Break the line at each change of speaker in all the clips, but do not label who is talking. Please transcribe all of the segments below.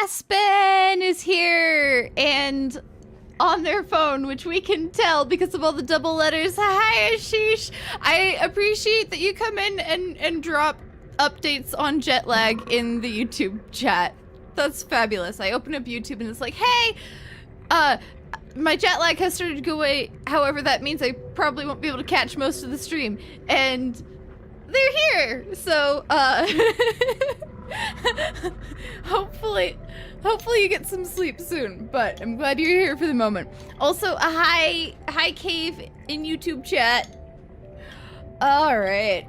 Aspen is here and on their phone, which we can tell because of all the double letters. Hi, Ashish. I appreciate that you come in and drop updates on jet lag in the YouTube chat. That's fabulous. I open up YouTube and it's like, hey, my jet lag has started to go away. However, that means I probably won't be able to catch most of the stream. And they're here. So, hopefully you get some sleep soon, but I'm glad you're here for the moment. Also, a hi Cave in YouTube chat. All right.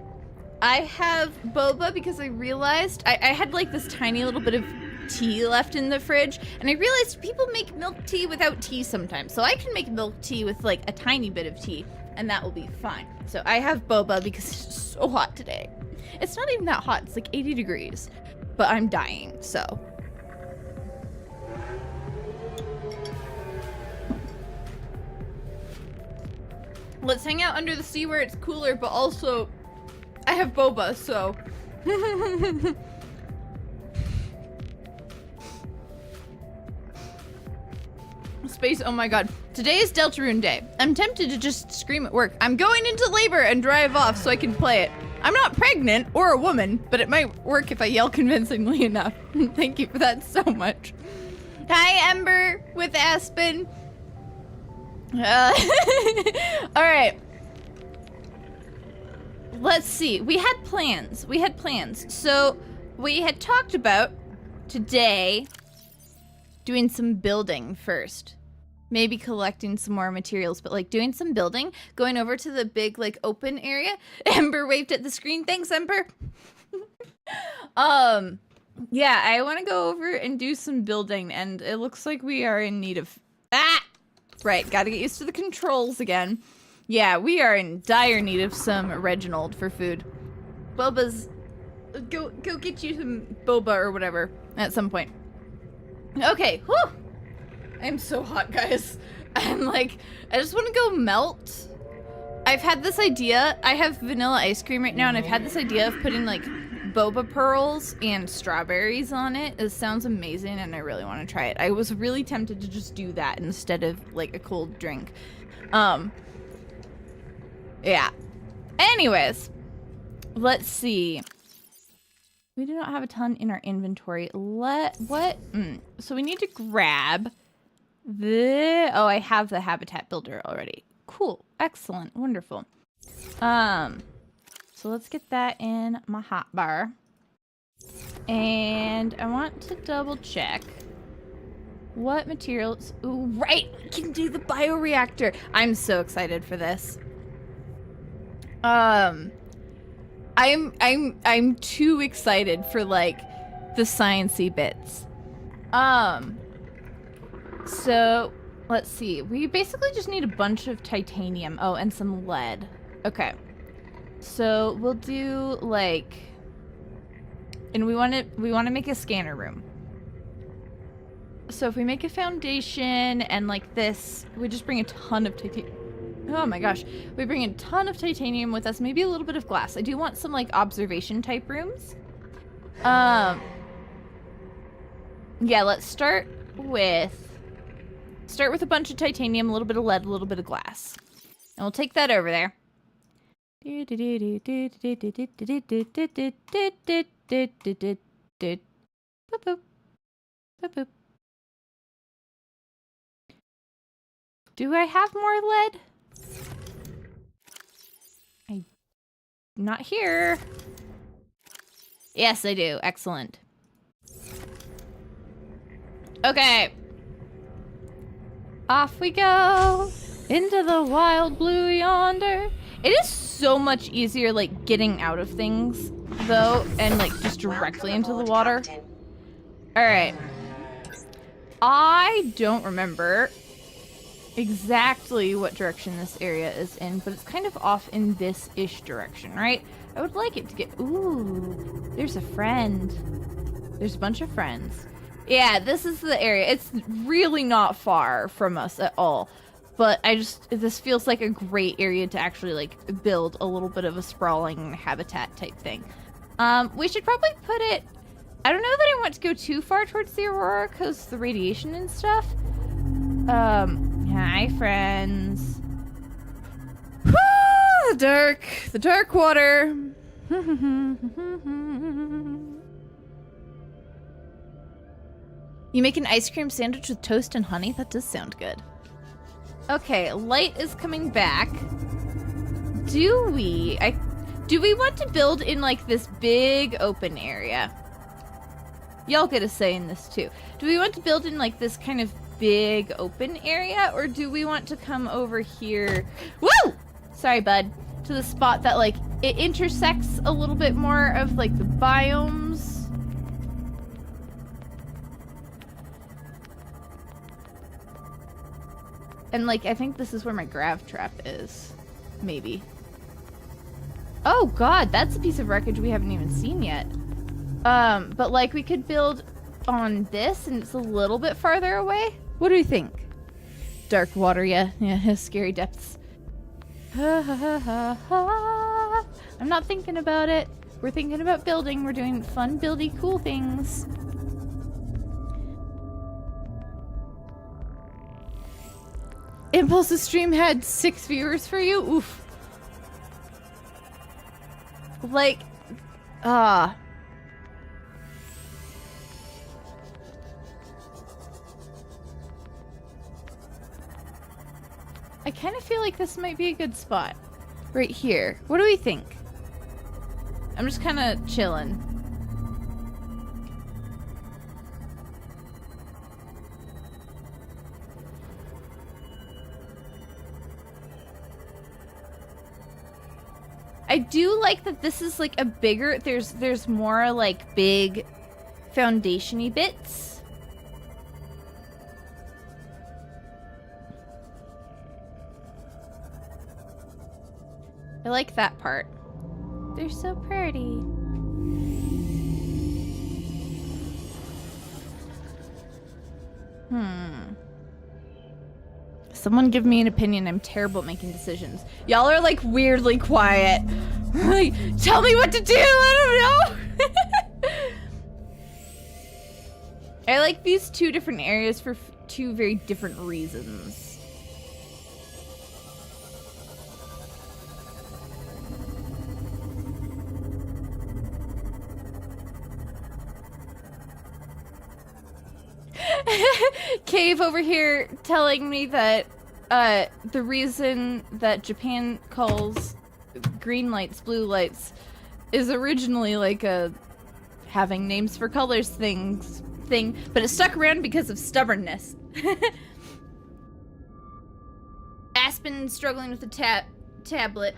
I have boba because I realized I had like this tiny little bit of tea left in the fridge, and I realized people make milk tea without tea sometimes, so I can make milk tea with like a tiny bit of tea, and that will be fine. So I have boba because it's so hot today. It's not even that hot, it's like 80 degrees, but I'm dying, so. Let's hang out under the sea where it's cooler, but also I have boba, so. Space, oh my god. Today is Deltarune Day. I'm tempted to just scream at work. I'm going into labor and drive off so I can play it. I'm not pregnant or a woman, but it might work if I yell convincingly enough. Thank you for that so much. Hi, Ember with Aspen. Alright. Let's see. We had plans. So, we had talked about today doing some building first. Maybe collecting some more materials, but like doing some building, going over to the big like open area. Ember waved at the screen. Thanks, Ember. Yeah, I want to go over and do some building, and it looks like we are in need of right, gotta get used to the controls again. Yeah, we are in dire need of some Reginald for food. Boba's go get you some boba or whatever at some point. Okay, whew. I'm so hot, guys. I'm like, I just want to go melt. I've had this idea. I have vanilla ice cream right now, and I've had this idea of putting like boba pearls and strawberries on it. It sounds amazing, and I really want to try it. I was really tempted to just do that instead of like a cold drink. Yeah. Anyways, let's see. We do not have a ton in our inventory. So we need to grab oh, I have the habitat builder already. Cool. Excellent. Wonderful. So let's get that in my hotbar. And I want to double check what materials. Ooh, right. We can do the bioreactor. I'm so excited for this. I'm too excited for like the sciencey bits. So let's see. We basically just need a bunch of titanium. Oh, and some lead. Okay. So we'll do like, and we want to make a scanner room. So if we make a foundation and like this, we just bring a ton of titanium. Oh my gosh. We bring a ton of titanium with us, maybe a little bit of glass. I do want some like observation type rooms. Yeah, let's start with a bunch of titanium, a little bit of lead, a little bit of glass. And we'll take that over there. Do I have more lead? Not here. Yes, I do. Excellent. Okay. Off we go into the wild blue yonder. It is so much easier, like, getting out of things, though, and, like, just directly into the water. Alright. I don't remember exactly what direction this area is in, but it's kind of off in this-ish direction, right? I would like it to get... Ooh, there's a friend. There's a bunch of friends. Yeah, this is the area. It's really not far from us at all. But this feels like a great area to actually, like, build a little bit of a sprawling habitat type thing. We should probably put it I don't know that I want to go too far towards the Aurora because the radiation and stuff. Hi, friends. Woo! The dark water. You make an ice cream sandwich with toast and honey? That does sound good. Okay, light is coming back. Do we want to build in like this big open area? Y'all get a say in this too. Do we want to build in like this kind of big open area, or do we want to come over here? Woo! Sorry, bud. To the spot that like it intersects a little bit more of like the biomes. And like I think this is where my grav trap is. Maybe. Oh god, that's a piece of wreckage we haven't even seen yet. But like we could build on this and it's a little bit farther away. What do you think? Dark water, yeah, scary depths. I'm not thinking about it. We're thinking about building. We're doing fun, buildy, cool things. Impulse's stream had 6 viewers for you? Oof. Like, I kind of feel like this might be a good spot. Right here. What do we think? I'm just kind of chilling. I do like that this is like a bigger, there's more like big foundation-y bits. I like that part. They're so pretty. Someone give me an opinion. I'm terrible at making decisions. Y'all are like weirdly quiet. Like, tell me what to do. I don't know. I like these two different areas for two very different reasons. Cave over here telling me that the reason that Japan calls green lights blue lights is originally like a having names for colors thing, but it stuck around because of stubbornness. Aspen struggling with the tablet.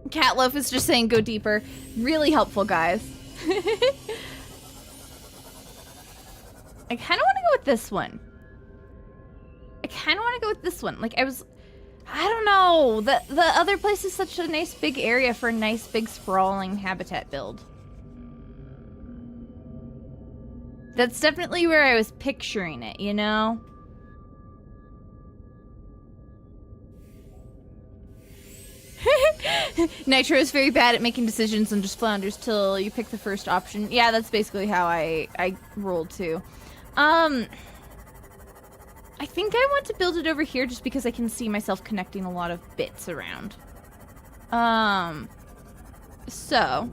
Catloaf is just saying go deeper. Really helpful, guys. I kind of want to go with this one. Like, I don't know. The other place is such a nice big area for a nice big sprawling habitat build. That's definitely where I was picturing it, you know? Nitro is very bad at making decisions and just flounders till you pick the first option. Yeah, that's basically how I rolled too. I think I want to build it over here just because I can see myself connecting a lot of bits around. So.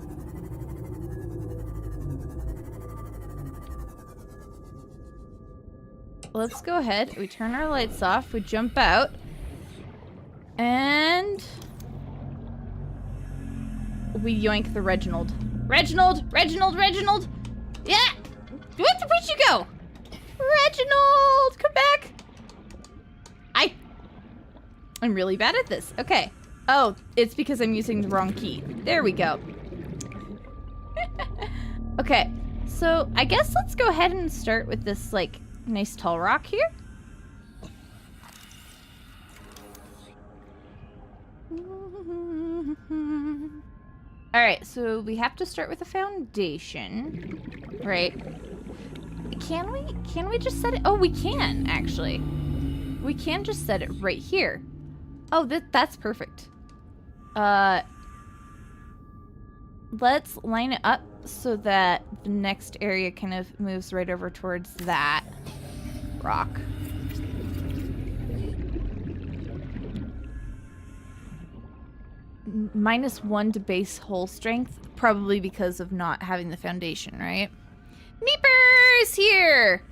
Let's go ahead. We turn our lights off. We jump out. And we yoink the Reginald. Reginald! Yeah! Where'd you go? Reginald! Come back! I'm really bad at this. Okay. Oh, it's because I'm using the wrong key. There we go. Okay, so I guess let's go ahead and start with this, like, nice tall rock here. Alright, so we have to start with a foundation, right? Can we just set it? Oh, we can, actually. We can just set it right here. Oh, that's perfect. let's line it up so that the next area kind of moves right over towards that rock. -1 to base hole strength, probably because of not having the foundation, right? Meepers here!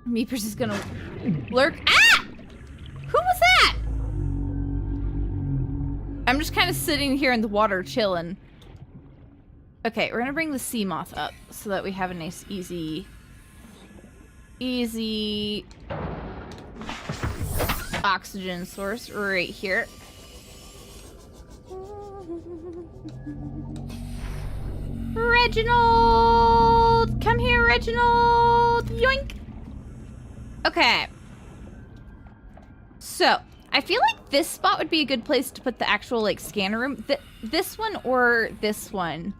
Meepers is gonna lurk. Ah! Who was that? I'm just kind of sitting here in the water chilling. Okay, we're gonna bring the sea moth up so that we have a nice easy oxygen source right here. Reginald! Come here, Reginald! Yoink! Okay. So, I feel like this spot would be a good place to put the actual, like, scanner room. This one or this one.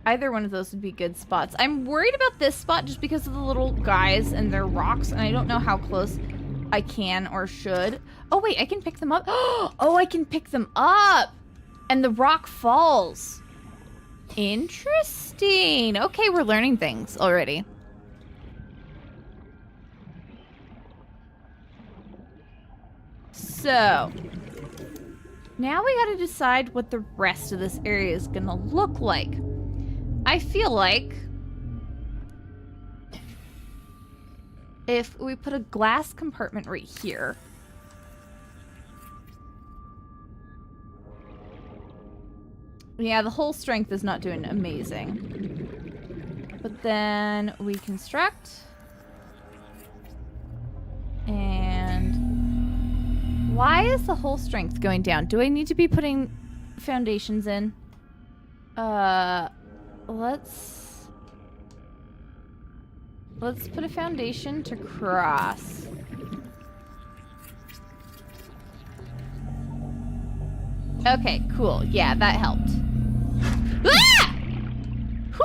Either one of those would be good spots. I'm worried about this spot just because of the little guys and their rocks, and I don't know how close I can or should. Oh, wait, I can pick them up. Oh, I can pick them up! And the rock falls. Interesting. Okay, we're learning things already. So, now we gotta decide what the rest of this area is gonna look like. I feel like if we put a glass compartment right here, yeah, the whole strength is not doing amazing. But then we construct. And why is the whole strength going down? Do I need to be putting foundations in? Let's put a foundation to cross. Okay, cool. Yeah, that helped. Ah! Who?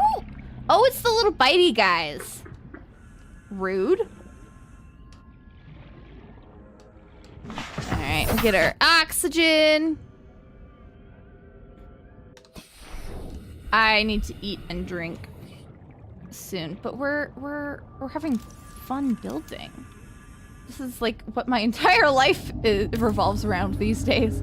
Oh, it's the little bitey guys. Rude. Alright, we'll get our oxygen. I need to eat and drink soon, but we're having fun building. This is like what my entire life revolves around these days.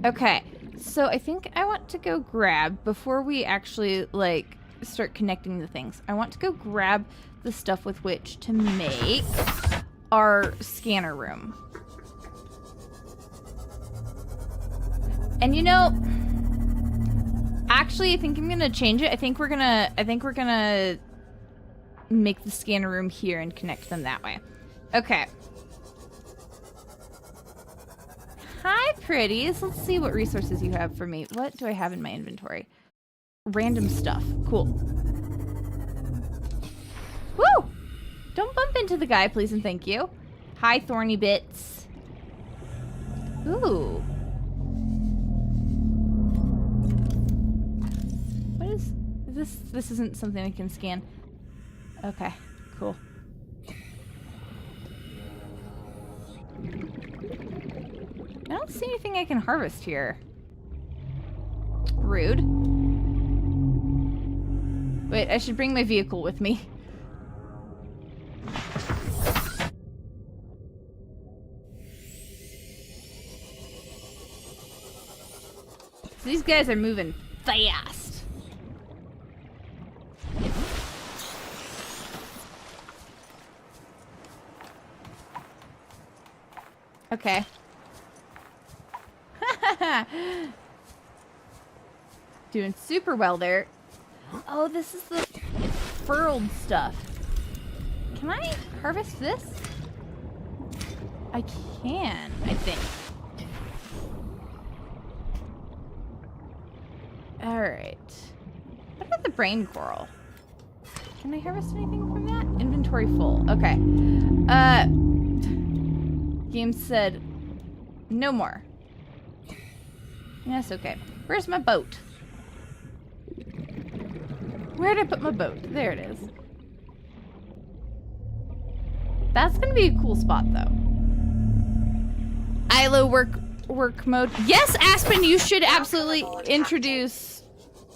Okay, so I think I want to go grab, before we actually like start connecting the things, I want to go grab the stuff with which to make our scanner room. And you know, actually I think I'm gonna change it. I think we're gonna make the scanner room here and connect them that way. Okay. Hi, pretties. Let's see what resources you have for me. What do I have in my inventory? Random stuff. Cool. Woo! Don't bump into the guy, please and thank you. Hi, thorny bits. Ooh. What is this? This isn't something I can scan. Okay, cool. I don't see anything I can harvest here. Rude. Wait, I should bring my vehicle with me. These guys are moving fast. Okay. Doing super well there. Oh, this is the furled stuff. Can I harvest this? I can, I think. Alright. What about the brain coral? Can I harvest anything from that? Inventory full. Okay. Game said no more. Yes, okay. Where's my boat? Where did I put my boat? There it is. That's gonna be a cool spot, though. ILO work mode. Yes, Aspen, you should absolutely introduce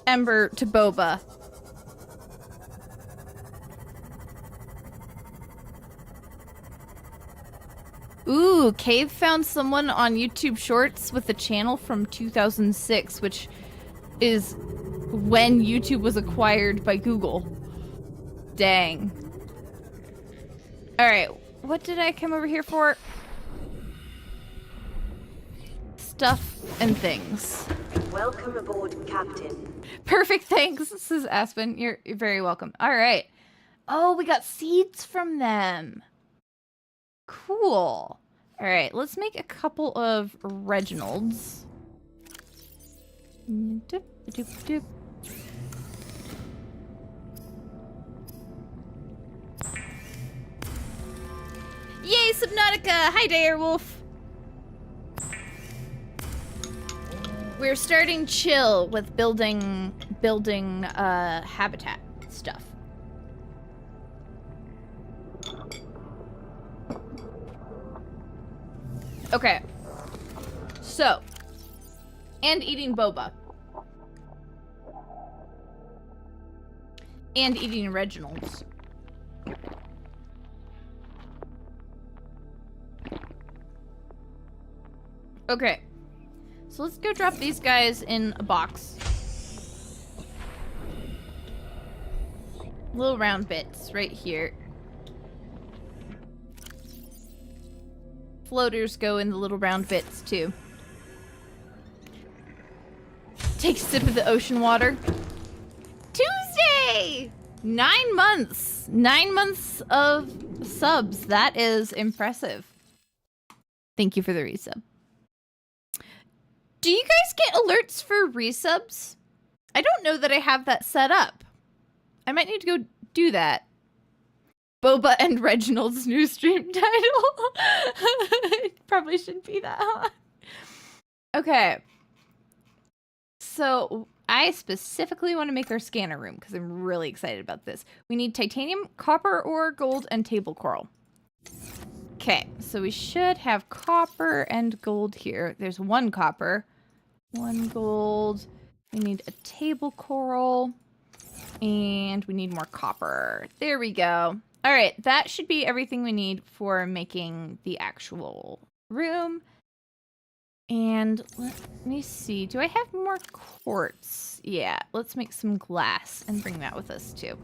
Ember to Boba. Ooh, Cave found someone on YouTube Shorts with a channel from 2006, which is when YouTube was acquired by Google. Dang. Alright, what did I come over here for? Stuff and things.
Welcome aboard, Captain.
Perfect, thanks. This is Aspen. You're very welcome. Alright. Oh, we got seeds from them. Cool. Alright, let's make a couple of Reginalds. Doop, doop, doop. Yay, Subnautica! Hi, Direwolf! We're starting chill with building habitat stuff. Okay. So, and eating boba. And eating Reginald's. Okay. So let's go drop these guys in a box. Little round bits right here. Floaters go in the little round bits too. Take a sip of the ocean water. Tuesday! 9 months. 9 months of subs. That is impressive. Thank you for the resub. Do you guys get alerts for resubs? I don't know that I have that set up. I might need to go do that. Boba and Reginald's new stream title. It probably shouldn't be that hot. Okay. So I specifically want to make our scanner room because I'm really excited about this. We need titanium, copper ore, gold, and table coral. Okay, so we should have copper and gold here. There's 1 copper, 1 gold. We need a table coral, and we need more copper. There we go. All right, that should be everything we need for making the actual room. And let me see. Do I have more quartz? Yeah, let's make some glass and bring that with us too.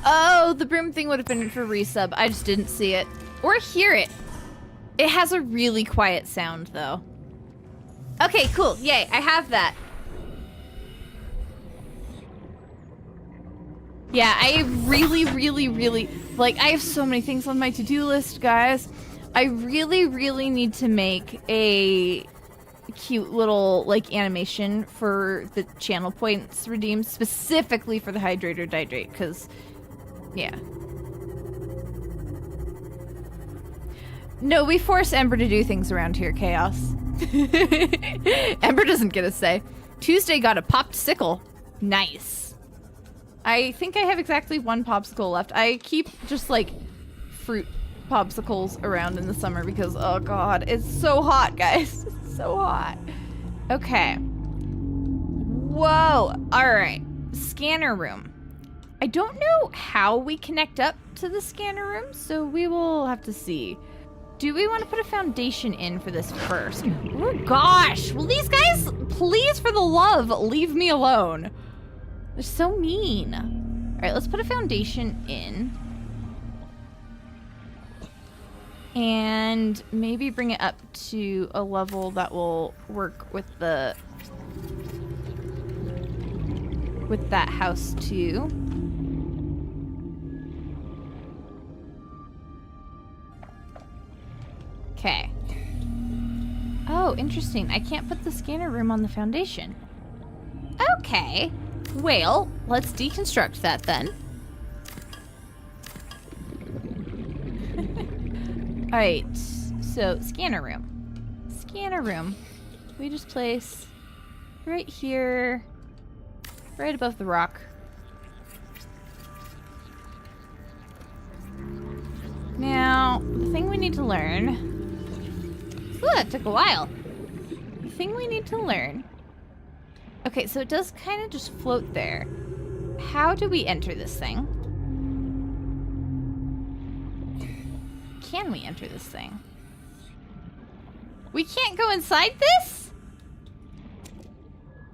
Oh, the broom thing would have been for resub. I just didn't see it. Or hear it. It has a really quiet sound, though. Okay, cool. Yay, I have that. Yeah, I really, like, I have so many things on my to-do list, guys. I really need to make a cute little, like, animation for the channel points redeemed, specifically for the hydrate or dihydrate, because... yeah. No, we force Ember to do things around here, Chaos. Ember doesn't get a say. Tuesday got a popped sickle. Nice. I think I have exactly 1 popsicle left. I keep just, like, fruit popsicles around in the summer because, oh god, it's so hot, guys. It's so hot. Okay. Whoa. Alright. Scanner room. I don't know how we connect up to the scanner room, so we will have to see. Do we want to put a foundation in for this first? Oh gosh, will these guys, please for the love, leave me alone. They're so mean. All right, let's put a foundation in. And maybe bring it up to a level that will work with that house too. Okay. Oh, interesting. I can't put the scanner room on the foundation. Okay. Well, let's deconstruct that then. Alright. So, scanner room. Scanner room. we just place right here, right above the rock. Now, the thing we need to learn... Ooh, that took a while. The thing we need to learn... Okay, so it does kind of just float there. How do we enter this thing? Can we enter this thing? We can't go inside this?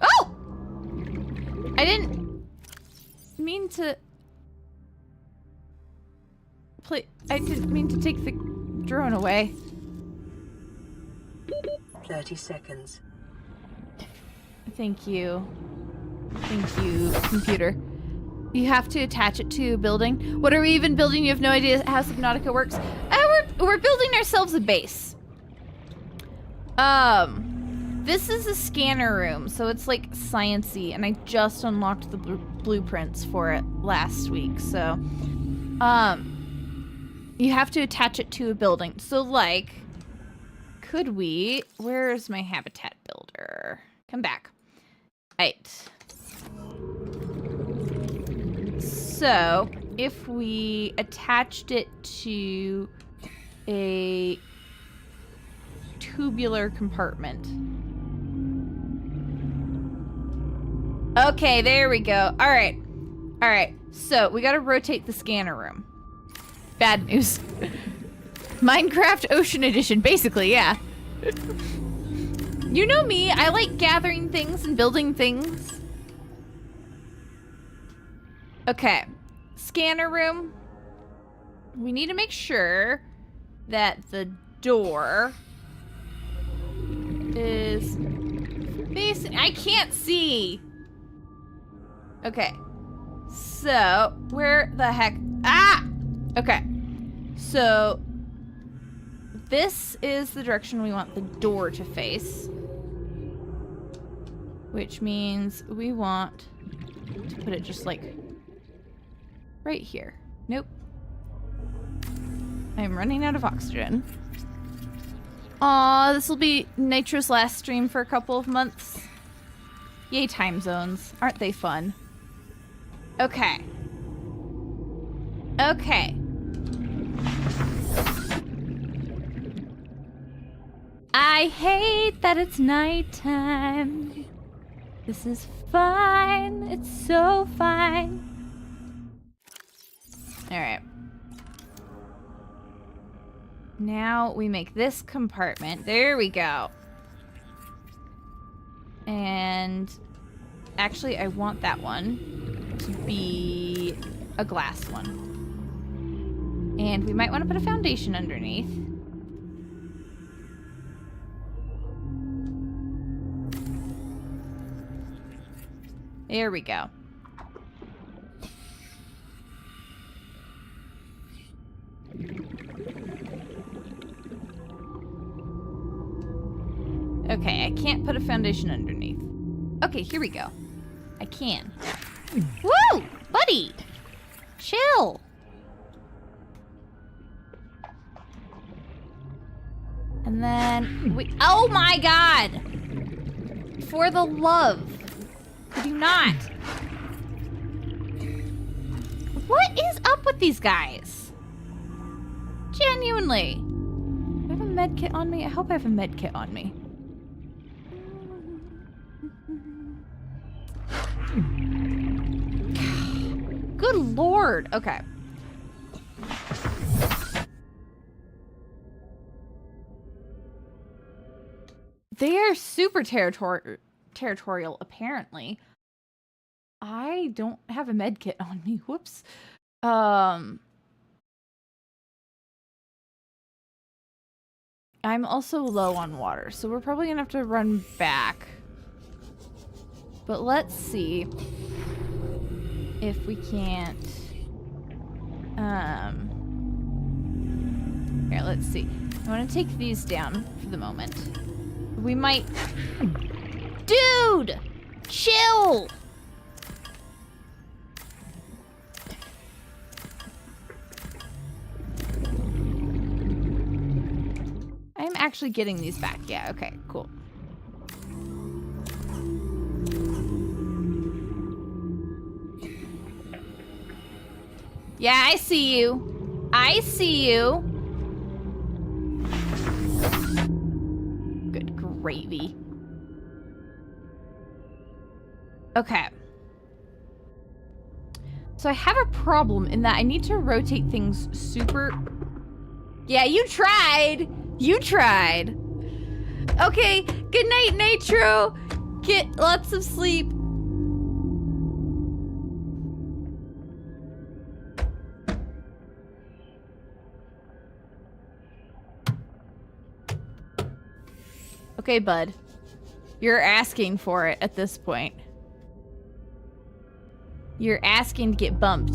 Oh! I didn't mean to... I didn't mean to take the drone away.
30 seconds.
Thank you. Thank you, computer. You have to attach it to a building. What are we even building? You have no idea how Subnautica works. We're building ourselves a base. This is a scanner room, so it's like science-y, and I just unlocked the blueprints for it last week, so... You have to attach it to a building. So, like, could we... Where's my habitat builder? Come back. Right. So, if we attached it to a tubular compartment. Okay, there we go. All right. All right. So, we got to rotate the scanner room. Bad news. Minecraft Ocean Edition, basically, yeah. You know me, I like gathering things and building things. Okay, scanner room. We need to make sure that the door is facing... I can't see. Okay, so where the heck... Ah! Okay, so this is the direction we want the door to face, which means we want to put it just like right here. Nope. I'm running out of oxygen. Aw, this will be Nitro's last stream for a couple of months. Yay, time zones. Aren't they fun? Okay. Okay. I hate that it's nighttime. This is fine. It's so fine. Alright. Now we make this compartment. There we go. And actually, I want that one to be a glass one. And we might want to put a foundation underneath. There we go. Okay, I can't put a foundation underneath. Okay, here we go. I can. Woo! Buddy! Chill! And then we... Oh my god! For the love. Could you not? What is up with these guys? Genuinely. Do I have a med kit on me? I hope I have a med kit on me. Good lord. Okay. They are super territorial, apparently. I don't have a med kit on me. Whoops. I'm also low on water, so we're probably gonna have to run back. But let's see if we can't... Here, let's see. I want to take these down for the moment. We might... Dude! Chill! I'm actually getting these back. Yeah, okay, cool. Yeah, I see you. I see you. Good gravy. Okay. So I have a problem in that I need to rotate things super... Yeah, you tried. You tried. Okay, good night, Nitro. Get lots of sleep. Okay, bud. You're asking for it at this point. You're asking to get bumped.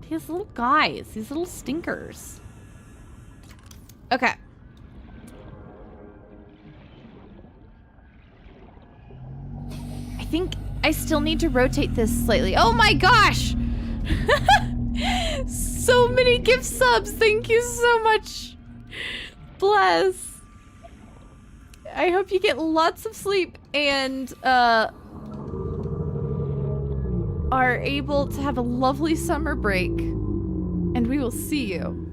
These little guys, these little stinkers. Okay. I think I still need to rotate this slightly. Oh my gosh! So many gift subs. Thank you so much. Bless. I hope you get lots of sleep and are able to have a lovely summer break. And we will see you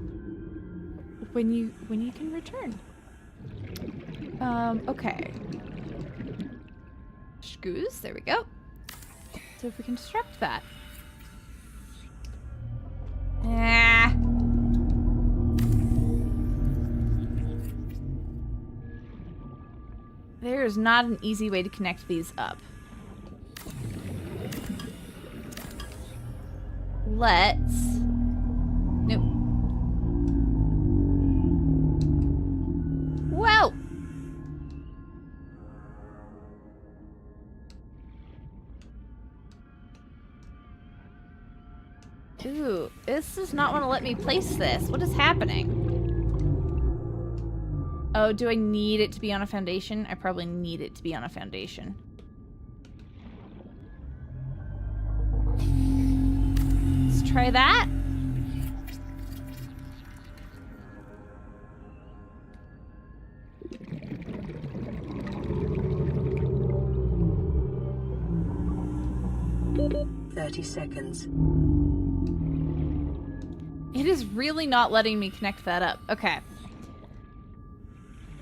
when you can return. Okay. Schooze, there we go. So if we can disrupt that. Ah. There's not an easy way to connect these up. Let's... Nope. Whoa! Ooh, this does not want to let me place this. What is happening? Oh, do I need it to be on a foundation? I probably need it to be on a foundation. Let's try that.
Seconds.
It is really not letting me connect that up. Okay.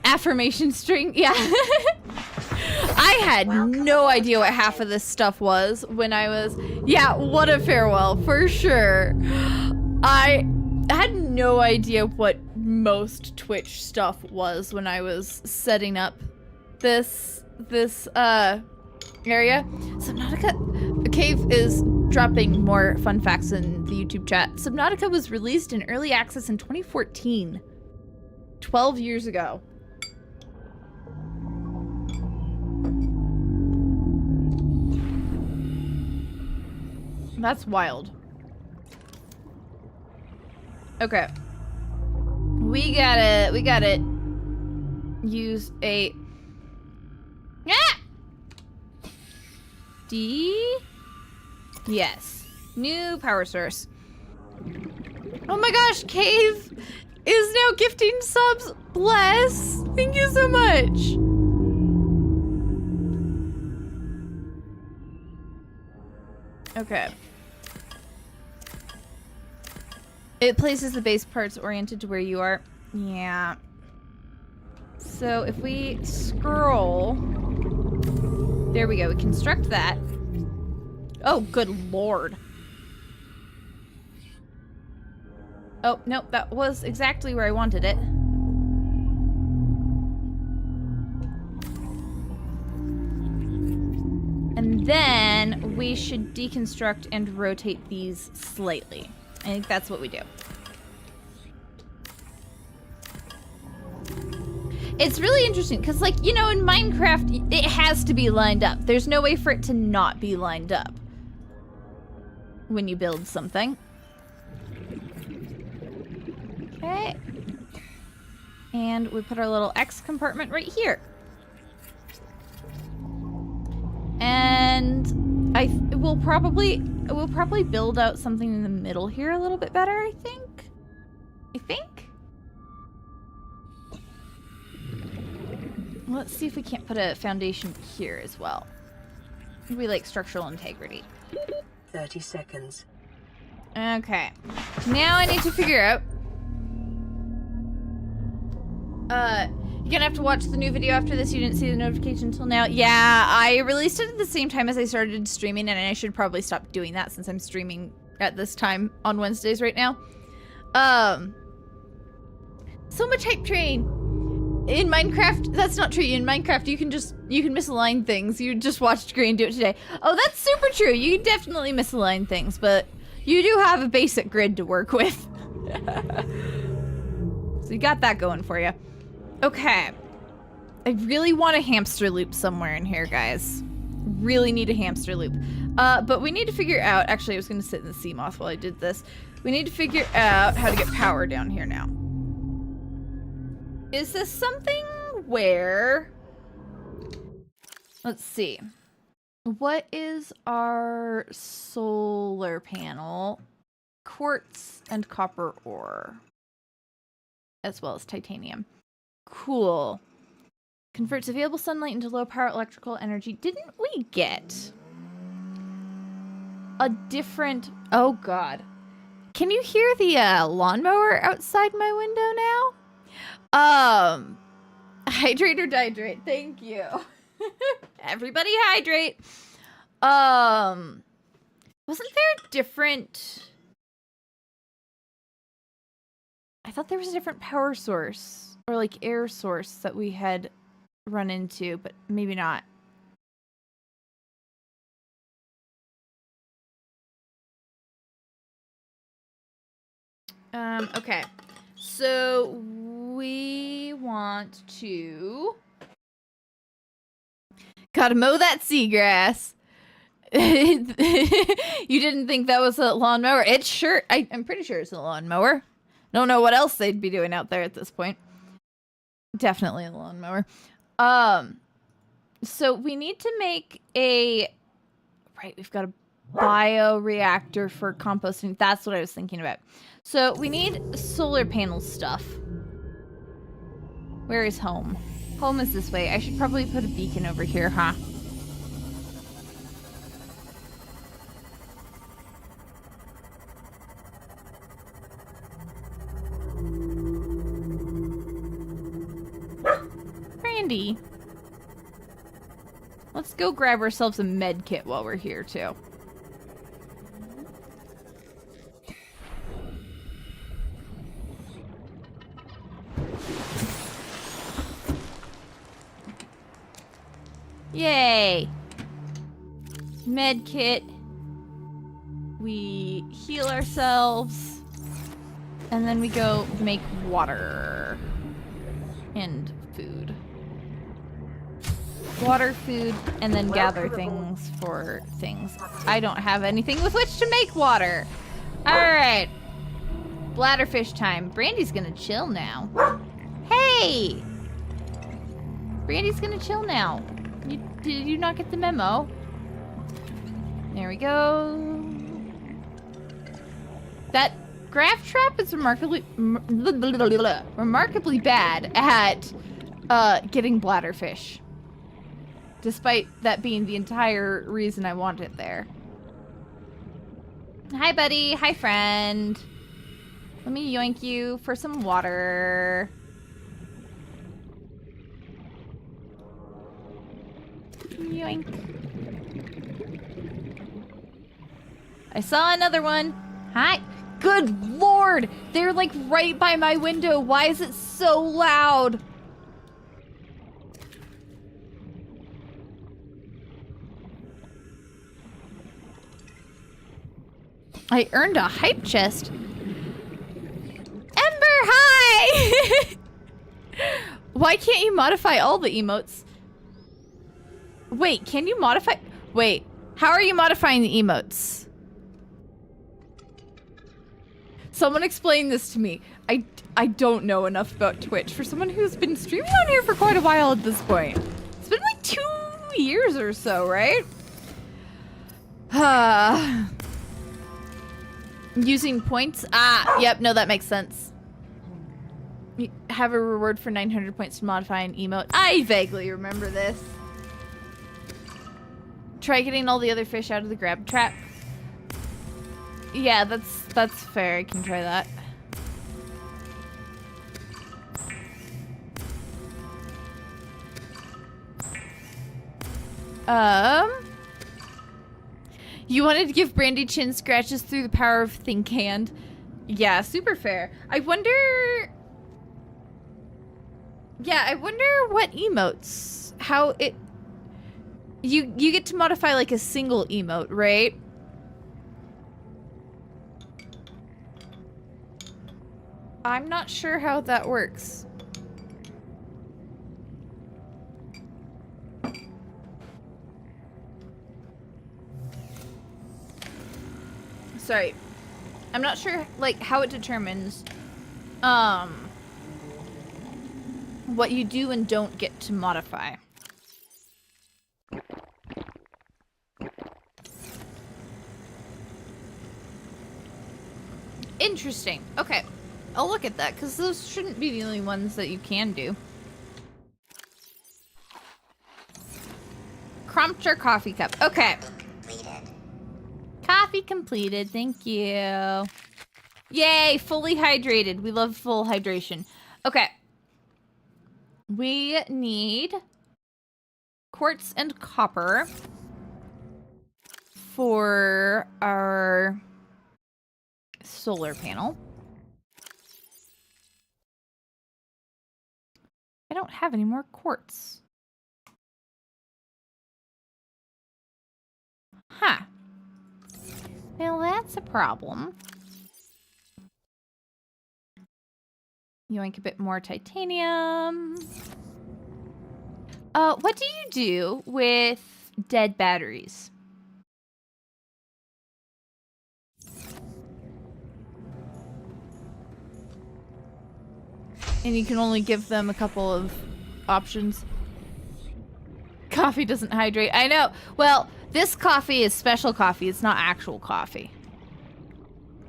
Affirmation string. Yeah. I had no idea what half of this stuff was when I was... Yeah, what a farewell, for sure. I had no idea what most Twitch stuff was when I was setting up this area. Subnautica Cave is dropping more fun facts in the YouTube chat. Subnautica was released in early access in 2014. 12 years ago. That's wild. Okay. We gotta use a... Ah! D? Yes. New power source. Oh my gosh, Cave is now gifting subs. Bless. Thank you so much. Okay. It places the base parts oriented to where you are. Yeah. So if we scroll... There we go. We construct that. Oh, good lord. Oh, nope. That was exactly where I wanted it. And then we should deconstruct and rotate these slightly. I think that's what we do. It's really interesting because, like, you know, in Minecraft, it has to be lined up. There's no way for it to not be lined up when you build something. Okay. And we put our little X compartment right here. And we'll probably build out something in the middle here a little bit better, I think. Let's see if we can't put a foundation here as well. We like structural integrity.
30 seconds.
Okay. Now I need to figure out... you're gonna have to watch the new video after this. You didn't see the notification until now. Yeah, I released it at the same time as I started streaming, and I should probably stop doing that since I'm streaming at this time on Wednesdays right now. So much hype train. In Minecraft, that's not true. In Minecraft, you can misalign things. You just watched Green do it today. Oh, that's super true. You can definitely misalign things, but you do have a basic grid to work with. So you got that going for you. Okay. I really want a hamster loop somewhere in here, guys. Really need a hamster loop. But we need to figure out... Actually, I was going to sit in the sea moth while I did this. We need to figure out how to get power down here now. Is this something where... Let's see. What is our solar panel? Quartz and copper ore. As well as titanium. Cool. Converts available sunlight into low power electrical energy. Didn't we get a different... Oh god. Can you hear the lawnmower outside my window now? Hydrate or dihydrate. Thank you. Everybody hydrate. Wasn't there a different... I thought there was a different power source or like air source that we had run into, but maybe not. Okay. So we want to... Gotta mow that seagrass. You didn't think that was a lawnmower? It's sure... I'm pretty sure it's a lawnmower. Don't know what else they'd be doing out there at this point. Definitely a lawnmower. So we need to make a... Right, we've got a bioreactor for composting. That's what I was thinking about. So we need solar panel stuff. Where is home? Home is this way. I should probably put a beacon over here, huh? Brandy. Let's go grab ourselves a med kit while we're here, too. Yay! Med kit. We heal ourselves. And then we go make water. And food. Water, food, and then gather things for things. I don't have anything with which to make water. Alright. Bladderfish time. Brandy's gonna chill now. Hey! Brandy's gonna chill now. Did you not get the memo? There we go. That graph trap is remarkably bad at getting bladderfish. Despite that being the entire reason I want it there. Hi, buddy. Hi, friend. Let me yoink you for some water. Yoink. I saw another one. Hi. Good lord! They're like right by my window. Why is it so loud? I earned a hype chest. Ember, hi! Why can't you modify all the emotes? Wait, can you modify? Wait, how are you modifying the emotes? Someone explain this to me. I don't know enough about Twitch for someone who's been streaming on here for quite a while at this point. It's been like 2 years or so, right? Using points? Ah, yep, no, that makes sense. You have a reward for 900 points to modify an emote. I vaguely remember this. Try getting all the other fish out of the grab trap. Yeah, that's fair. I can try that. You wanted to give Brandy chin scratches through the power of Think Hand. Yeah, super fair. I wonder... Yeah, I wonder what emotes... How it... You get to modify like a single emote, right? I'm not sure how that works. Sorry. I'm not sure, like, how it determines, what you do and don't get to modify. Interesting. Okay. I'll look at that, because those shouldn't be the only ones that you can do. Crumpter coffee cup. Okay. Coffee completed. Thank you. Yay, fully hydrated. We love full hydration. Okay. We need quartz and copper for our solar panel. I don't have any more quartz. Huh. Well, that's a problem. Yoink a bit more titanium. What do you do with dead batteries? And you can only give them a couple of options. Coffee doesn't hydrate. I know. Well, this coffee is special coffee. It's not actual coffee.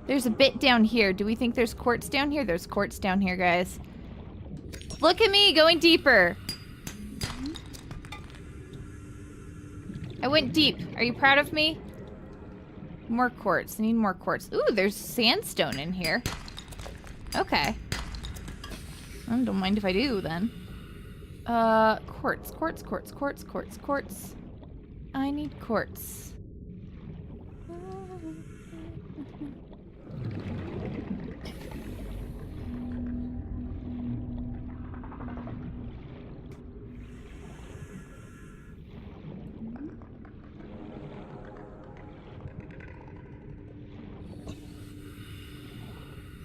There's a bit down here. Do we think there's quartz down here? There's quartz down here, guys. Look at me going deeper. I went deep. Are you proud of me? More quartz. I need more quartz. Ooh, there's sandstone in here. Okay. I don't mind if I do, then. Quartz, quartz, quartz, quartz, quartz, quartz. I need quartz.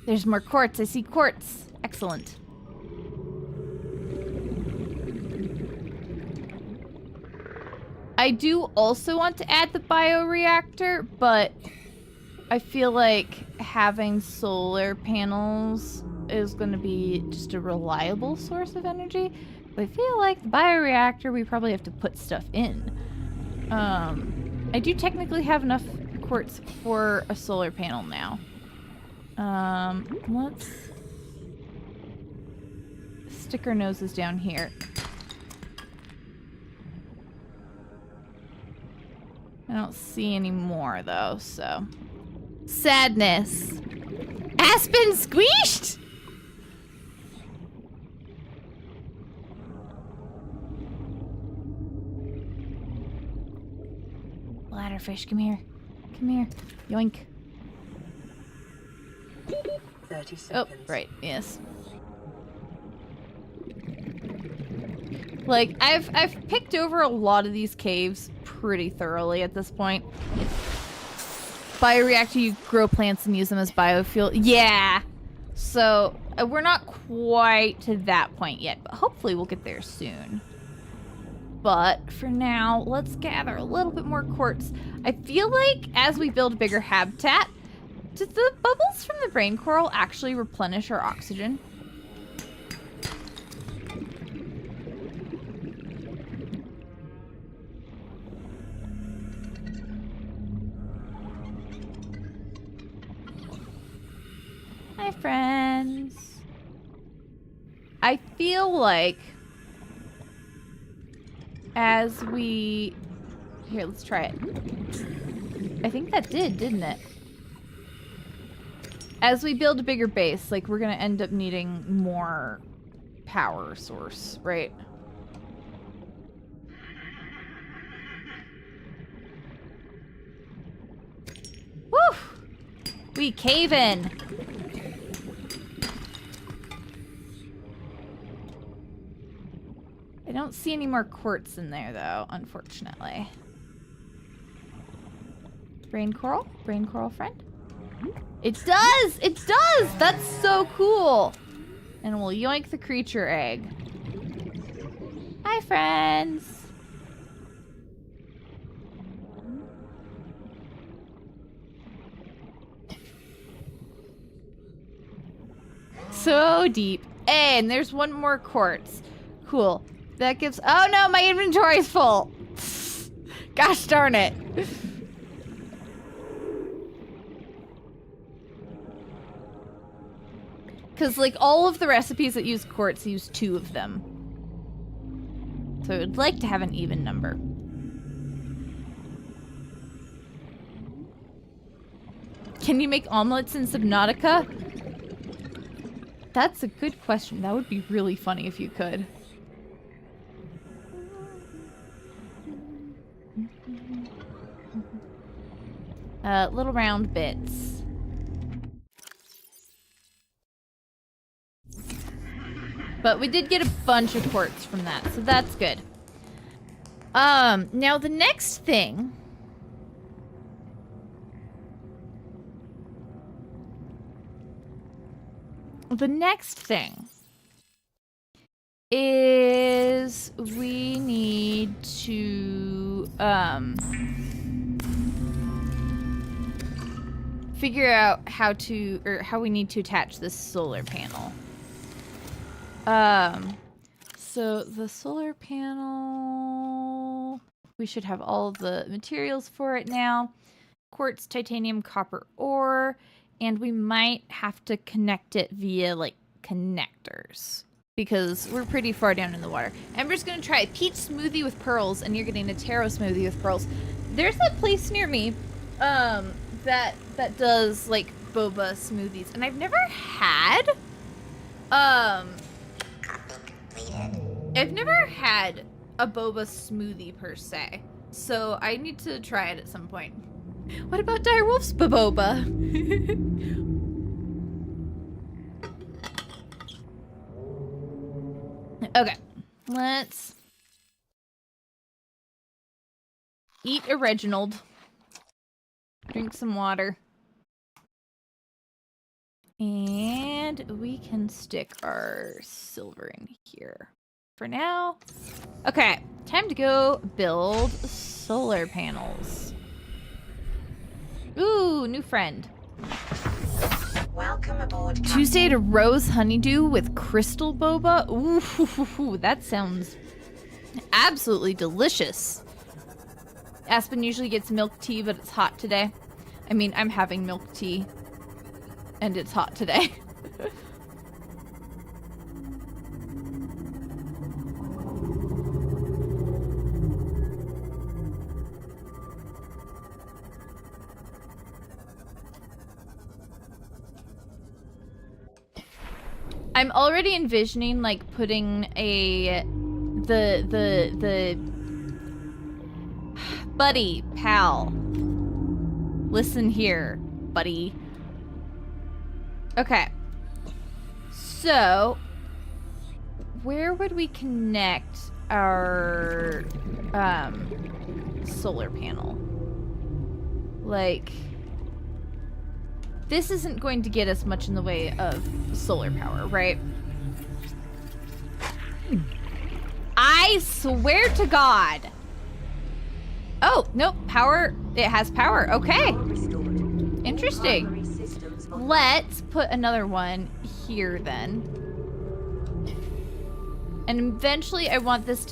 There's more quartz. I see quartz. Excellent. I do also want to add the bioreactor, but I feel like having solar panels is going to be just a reliable source of energy. But I feel like the bioreactor, we probably have to put stuff in. I do technically have enough quartz for a solar panel now. Let's stick our noses down here. I don't see any more though, so. Sadness. Aspen squeezed? Ladderfish, come here. Come here. Yoink.
30 seconds.
Oh, right, yes. Like, I've picked over a lot of these caves pretty thoroughly at this point. Bioreactor, you grow plants and use them as biofuel. Yeah! So, we're not quite to that point yet, but hopefully we'll get there soon. But, for now, let's gather a little bit more quartz. I feel like, as we build a bigger habitat, do the bubbles from the brain coral actually replenish our oxygen? Hi, friends. I feel like as we... Here, let's try it. I think that didn't it? As we build a bigger base, like, we're gonna end up needing more power source, right? Woo! We cave in. I don't see any more quartz in there, though, unfortunately. Brain coral? Brain coral friend? It does! It does! That's so cool! And we'll yoink the creature egg. Hi, friends! So deep. Hey, and there's one more quartz. Cool. That gives... Oh no, my inventory's full! Gosh darn it. Because, like, all of the recipes that use quartz use 2 of them. So I would like to have an even number. Can you make omelets in Subnautica? That's a good question. That would be really funny if you could. Little round bits. But we did get a bunch of quartz from that, so that's good. Now the next thing... The next thing is we need to figure out how we need to attach this solar panel. So the solar panel, we should have all of the materials for it now. Quartz, titanium, copper ore. And we might have to connect it via, like, connectors. Because we're pretty far down in the water. Ember's gonna try a peach smoothie with pearls, and you're getting a taro smoothie with pearls. There's a place near me, that does, like, boba smoothies. And I've never had, I've never had a boba smoothie, per se. So I need to try it at some point. What about Direwolf's boba? Okay, let's eat a Reginald. Drink some water. And we can stick our silver in here for now. Okay, time to go build solar panels. Ooh, new friend.
Welcome aboard.
Tuesday to rose honeydew with crystal boba. Ooh, that sounds absolutely delicious. Aspen usually gets milk tea, but it's hot today. I mean, I'm having milk tea, and it's hot today. I'm already envisioning, like, putting the buddy, pal. Listen here, buddy. Okay. So, where would we connect our, solar panel? Like... This isn't going to get us much in the way of solar power, right? I swear to God. Oh, nope, power. It has power. Okay. Interesting. Let's put another one here then. And eventually I want this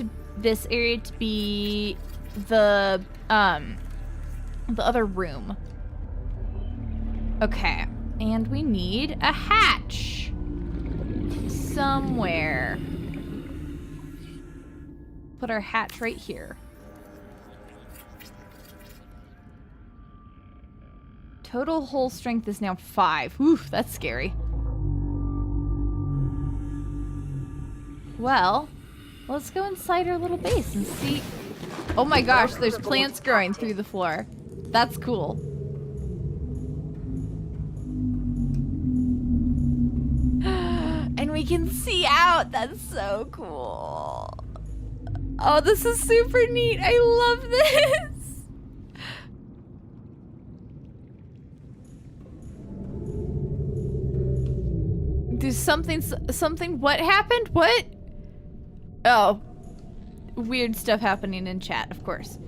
area to be the other room. Okay, and we need a hatch. somewhere. Put our hatch right here. Total hull strength is now 5. Oof, that's scary. Well, let's go inside our little base and see. Oh my gosh, there's plants growing through the floor. That's cool. And we can see out. That's so cool. Oh, this is super neat. I love this. There's something, what happened? What? Oh. Weird stuff happening in chat, of course.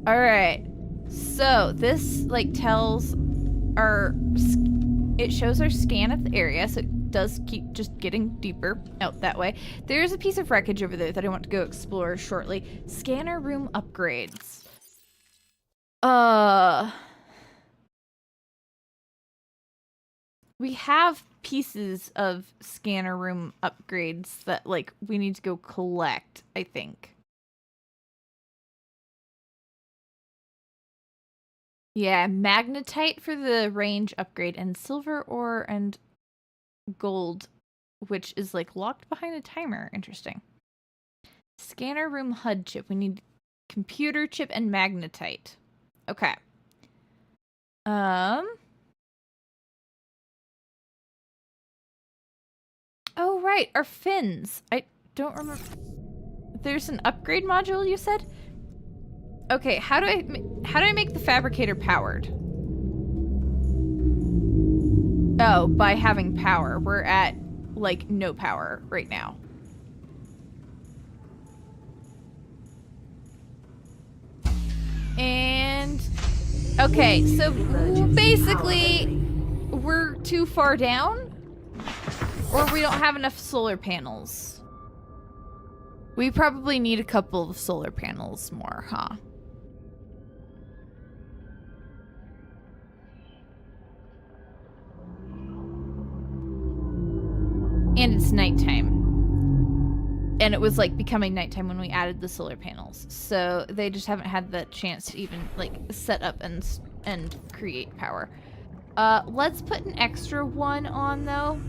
Alright. So, this, like, tells our... It shows our scan of the area, so it does keep just getting deeper out that way. There's a piece of wreckage over there that I want to go explore shortly. Scanner room upgrades. We have pieces of scanner room upgrades that, like, we need to go collect, I think. Yeah, magnetite for the range upgrade, and silver ore and gold, which is, like, locked behind a timer. Interesting. Scanner room HUD chip. We need computer chip and magnetite. Okay. Oh, right, our fins. I don't remember. There's an upgrade module, you said? Okay, how do I make the fabricator powered? Oh, by having power. We're at, like, no power right now. And... Okay, so basically, we're too far down? Or we don't have enough solar panels. We probably need a couple of solar panels more, huh? And it's nighttime. And it was, like, becoming nighttime when we added the solar panels. So they just haven't had the chance to even, like, set up and create power. Let's put an extra one on, though.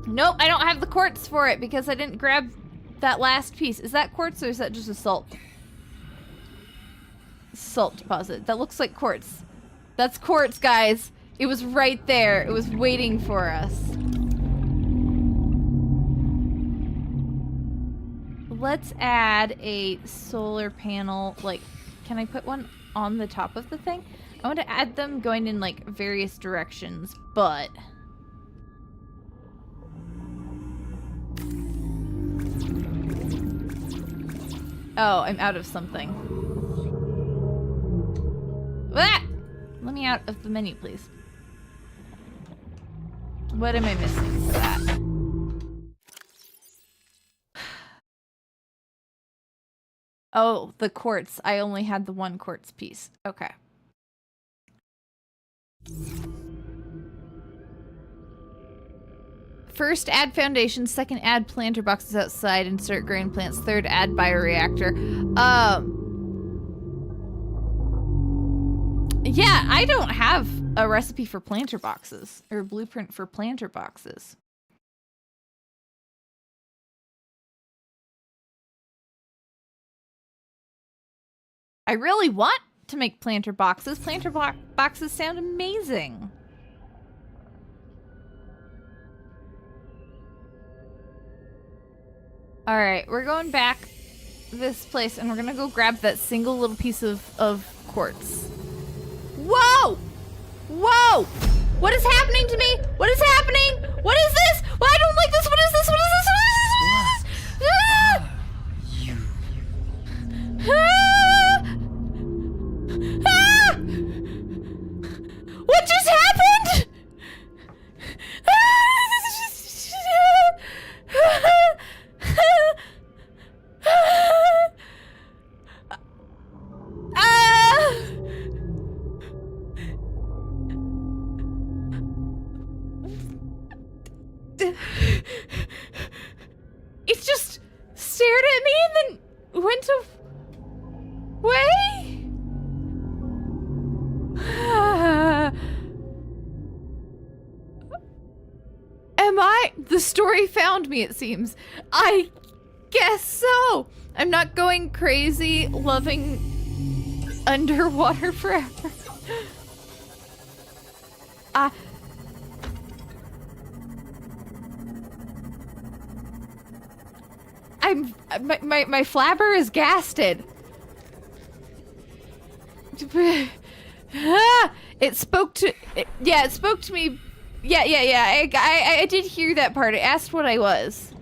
Nope, I don't have the quartz for it because I didn't grab that last piece. Is that quartz or is that just a salt? Salt deposit. That looks like quartz. That's quartz, guys. It was right there. It was waiting for us. Let's add a solar panel. Like, can I put one on the top of the thing? I want to add them going in, like, various directions, but... Oh, I'm out of something. Ah! Let me out of the menu, please. What am I missing for that? Oh, the quartz. I only had the one quartz piece. Okay. First, add foundations. Second, add planter boxes outside and start growing plants. Third, add bioreactor. Yeah, I don't have a recipe for planter boxes or a blueprint for planter boxes. I really want to make planter boxes. Planter boxes sound amazing. All right, we're going back this place and we're gonna go grab that single little piece of quartz. Whoa! Whoa! What is happening to me? What is happening? What is this? Well, I don't like this. What is this? What is this? What is this? What is this? Ah! Ah! What just happened? The story found me, it seems. I guess so. I'm not going crazy loving underwater forever. My flabber is gasted. It spoke to me. Yeah. I did hear that part. It asked what I was.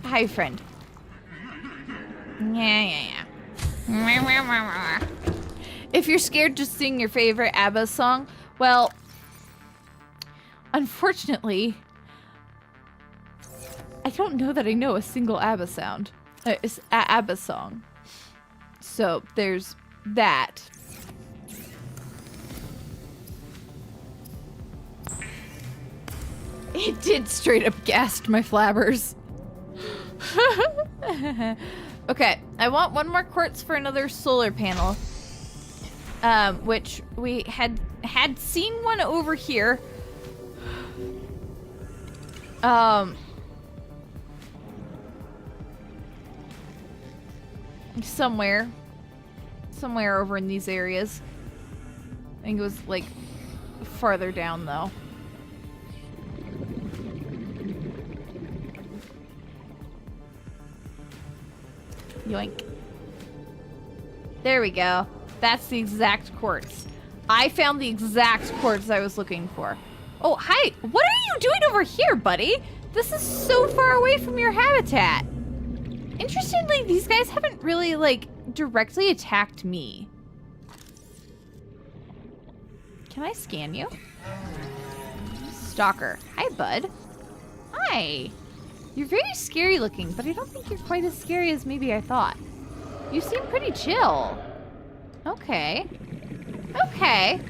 Hi, friend. Yeah. If you're scared, just sing your favorite ABBA song. Well, unfortunately, I don't know that I know a single ABBA sound. ABBA song. So there's that. It did straight up ghast my flabbers. Okay, I want one more quartz for another solar panel. Which we had seen one over here. Somewhere over in these areas. I think it was like farther down though. Yoink. There we go. That's the exact quartz. I found the exact quartz I was looking for. Oh, hi. What are you doing over here, buddy? This is so far away from your habitat. Interestingly, these guys haven't really, like, directly attacked me. Can I scan you? Stalker. Hi, bud. Hi. You're very scary looking, but I don't think you're quite as scary as maybe I thought. You seem pretty chill. Okay. Okay.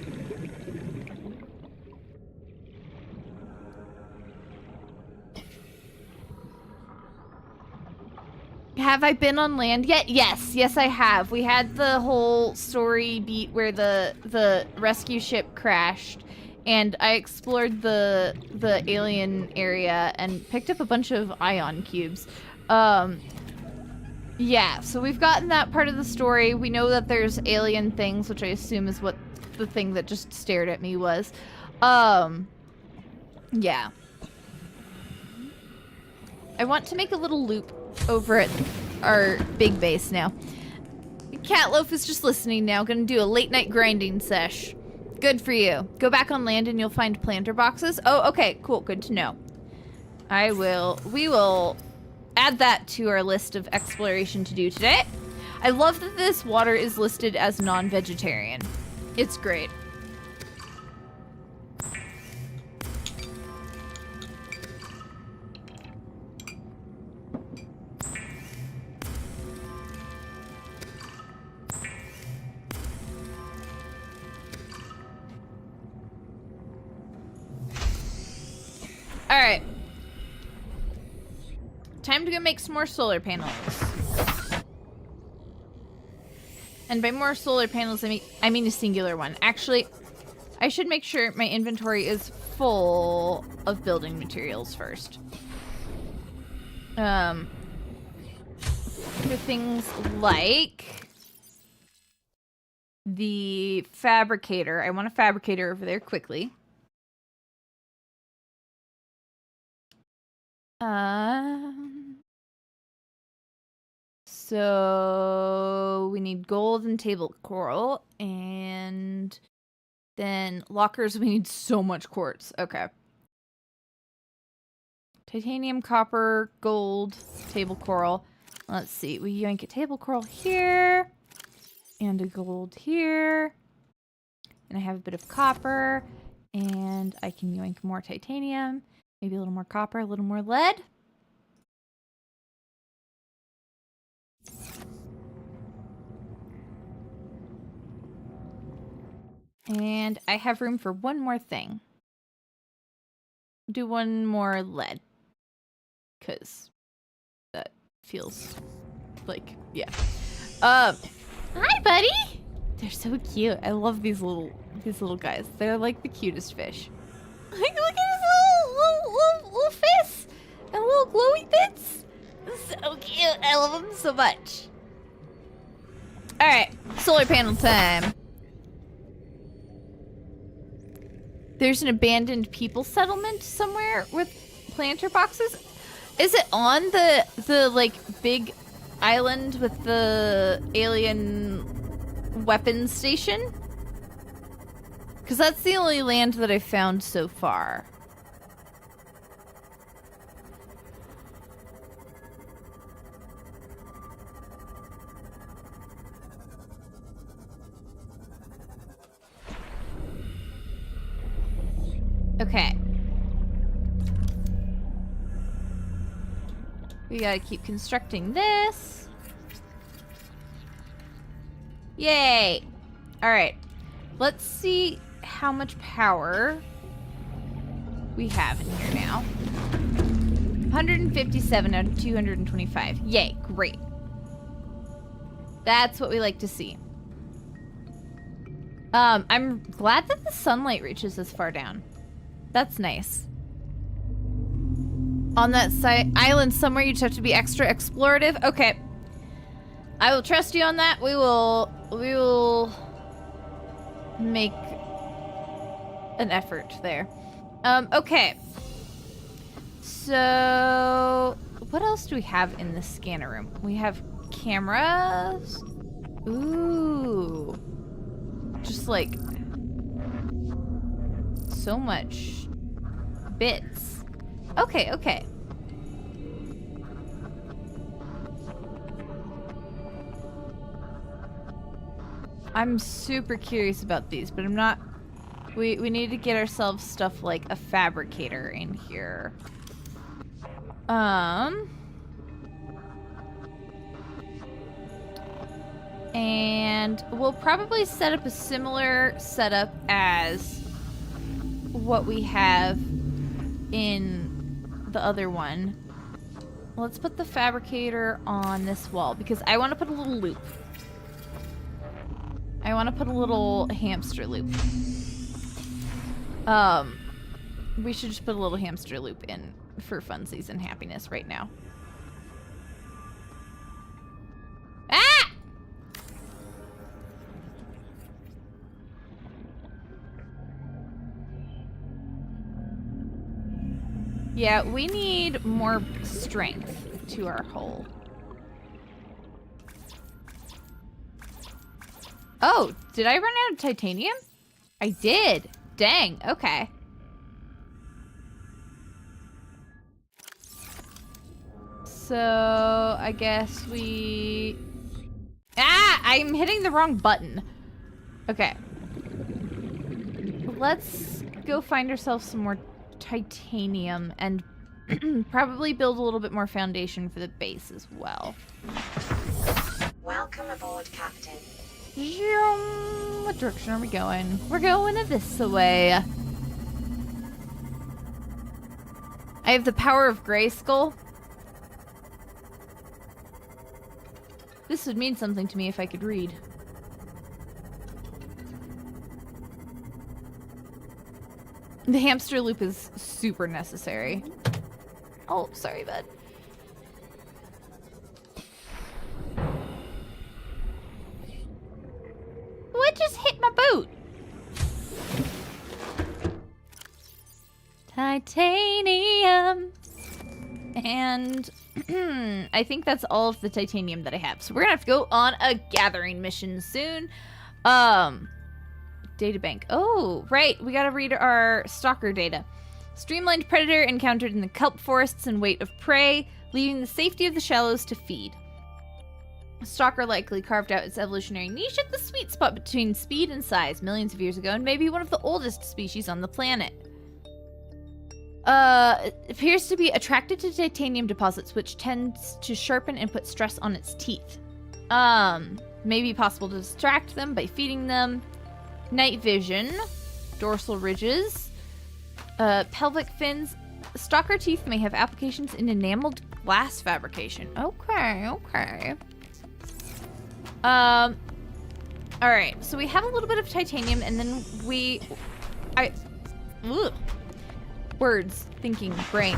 Have I been on land yet? Yes, I have. We had the whole story beat where the rescue ship crashed, and I explored the alien area and picked up a bunch of ion cubes. Yeah, so we've gotten that part of the story. We know that there's alien things, which I assume is what the thing that just stared at me was. Yeah. I want to make a little loop over at our big base now. Catloaf is just listening now. Gonna do a late night grinding sesh. Good for you. Go back on land and you'll find planter boxes. Oh, okay, cool. Good to know. We will add that to our list of exploration to do today. I love that this water is listed as non-vegetarian. It's great. Alright. Time to go make some more solar panels. And by more solar panels, I mean a singular one. Actually, I should make sure my inventory is full of building materials first. For things like the fabricator. I want a fabricator over there quickly. So we need gold and table coral, and then lockers, we need so much quartz. Okay. Titanium, copper, gold, table coral. Let's see, we yank a table coral here, and a gold here, and I have a bit of copper, and I can yank more titanium. Maybe a little more copper, a little more lead. And I have room for one more thing. Do one more lead. Because that feels like, yeah. Hi, buddy! They're so cute. I love these little guys. They're like the cutest fish. Like, look at his little so much. All right, solar panel time. There's an abandoned people settlement somewhere with planter boxes. Is it on the like big island with the alien weapons station? Because that's the only land that I've found so far. Okay. We gotta keep constructing this. Yay! Alright. Let's see how much power we have in here now. 157 out of 225. Yay, great. That's what we like to see. I'm glad that the sunlight reaches this far down. That's nice. On that island somewhere, you just have to be extra explorative. Okay. I will trust you on that. We will make an effort there. Okay. So, what else do we have in the scanner room? We have cameras. Ooh. Just like so much bits. Okay, okay. I'm super curious about these, but I'm not... We need to get ourselves stuff like a fabricator in here. And we'll probably set up a similar setup as what we have in the other one. Let's put the fabricator on this wall because I want to put a little loop. I want to put a little hamster loop. We should just put a little hamster loop in for funsies and happiness right now. Ah! Yeah, we need more strength to our hull. Oh, did I run out of titanium? I did. Dang, okay. So, I guess we... Ah! I'm hitting the wrong button. Okay. Let's go find ourselves some more titanium and probably build a little bit more foundation for the base as well.
Welcome aboard, Captain.
What direction are we going? We're going this way. I have the power of Grayskull. This would mean something to me if I could read. The hamster loop is super necessary. Oh, sorry, bud. What just hit my boot? Titanium. And I think that's all of the titanium that I have. So we're gonna have to go on a gathering mission soon. Databank. Oh, right. We gotta read our stalker data. Streamlined predator encountered in the kelp forests and weight of prey, leaving the safety of the shallows to feed. Stalker likely carved out its evolutionary niche at the sweet spot between speed and size millions of years ago, and may be one of the oldest species on the planet. Appears to be attracted to titanium deposits, which tends to sharpen and put stress on its teeth. May be possible to distract them by feeding them. Night vision, dorsal ridges, pelvic fins. Stalker teeth may have applications in enameled glass fabrication. Okay, okay. Alright, so we have a little bit of titanium, and then Words, thinking, brain.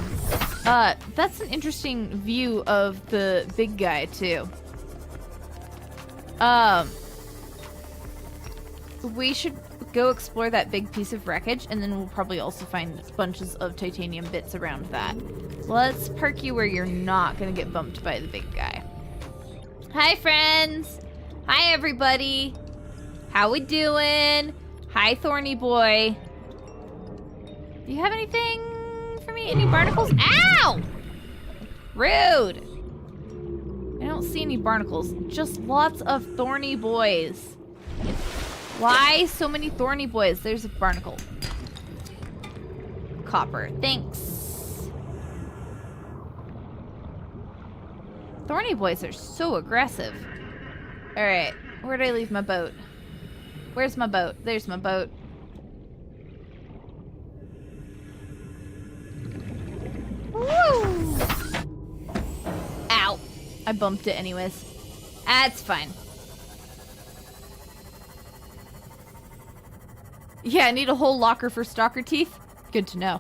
That's an interesting view of the big guy, too. We should go explore that big piece of wreckage, and then we'll probably also find bunches of titanium bits around that. Let's park you where you're not gonna get bumped by the big guy. Hi, friends! Hi, everybody! How we doing? Hi, Thorny Boy. Do you have anything for me? Any barnacles? Ow! Rude! I don't see any barnacles. Just lots of thorny boys. Why so many thorny boys? There's a barnacle. Copper. Thanks. Thorny boys are so aggressive. Alright. Where'd I leave my boat? Where's my boat? There's my boat. Woo! Ow. I bumped it anyways. That's fine. Yeah, I need a whole locker for stalker teeth. Good to know.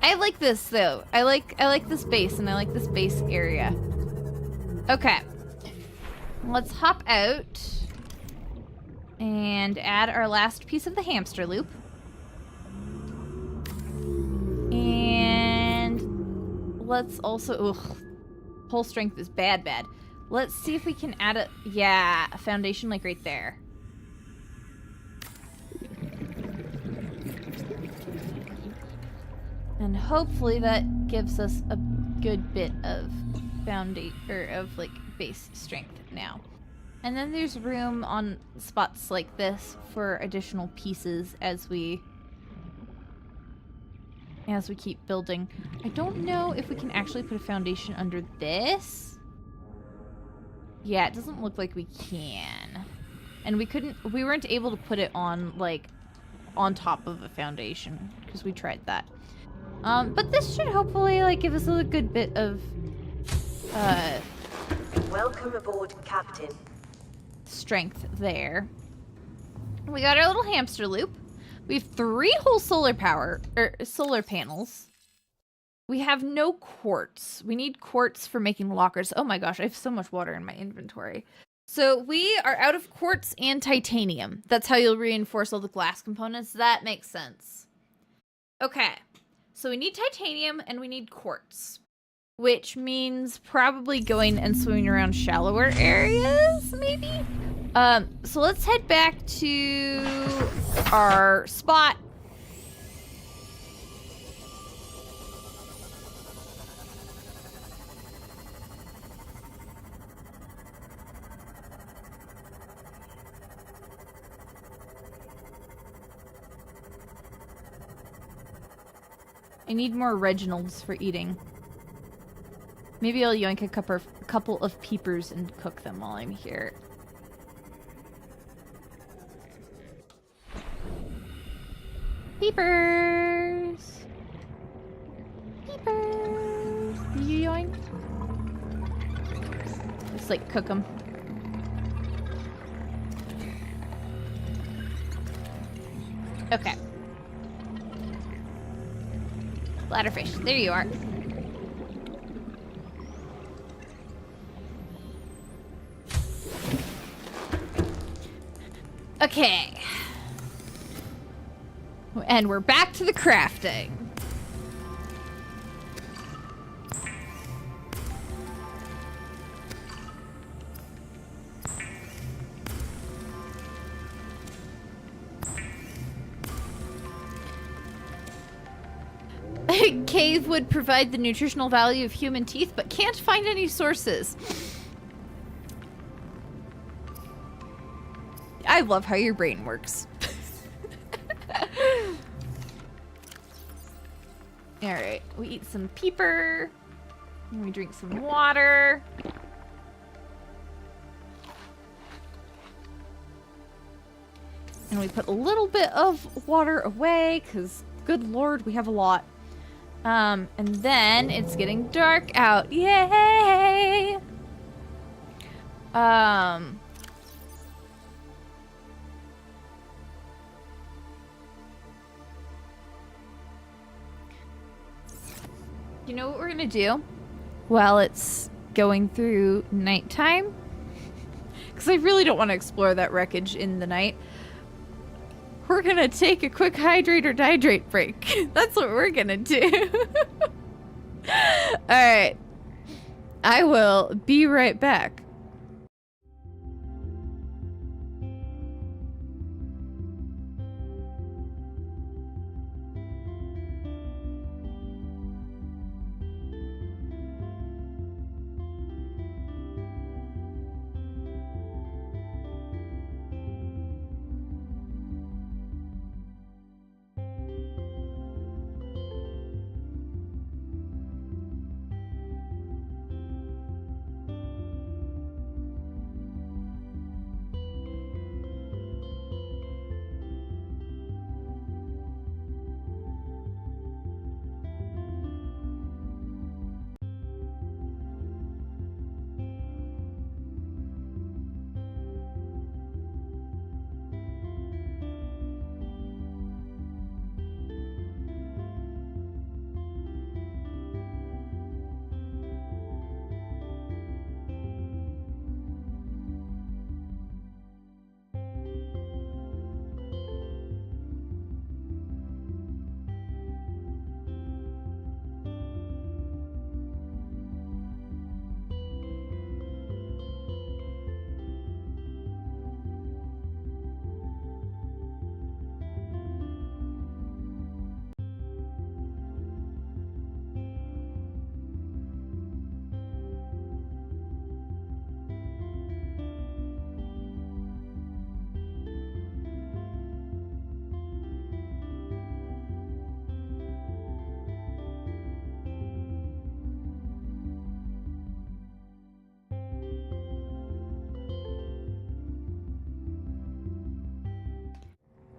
I like this though. I like this base, and I like this base area. Okay. Let's hop out and add our last piece of the hamster loop. And let's also, ugh, pull strength is bad. Let's see if we can add a foundation like right there. And hopefully that gives us a good bit of like base strength now. And then there's room on spots like this for additional pieces as we keep building. I don't know if we can actually put a foundation under this. Yeah, it doesn't look like we can. And we weren't able to put it on, like, on top of a foundation, because we tried that. But this should hopefully, like, give us a good bit of,
Welcome aboard, Captain.
strength there. We got our little hamster loop. We have 3 whole solar panels. We have no quartz. We need quartz for making lockers. Oh my gosh, I have so much water in my inventory. So we are out of quartz and titanium. That's how you'll reinforce all the glass components. That makes sense. Okay, so we need titanium and we need quartz, which means probably going and swimming around shallower areas, maybe? So let's head back to our spot. I need more Reginalds for eating. Maybe I'll yoink a couple of peepers and cook them while I'm here. Peepers! Peepers! Do you yoink? Just like cook them. Okay. Bladderfish, there you are. Okay. And we're back to the crafting. Cave would provide the nutritional value of human teeth, but can't find any sources. I love how your brain works. Alright, we eat some peeper. And we drink some water. And we put a little bit of water away, because good lord, we have a lot. And then it's getting dark out. Yay! You know what we're gonna do? While it's going through nighttime, because I really don't want to explore that wreckage in the night. We're gonna take a quick hydrate or dihydrate break. That's what we're gonna do. Alright. I will be right back.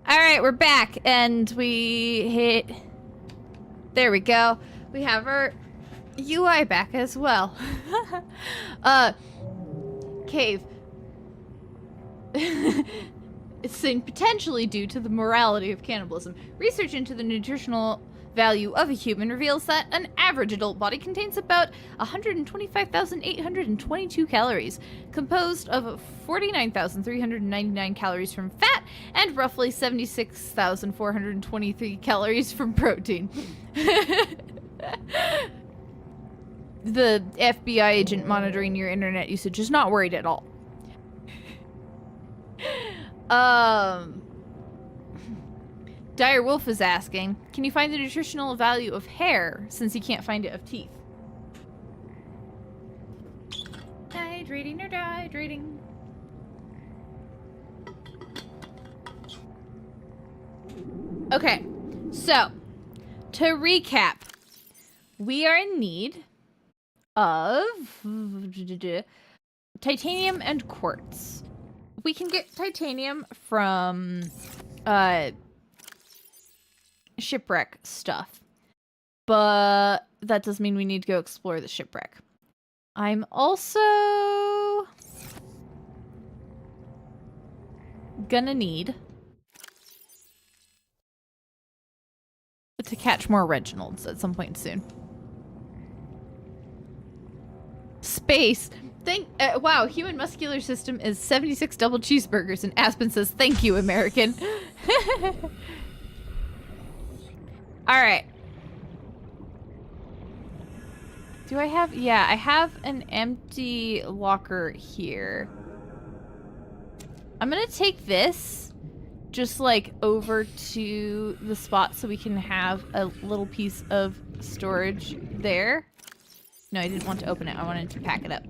Alright, we're back, and we hit... There we go. We have our UI back as well. Cave. It's potentially due to the morality of cannibalism. Research into the nutritional value of a human reveals that an average adult body contains about 125,822 calories, composed of 49,399 calories from fat and roughly 76,423 calories from protein. The FBI agent monitoring your internet usage is not worried at all. Dire Wolf is asking, can you find the nutritional value of hair since you can't find it of teeth? Hydrating or dehydrating? Okay, so to recap, we are in need of titanium and quartz. We can get titanium from shipwreck stuff, but that does mean we need to go explore the shipwreck. I'm also gonna need to catch more Reginalds at some point soon. Space. Wow, human muscular system is 76 double cheeseburgers, and Aspen says, thank you, American. Alright. Do I have... Yeah, I have an empty locker here. I'm gonna take this just, like, over to the spot so we can have a little piece of storage there. No, I didn't want to open it. I wanted to pack it up.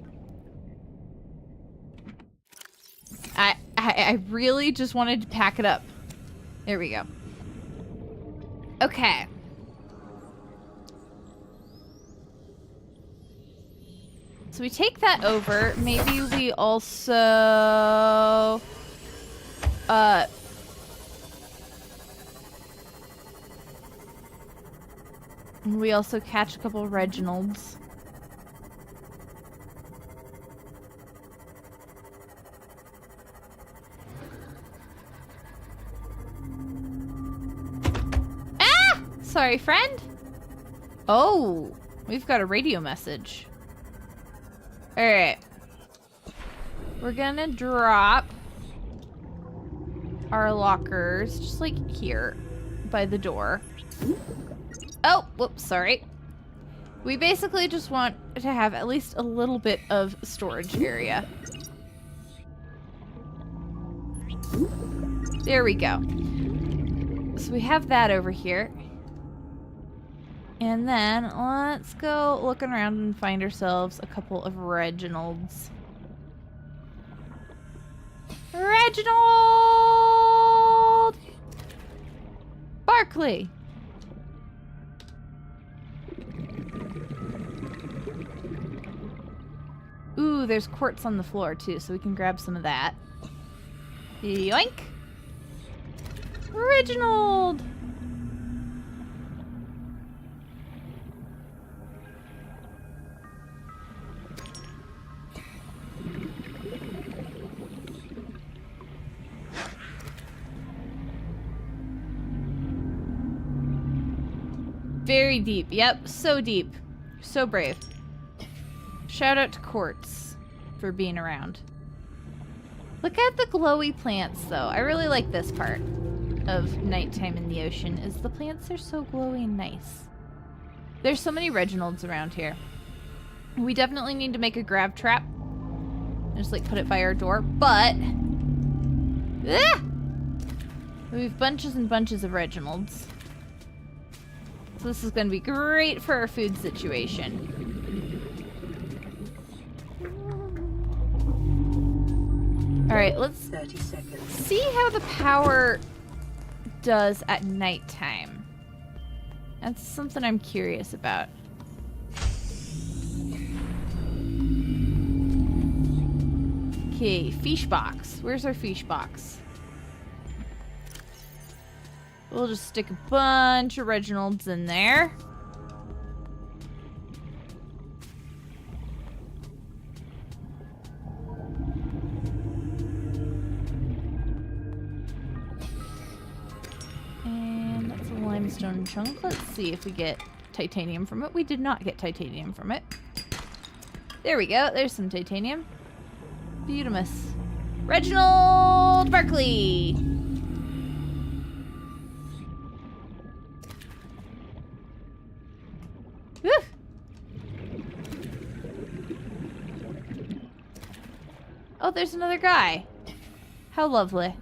I really just wanted to pack it up. There we go. Okay. So we take that over. Maybe we also... we also catch a couple of Reginalds. Sorry, friend. Oh, We've got a radio message. Alright. We're gonna drop our lockers just like here by the door. Oh, whoops, sorry. We basically just want to have at least a little bit of storage area. There we go. So we have that over here. And then let's go looking around and find ourselves a couple of Reginalds. Reginald! Barkley! Ooh, there's quartz on the floor too, so we can grab some of that. Yoink! Reginald! Very deep. Yep, so deep. So brave. Shout out to Quartz for being around. Look at the glowy plants, though. I really like this part of nighttime in the ocean, is the plants are so glowy and nice. There's so many Reginalds around here. We definitely need to make a grab trap. Just, like, put it by our door. But... ah! We have bunches and bunches of Reginalds. So this is going to be great for our food situation. Alright, let's
30 seconds.
see how the power does at nighttime. That's something I'm curious about. Okay, fish box. Where's our fish box? We'll just stick a bunch of Reginalds in there. And that's a limestone chunk. Let's see if we get titanium from it. We did not get titanium from it. There we go. There's some titanium. Beautimous. Reginald Barkley! Whew. Oh, there's another guy. How lovely.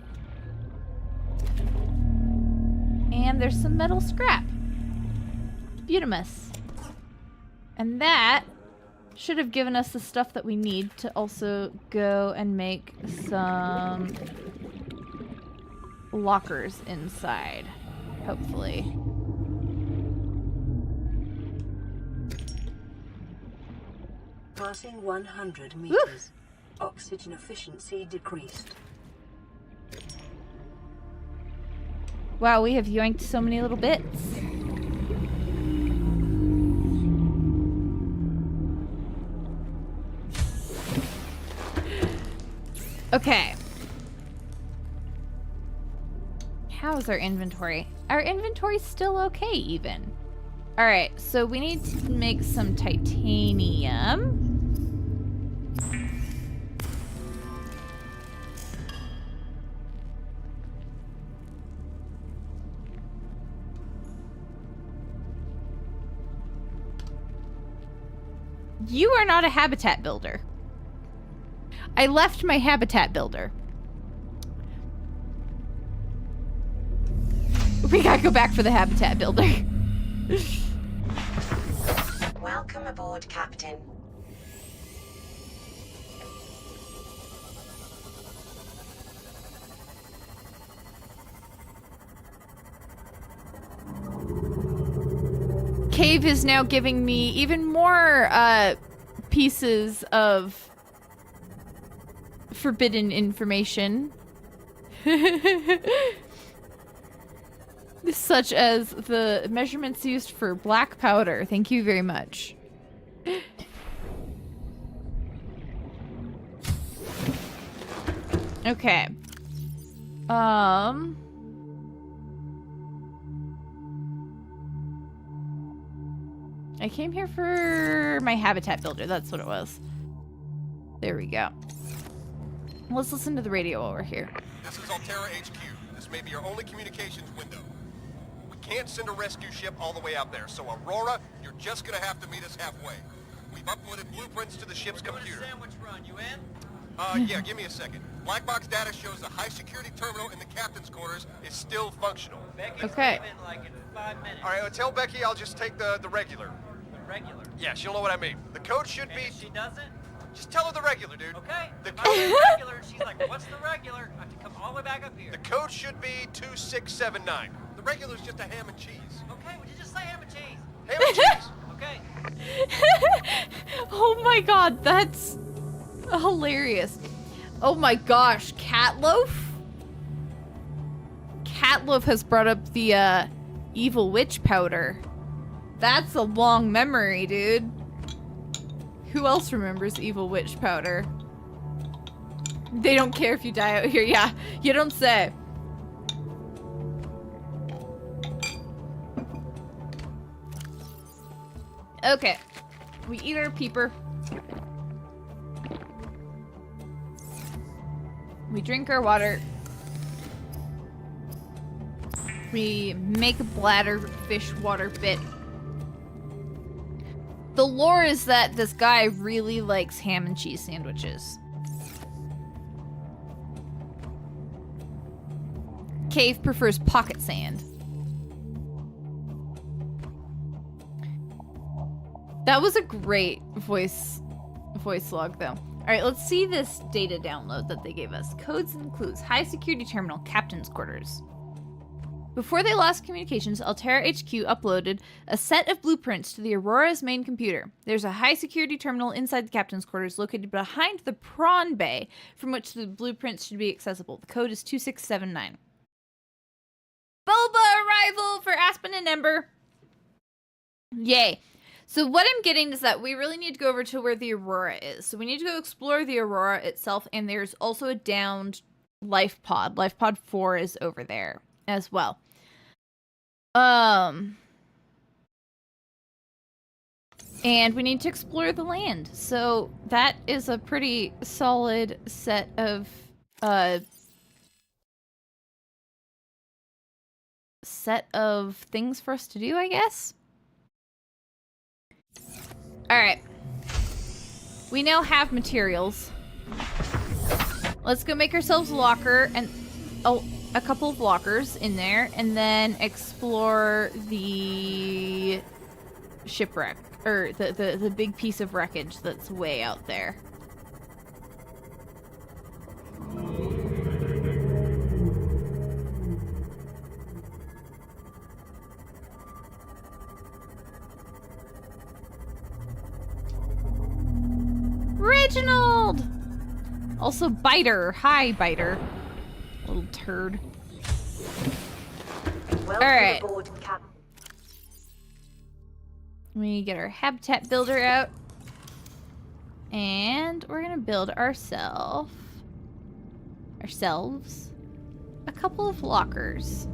And there's some metal scrap. Beautimous. And that should have given us the stuff that we need to also go and make some lockers inside. Hopefully.
Passing 100 meters. Oxygen efficiency decreased.
Wow, we have yoinked so many little bits. Okay. How is our inventory? Our inventory's still okay, even. Alright, so we need to make some titanium. You are not a habitat builder. I left my habitat builder. We gotta go back for the habitat builder.
Welcome aboard, Captain.
Cave is now giving me even more pieces of forbidden information. Such as the measurements used for black powder. Thank you very much. Okay. I I came here for my habitat builder. That's what it was. There we go. Let's listen to the radio while we're here.
This is Altera HQ. This may be your only communications window. We can't send a rescue ship all the way out there, so Aurora, you're just gonna have to meet us halfway. We've uploaded blueprints to the ship's computer.
Sandwich run, you in?
Yeah, give me a second. Black box data shows the high security terminal in the captain's quarters is still functional.
Becky's
Okay.
leaving like in 5 minutes.
All right, tell Becky I'll just take the regular.
The regular.
Yeah, she'll know what I mean. The code should
And
be...
if she doesn't,
Just tell her the regular, dude.
okay.
The
If I
code...
say regular, she's like, what's the regular? I have to come all the way back up here.
The code should be 2679. The regular's just a ham and cheese.
Okay, would you just say ham and cheese?
Ham and cheese!
Okay.
Oh my god, that's hilarious. Oh my gosh, Catloaf? Catloaf has brought up the evil witch powder. That's a long memory, dude. Who else remembers evil witch powder? They don't care if you die out here. Yeah, you don't say. Okay. We eat our peeper. We drink our water. We make a bladder fish water bit. The lore is that this guy really likes ham and cheese sandwiches. Cave prefers pocket sand. That was a great voice log, though. All right, let's see this data download that they gave us. Codes and clues. High security terminal, captain's quarters. Before they lost communications, Altera HQ uploaded a set of blueprints to the Aurora's main computer. There's a high security terminal inside the captain's quarters located behind the prawn bay from which the blueprints should be accessible. The code is 2679. Boba arrival for Aspen and Ember. Yay. So what I'm getting is that we really need to go over to where the Aurora is. So we need to go explore the Aurora itself, and there's also a downed life pod. Life pod 4 is over there as well. And we need to explore the land. So that is a pretty solid set of things for us to do, I guess. All right. We now have materials. Let's go make ourselves a locker and a couple of lockers in there, and then explore the shipwreck, or the big piece of wreckage that's way out there. Reginald! Also Biter. Hi, Biter. Little turd.
Welcome
Alright.
aboard, Captain.
We get our habitat builder out. And we're gonna build ourselves a couple of lockers.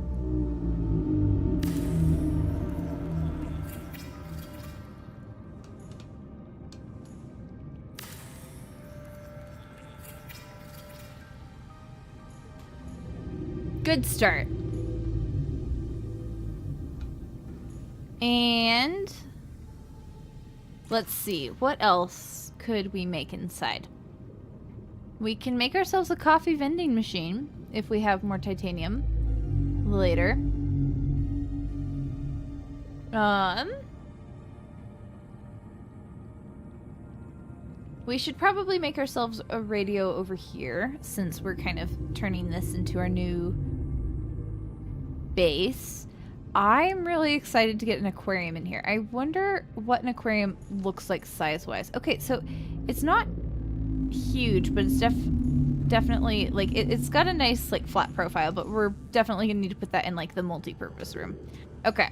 Good start. And let's see, what else could we make inside? We can make ourselves a coffee vending machine if we have more titanium later. We should probably make ourselves a radio over here, since we're kind of turning this into our new base. I'm really excited to get an aquarium in here. I wonder what an aquarium looks like size-wise. Okay, so it's not huge, but it's definitely, like, it's got a nice, like, flat profile, but we're definitely gonna need to put that in, like, the multi-purpose room. Okay.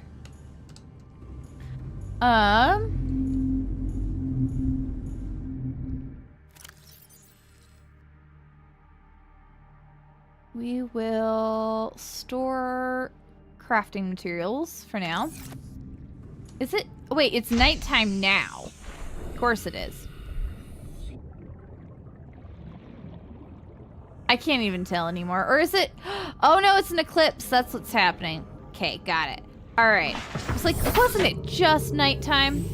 We will store crafting materials for now. Is it? Wait, it's nighttime now. Of course it is. I can't even tell anymore. Or is it? Oh no, it's an eclipse. That's what's happening. Okay, got it. Alright. It's like, wasn't it just nighttime?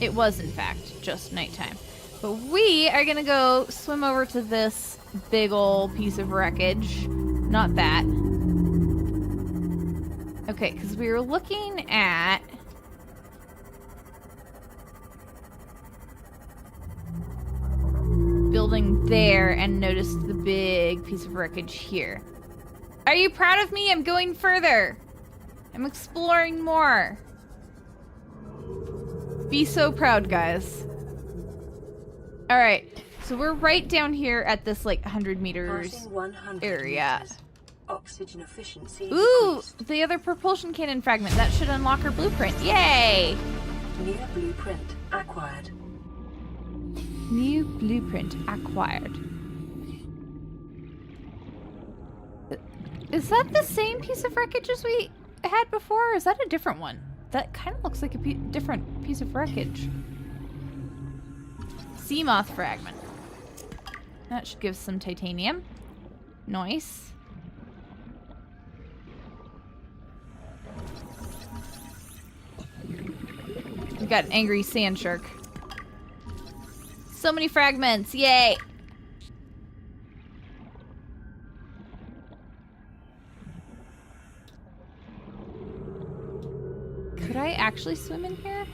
It was, in fact, just nighttime. But we are gonna go swim over to this big old piece of wreckage. Not that. Okay, because we were looking at... building there and noticed the big piece of wreckage here. Are you proud of me? I'm going further. I'm exploring more. Be so proud, guys. All right, so we're right down here at this like 100 meters
Passing 100
area.
meters. Oxygen efficiency
Ooh,
decreased.
the other propulsion cannon fragment. That should unlock our blueprint. Yay!
New blueprint acquired.
New blueprint acquired. Is that the same piece of wreckage as we had before, or is that a different one? That kind of looks like a different piece of wreckage. Sea moth fragment. That should give some titanium. Nice. We've got an angry sand shark. So many fragments, yay! Could I actually swim in here?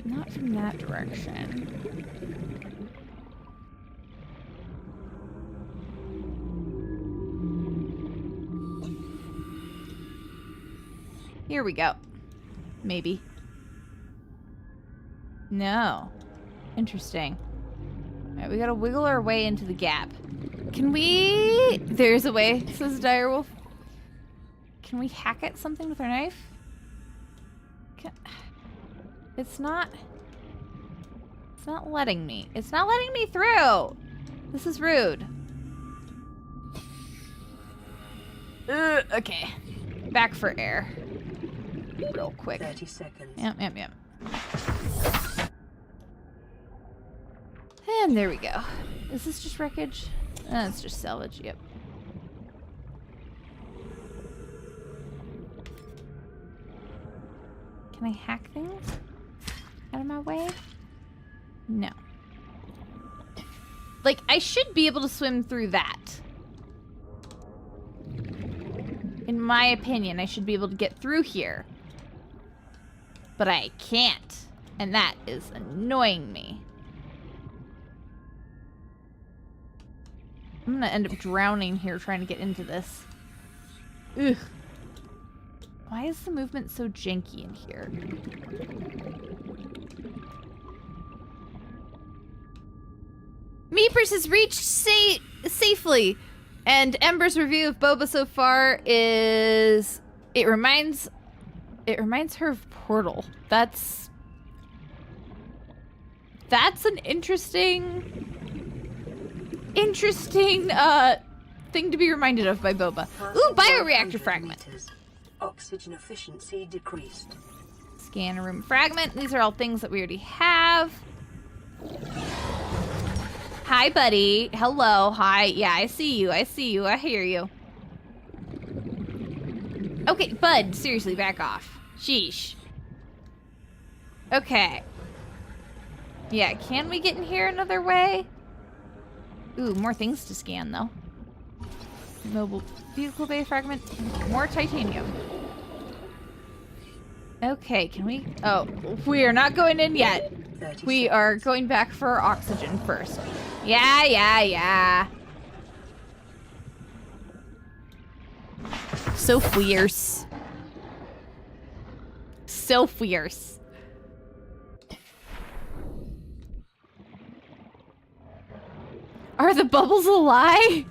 Not from that direction. Here we go. Maybe. No. Interesting. Alright, we gotta wiggle our way into the gap. Can we... There's a way, says Direwolf. Can we hack at something with our knife? It's not letting me. It's not letting me through. This is rude. Okay. Back for air. Real quick.
30 seconds.
Yep. And there we go. Is this just wreckage? It's just salvage, yep. Can I hack things out of my way? No. Like, I should be able to swim through that. In my opinion, I should be able to get through here. But I can't. And that is annoying me. I'm gonna end up drowning here trying to get into this. Ugh. Why is the movement so janky in here? Meepers has reached safely. And Ember's review of Boba so far is... It reminds her of Portal. That's an interesting thing to be reminded of by Boba. Ooh, bioreactor fragment.
Meters. Oxygen efficiency decreased.
Scanner room fragment. These are all things that we already have. Hi, buddy. Hello. Hi. Yeah, I see you. I hear you. Okay, bud. Seriously, back off. Sheesh. Okay. Yeah, can we get in here another way? Ooh, more things to scan, though. Mobile vehicle bay fragment. More titanium. Okay, can we... Oh, we are not going in yet. We are going back for oxygen first. Yeah. So fierce. So fierce. Are the bubbles a lie?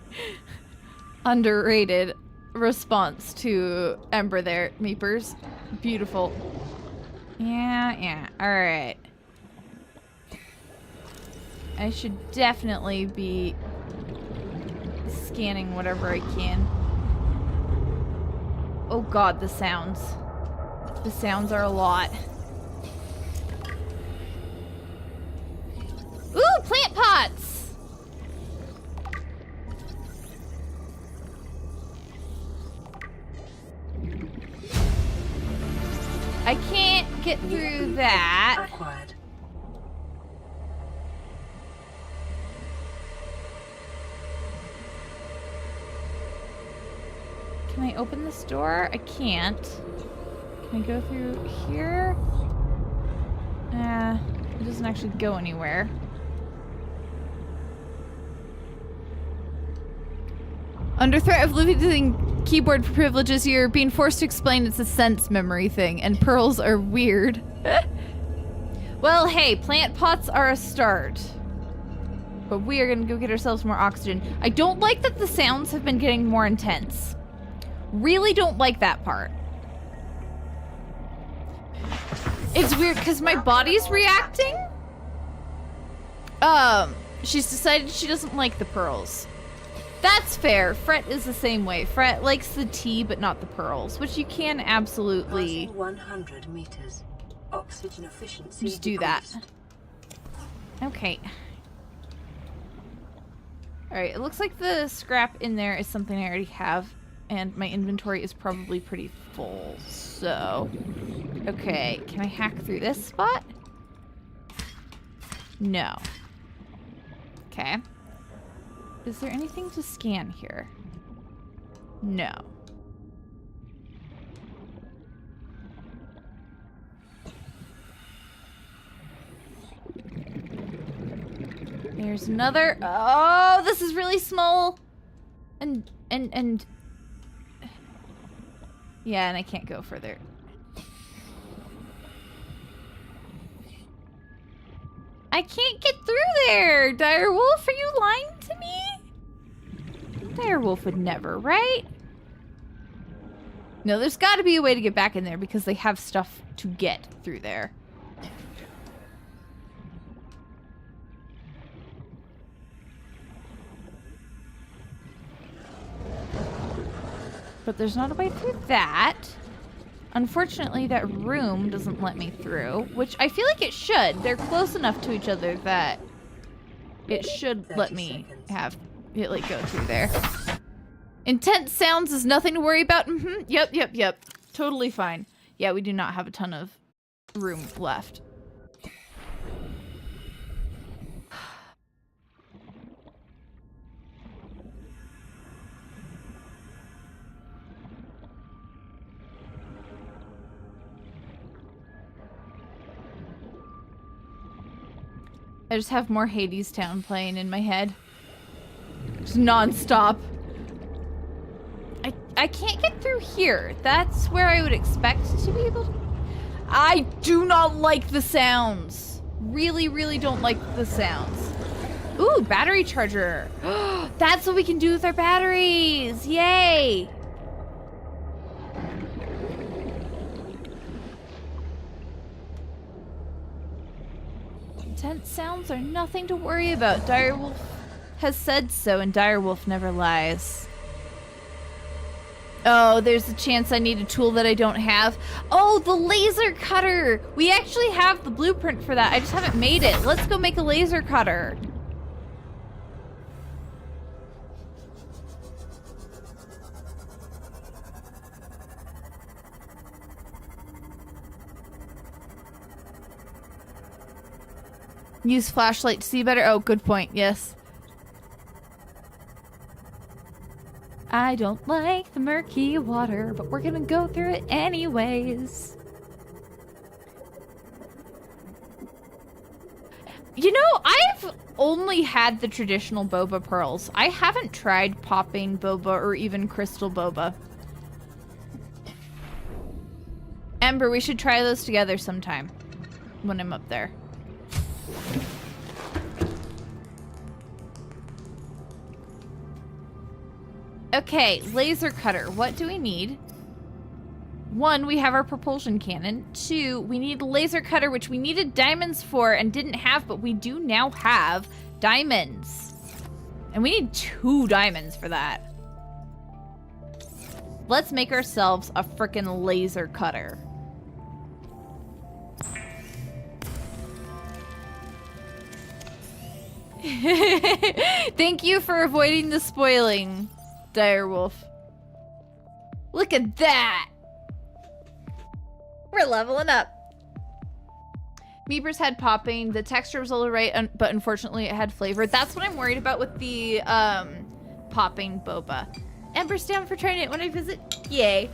Underrated response to Ember there, Meepers. Beautiful. Yeah. Alright. I should definitely be scanning whatever I can. Oh god, the sounds. The sounds are a lot. Ooh, plant pots! I can't get through that.
Acquired.
Can I open this door? I can't. Can I go through here? It doesn't actually go anywhere. Under threat of losing keyboard privileges, you're being forced to explain it's a sense memory thing, and pearls are weird. Well, hey, plant pots are a start. But we are gonna go get ourselves more oxygen. I don't like that the sounds have been getting more intense. Really don't like that part. It's weird because my body's reacting. She's decided she doesn't like the pearls. That's fair. Fret is the same way. Fret likes the tea but not the pearls, which you can absolutely
Passing 100 meters. Oxygen efficiency
just do that.
decreased.
Okay. Alright, it looks like the scrap in there is something I already have, and my inventory is probably pretty full, so... Okay, can I hack through this spot? No. Okay. Is there anything to scan here? No. There's another. Oh, this is really small. And yeah, and I can't go further. I can't get through there. Direwolf, are you lying to me? Direwolf would never, right? No, there's got to be a way to get back in there because they have stuff to get through there. But there's not a way through that. Unfortunately, that room doesn't let me through, which I feel like it should. They're close enough to each other that it should let me have it like go through there. Intense sounds is nothing to worry about. Yep. Totally fine. Yeah, we do not have a ton of room left. I just have more Hades Town playing in my head. Just non-stop. I can't get through here. That's where I would expect to be able to... I do not like the sounds. Really, really don't like the sounds. Ooh, battery charger. That's what we can do with our batteries. Yay! Intense sounds are nothing to worry about. Direwolf has said so, and Direwolf never lies. Oh, there's a chance I need a tool that I don't have. Oh, the laser cutter! We actually have the blueprint for that. I just haven't made it. Let's go make a laser cutter. Use flashlight to see better. Oh, good point. Yes. I don't like the murky water, but we're gonna go through it anyways. You know, I've only had the traditional boba pearls. I haven't tried popping boba or even crystal boba. Ember, we should try those together sometime when I'm up there. Okay, laser cutter. What do we need? 1, we have our propulsion cannon. 2, we need a laser cutter, which we needed diamonds for and didn't have, but we do now have diamonds. And we need 2 diamonds for that. Let's make ourselves a frickin' laser cutter. Thank you for avoiding the spoiling, Direwolf. Look at that! We're leveling up. Meeper's head popping. The texture was all right, but unfortunately it had flavor. That's what I'm worried about with the popping boba. Ember's down for trying it when I visit. Yay.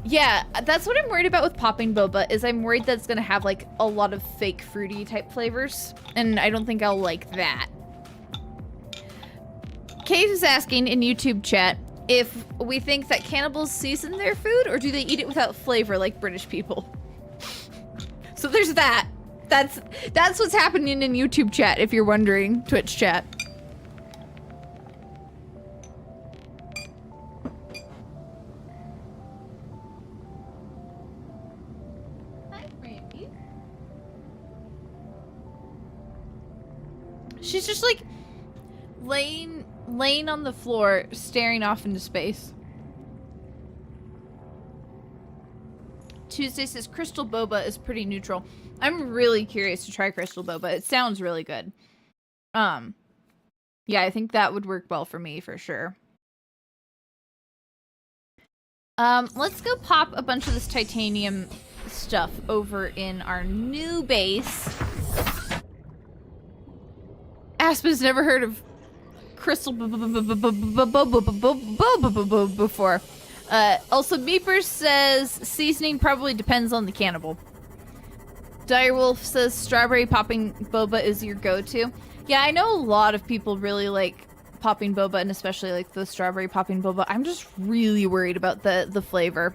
Yeah, that's what I'm worried about with popping boba, is I'm worried that it's gonna have like a lot of fake fruity type flavors, and I don't think I'll like that. Cave is asking in YouTube chat if we think that cannibals season their food, or do they eat it without flavor like British people? So there's that. That's what's happening in YouTube chat, if you're wondering, Twitch chat. Hi, Brandy. She's just like laying on the floor, staring off into space. Tuesday says crystal boba is pretty neutral. I'm really curious to try crystal boba. It sounds really good. Yeah, I think that would work well for me for sure. Let's go pop a bunch of this titanium stuff over in our new base. Aspen's never heard of crystal boba before. Also, Beepers says seasoning probably depends on the cannibal. Direwolf says strawberry popping boba is your go-to. Yeah, I know a lot of people really like popping boba, and especially like the strawberry popping boba. I'm just really worried about the flavor.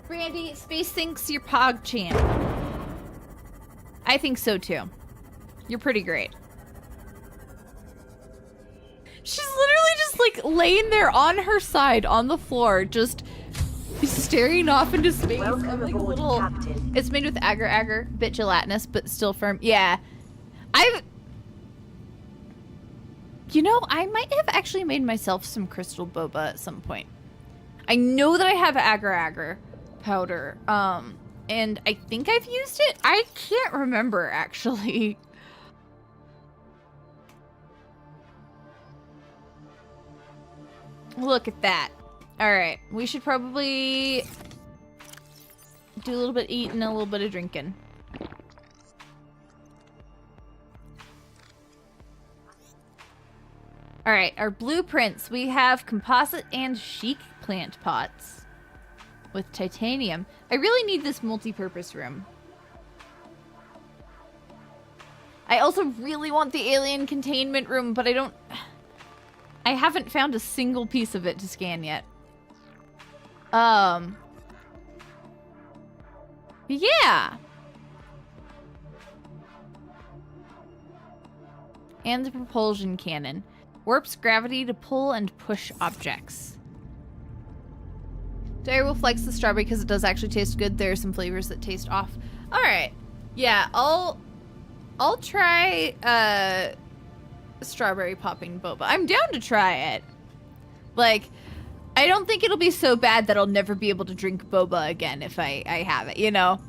Brandy, Space thinks you're PogChamp. I think so too. You're pretty great. She's literally just like laying there on her side on the floor, just staring off into space.
Welcome
I'm like a
aboard,
little.
Captain.
It's made with agar-agar, bit gelatinous, but still firm. Yeah, you know, I might have actually made myself some crystal boba at some point. I know that I have agar-agar powder, and I think I've used it. I can't remember actually. Look at that. Alright, we should probably do a little bit of eating and a little bit of drinking. Alright, our blueprints. We have composite and chic plant pots with titanium. I really need this multi-purpose room. I also really want the alien containment room, but I haven't found a single piece of it to scan yet. Yeah. And the propulsion cannon. Warps gravity to pull and push objects. Direwolf likes the strawberry because it does actually taste good. There are some flavors that taste off. Alright. Yeah, I'll try, strawberry popping boba. I'm down to try it. Like, I don't think it'll be so bad that I'll never be able to drink boba again if I have it, you know?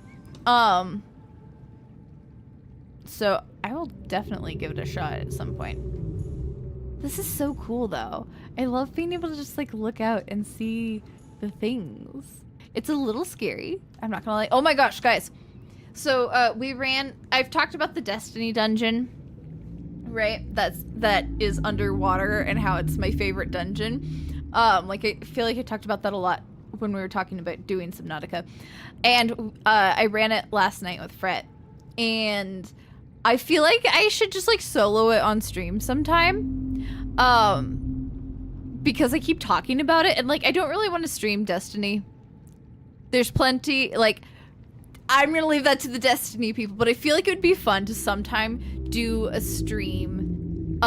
So I will definitely give it a shot at some point. This is so cool though. I love being able to just like look out and see the things. It's a little scary. I'm not gonna lie. Oh my gosh, guys. So I've talked about the Destiny dungeon, right? That is underwater and how it's my favorite dungeon. Like I feel like I talked about that a lot when we were talking about doing Subnautica. And I ran it last night with Fret. And I feel like I should just like solo it on stream sometime. Because I keep talking about it and like I don't really want to stream Destiny. There's plenty, like I'm gonna leave that to the Destiny people, but I feel like it would be fun to sometime do a stream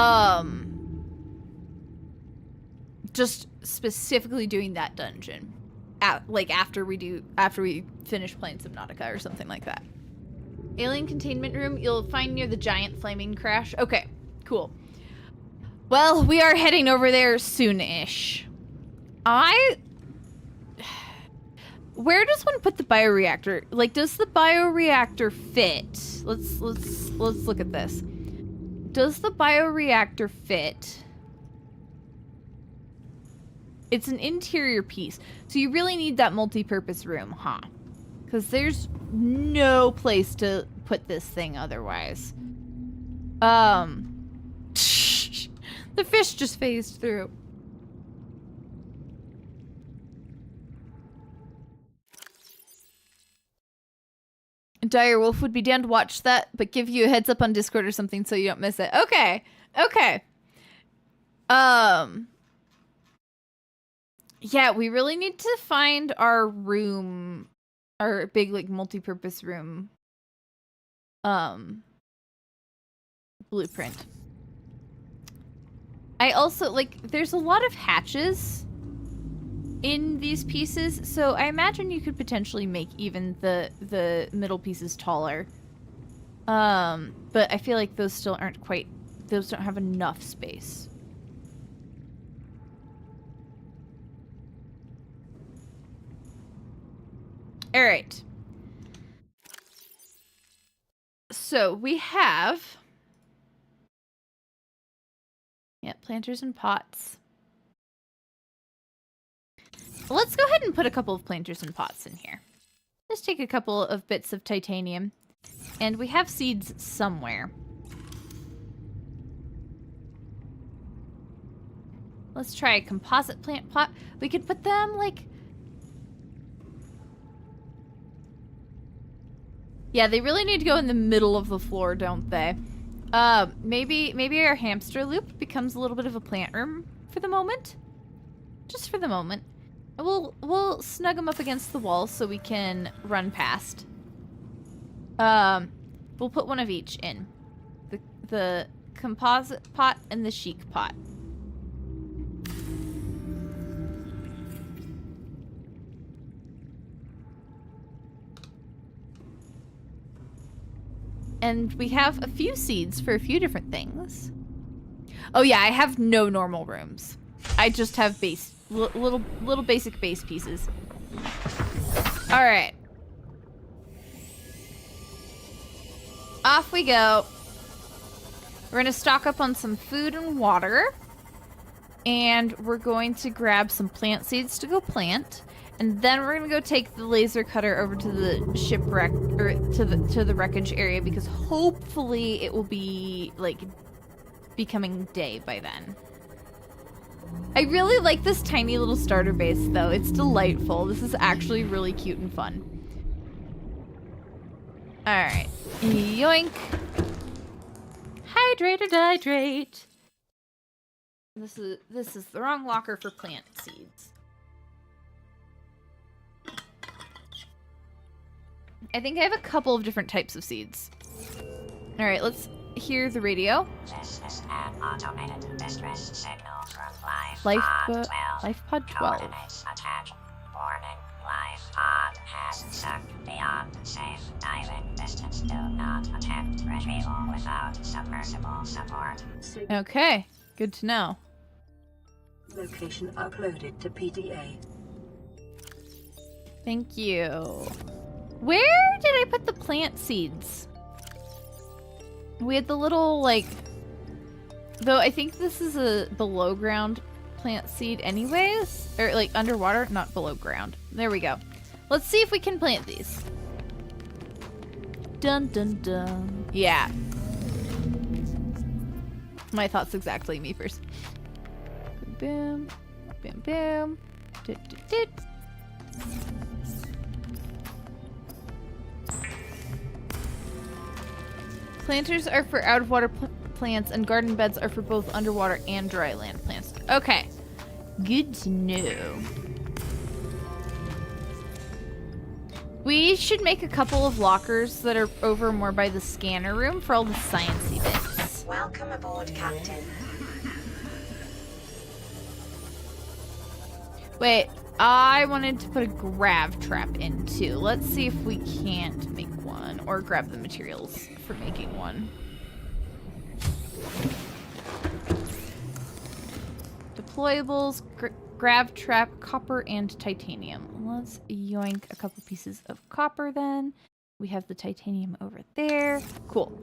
just specifically doing that dungeon. Like after we finish playing Subnautica or something like that. Alien containment room you'll find near the giant flaming crash. Okay, cool. Well, we are heading over there soon-ish. Where does one put the bioreactor? Like, does the bioreactor fit? Let's look at this. Does the bioreactor fit? It's an interior piece. So you really need that multi-purpose room, huh? Because there's no place to put this thing otherwise. The fish just phased through. Dire Wolf would be down to watch that, but give you a heads up on Discord or something so you don't miss it. Okay. Okay. Yeah, we really need to find our room, our big, like, multi-purpose room, blueprint. I also, like, there's a lot of hatches in these pieces, so I imagine you could potentially make even the middle pieces taller. But I feel like those still aren't quite, those don't have enough space. All right. So we have, yeah, planters and pots. Let's go ahead and put a couple of planters and pots in here. Just take a couple of bits of titanium. And we have seeds somewhere. Let's try a composite plant pot. We could put them, like... Yeah, they really need to go in the middle of the floor, don't they? Maybe our hamster loop becomes a little bit of a plant room for the moment. Just for the moment. We'll snug them up against the wall so we can run past. We'll put one of each in. The composite pot and the chic pot. And we have a few seeds for a few different things. Oh yeah, I have no normal rooms. I just have base, little basic base pieces. All right. Off we go. We're gonna stock up on some food and water. And we're going to grab some plant seeds to go plant. And then we're gonna go take the laser cutter over to the shipwreck, or to the wreckage area, because hopefully it will be like becoming day by then. I really like this tiny little starter base though. It's delightful. This is actually really cute and fun. Alright. Yoink. Hydrate or dihydrate. This is the wrong locker for plant seeds. I think I have a couple of different types of seeds. Alright, let's hear the radio.
This is an automated distress signal from
Life Pod 12.
Coordinates attached. Warning. Life pod has sunk beyond safe diving distance. Do not attempt retrieval without submersible support.
Okay, good to know.
Location uploaded to PDA.
Thank you. Where did I put the plant seeds? We had the little, like... Though I think this is a below ground plant seed anyways. Or, like, underwater, not below ground. There we go. Let's see if we can plant these. Dun dun dun. Yeah. My thoughts exactly, me first. Boom, boom, boom. Dit, dit, dit. Planters are for out-of-water plants, and garden beds are for both underwater and dry land plants. Okay. Good to know. We should make a couple of lockers that are over more by the scanner room for all the sciencey bits.
Welcome aboard, Captain.
Wait, I wanted to put a grav trap in too. Let's see if we can't make one, or grab the materials for making one. Deployables, grav trap, copper, and titanium. Let's yoink a couple pieces of copper then. We have the titanium over there. Cool.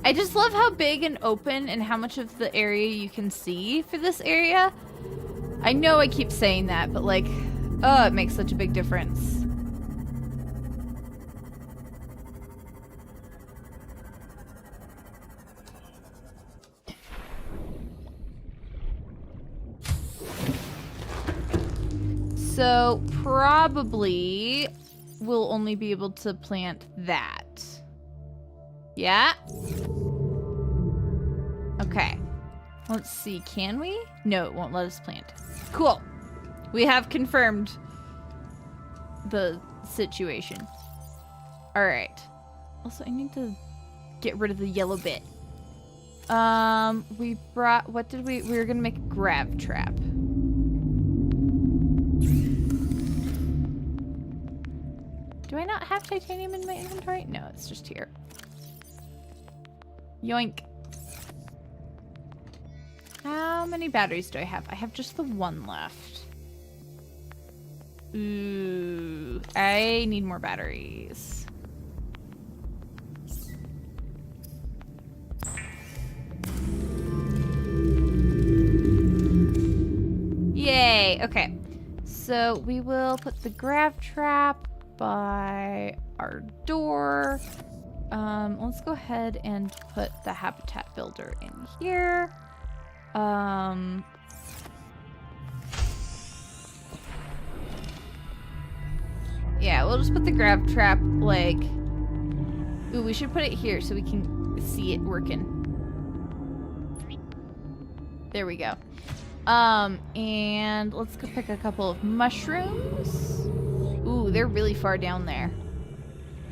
I just love how big and open and how much of the area you can see for this area. I know I keep saying that, but like, oh, it makes such a big difference. So probably we'll only be able to plant that. Yeah? Okay. Let's see, can we? No, it won't let us plant. Cool. We have confirmed the situation. Alright. Also, I need to get rid of the yellow bit. We brought, what did we were gonna make a grav trap. Do I not have titanium in my inventory? No, it's just here. Yoink. How many batteries do I have? I have just the one left. Ooh, I need more batteries. Yay, okay. So we will put the grav trap by our door. Let's go ahead and put the habitat builder in here. Yeah, we'll just put the grav trap, like... Ooh, we should put it here so we can see it working. There we go. And let's go pick a couple of mushrooms. Ooh, they're really far down there.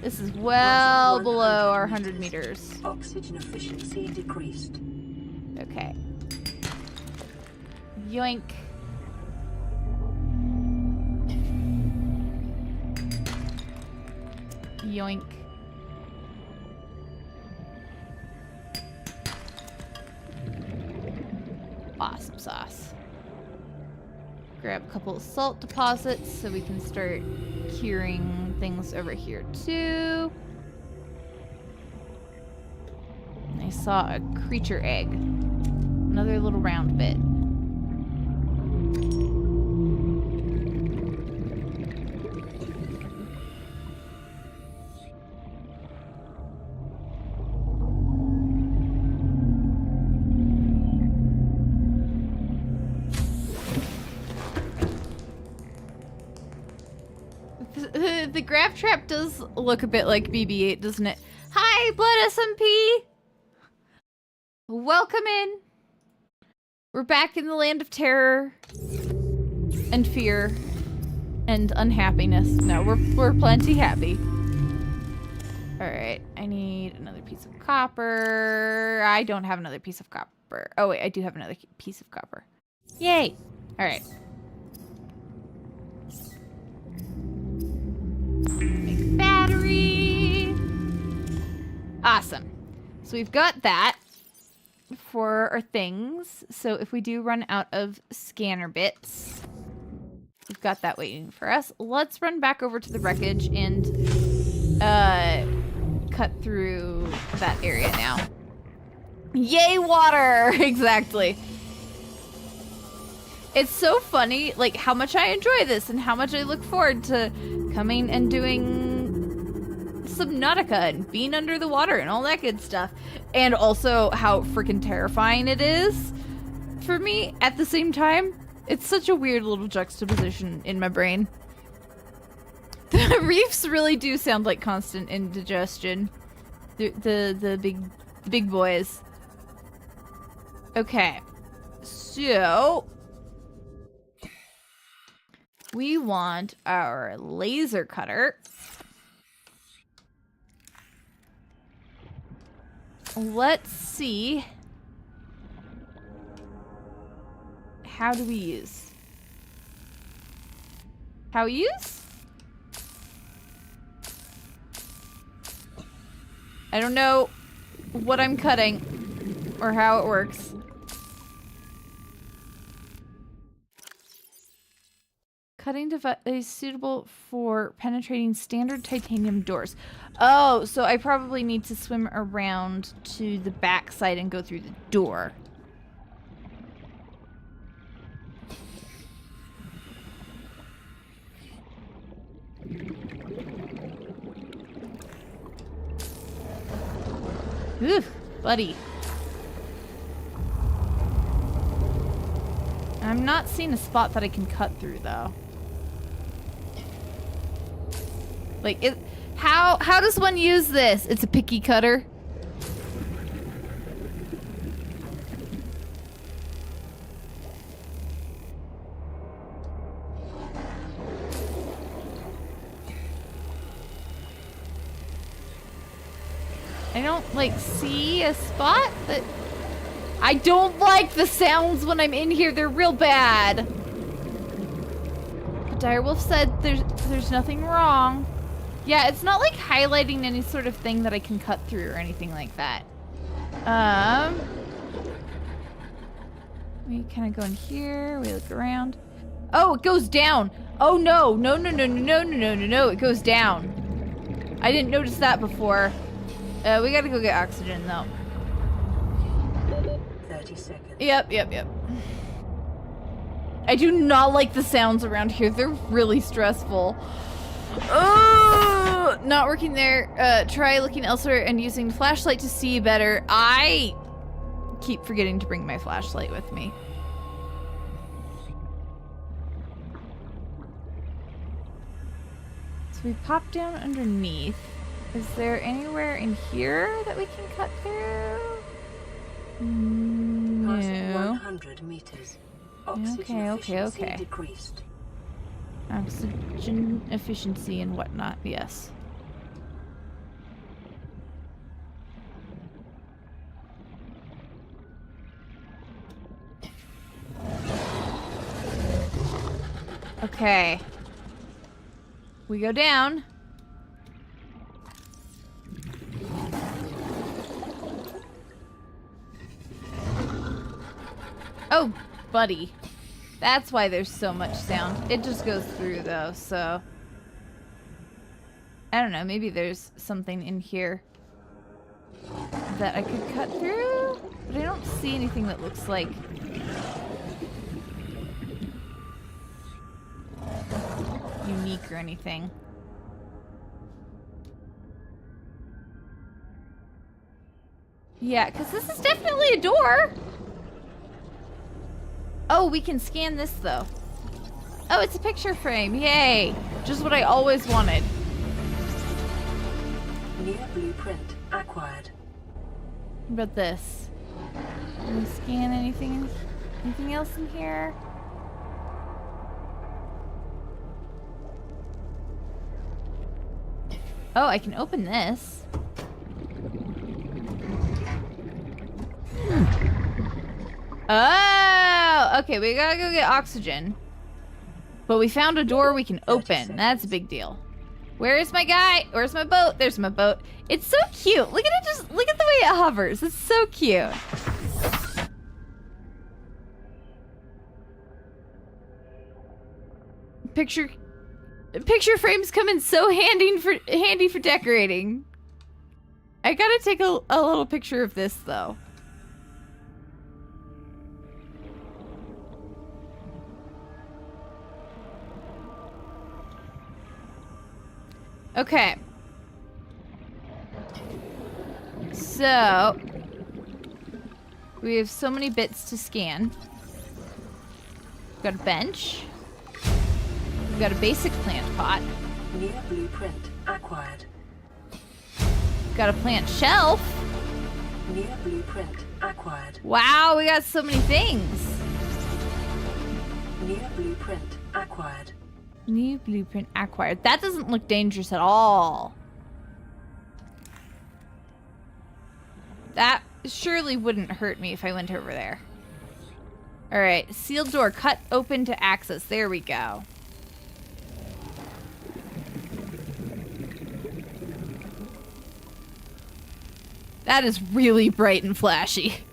This is well below our 100 meters.
Oxygen efficiency decreased.
Okay. Yoink. Yoink. Awesome sauce. Grab a couple of salt deposits so we can start curing things over here too. I saw a creature egg. Another little round bit. The grav trap does look a bit like BB-8, doesn't it? Hi, Blood SMP! Welcome in. We're back in the land of terror and fear and unhappiness. No, we're plenty happy. Alright, I need another piece of copper. I don't have another piece of copper. Oh wait, I do have another piece of copper. Yay! Alright. Make battery. Awesome. So we've got that for our things. So if we do run out of scanner bits, we've got that waiting for us. Let's run back over to the wreckage and cut through that area now. Yay, water! Exactly. It's so funny, like, how much I enjoy this and how much I look forward to coming and doing Subnautica and being under the water and all that good stuff. And also how freaking terrifying it is for me at the same time. It's such a weird little juxtaposition in my brain. The reefs really do sound like constant indigestion. The big boys. Okay. So we want our laser cutter. Let's see how do we use? How we use? I don't know what I'm cutting or how it works. Cutting device suitable for penetrating standard titanium doors. Oh, so I probably need to swim around to the back side and go through the door. Ooh, buddy. I'm not seeing a spot that I can cut through, though. Like, how does one use this? It's a picky cutter. I don't, like, see a spot that... I don't like the sounds when I'm in here. They're real bad. But Direwolf said there's nothing wrong. Yeah, it's not like highlighting any sort of thing that I can cut through or anything like that. We kind of go in here. We look around. Oh, it goes down. Oh no, no, no, no, no, no, no, no, no, no! It goes down. I didn't notice that before. We gotta go get oxygen though.
30 seconds.
Yep. I do not like the sounds around here. They're really stressful. Oh, not working there. Try looking elsewhere and using the flashlight to see better. I keep forgetting to bring my flashlight with me. So we pop down underneath. Is there anywhere in here that we can cut through?
Passing
No.
100 meters. Oxygen efficiency decreased.
Oxygen efficiency and whatnot, yes. Okay. We go down. Oh, buddy. That's why there's so much sound. It just goes through though, so... I don't know, maybe there's something in here that I could cut through? But I don't see anything that looks like... unique or anything. Yeah, because this is definitely a door! Oh, we can scan this though. Oh, it's a picture frame. Yay! Just what I always wanted.
Near blueprint acquired.
What about this? Can we scan anything? Anything else in here? Oh, I can open this. Oh, okay, we gotta go get oxygen. But we found a door we can open. That's a big deal. Where is my guy? Where's my boat? There's my boat. It's so cute. Look at it, just look at the way it hovers. It's so cute. Picture frames come in so handy for decorating. I gotta take a little picture of this though. Okay. So, we have so many bits to scan. We've got a bench. We've got a basic plant pot.
Near blueprint acquired.
We've got a plant shelf.
Near blueprint acquired.
Wow, we got so many things.
Near blueprint acquired.
New blueprint acquired. That doesn't look dangerous at all. That surely wouldn't hurt me if I went over there. All right, sealed door cut open to access. There we go. That is really bright and flashy.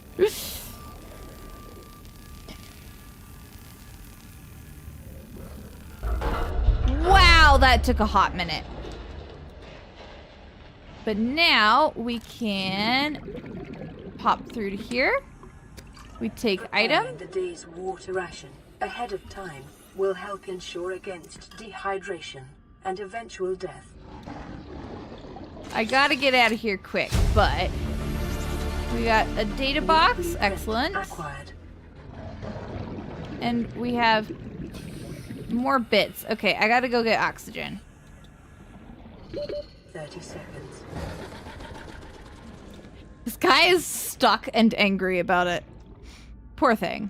Wow, that took a hot minute. But now we can pop through to here. We take item.
Preparing the day's water ration ahead of time will help ensure against dehydration and eventual death.
I gotta get out of here quick, but we got a data box. Excellent.
Acquired.
And we have more bits. Okay, I gotta go get oxygen.
30 seconds.
This guy is stuck and angry about it. Poor thing.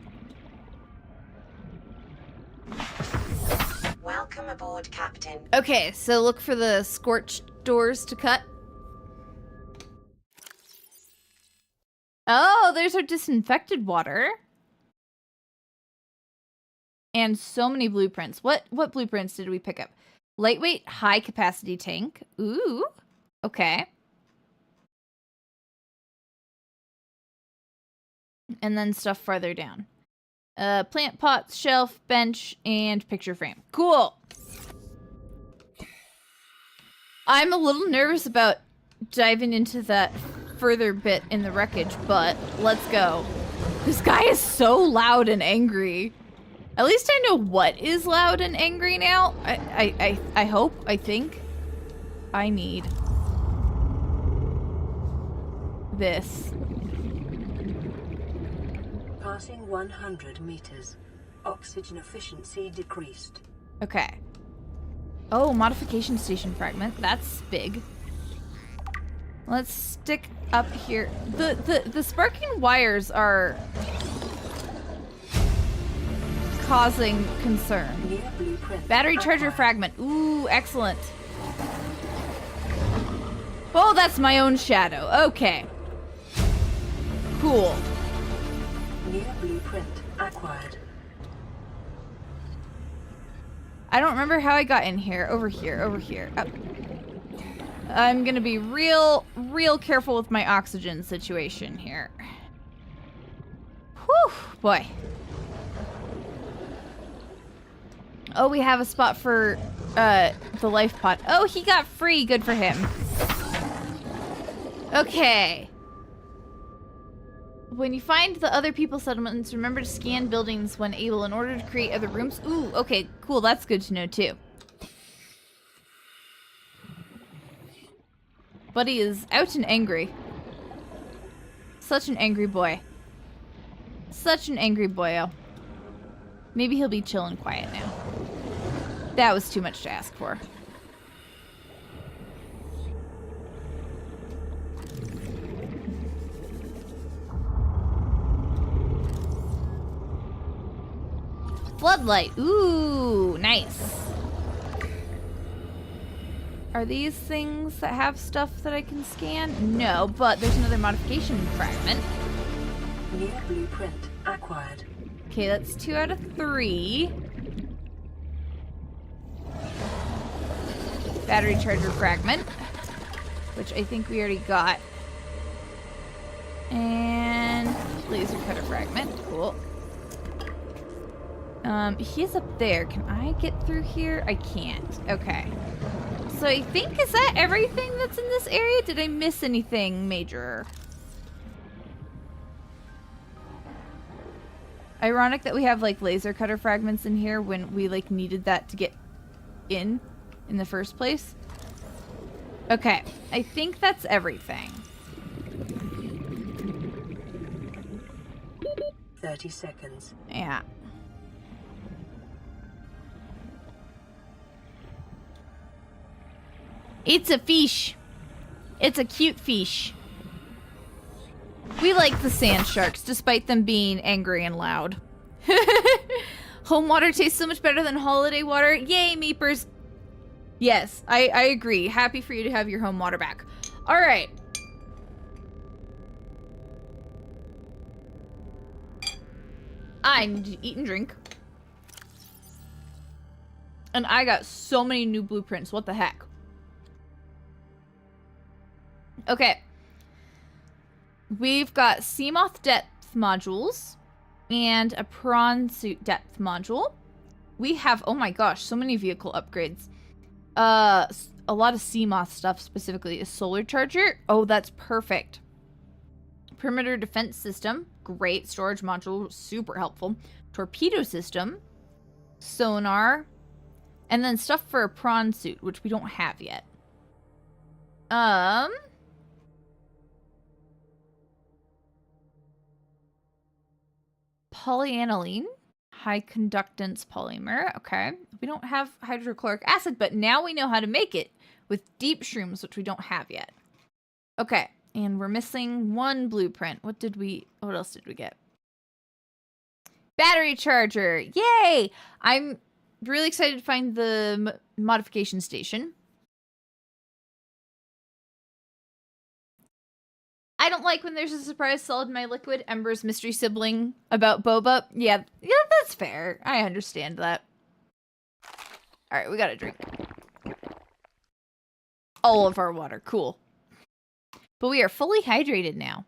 Welcome aboard, Captain.
Okay, so look for the scorched doors to cut. Oh, there's our disinfected water. And so many blueprints. What blueprints did we pick up? Lightweight, high capacity tank. Ooh. Okay. And then stuff farther down. Plant pots, shelf, bench, and picture frame. Cool. I'm a little nervous about diving into that further bit in the wreckage, but let's go. This guy is so loud and angry. At least I know what is loud and angry now. I hope, I think. I need this.
Passing 100 meters. Oxygen efficiency decreased.
Okay. Oh, modification station fragment. That's big. Let's stick up here. The sparking wires are causing concern.
Near blueprint.
Battery charger
acquired.
fragment. Ooh, excellent. Oh, that's my own shadow. Okay. Cool.
Near blueprint acquired.
I don't remember how I got in here. Over here, over here. Up. I'm gonna be real careful with my oxygen situation here. Whew, boy. Oh, we have a spot for the life pod. Oh, he got free. Good for him. Okay. When you find the other people's settlements, remember to scan buildings when able in order to create other rooms. Ooh, okay, cool. That's good to know, too. Buddy is out and angry. Such an angry boy. Such an angry boyo. Maybe he'll be chill and quiet now. That was too much to ask for. Floodlight. Ooh, nice. Are these things that have stuff that I can scan? No, but there's another modification fragment.
Near blueprint acquired.
Okay, that's 2 out of 3. Battery charger fragment, which I think we already got. And laser cutter fragment. Cool. He's up there. Can I get through here? I can't. Okay. So I think, is that everything that's in this area? Did I miss anything major? Ironic that we have like laser cutter fragments in here when we like needed that to get in the first place. Okay, I think that's everything.
30 seconds.
Yeah. It's a fish. It's a cute fish. We like the sand sharks, despite them being angry and loud. Home water tastes so much better than holiday water. Yay, Meepers. Yes, I agree. Happy for you to have your home water back. All right. I need to eat and drink. And I got so many new blueprints. What the heck? Okay. We've got Seamoth depth modules and a prawn suit depth module. We have, oh my gosh, so many vehicle upgrades. A lot of Seamoth stuff, specifically a solar charger. Oh, that's perfect. Perimeter defense system, great. Storage module, super helpful. Torpedo system, sonar, and then stuff for a prawn suit, which we don't have yet. Polyaniline, high conductance polymer. Okay, we don't have hydrochloric acid, but now we know how to make it with deep shrooms, which we don't have yet. Okay, and we're missing one blueprint. What else did we get? Battery charger. Yay! I'm really excited to find the modification station. I don't like when there's a surprise solid in my liquid. Ember's mystery sibling about boba. Yeah, that's fair. I understand that. All right, we gotta drink all of our water. Cool. But we are fully hydrated now.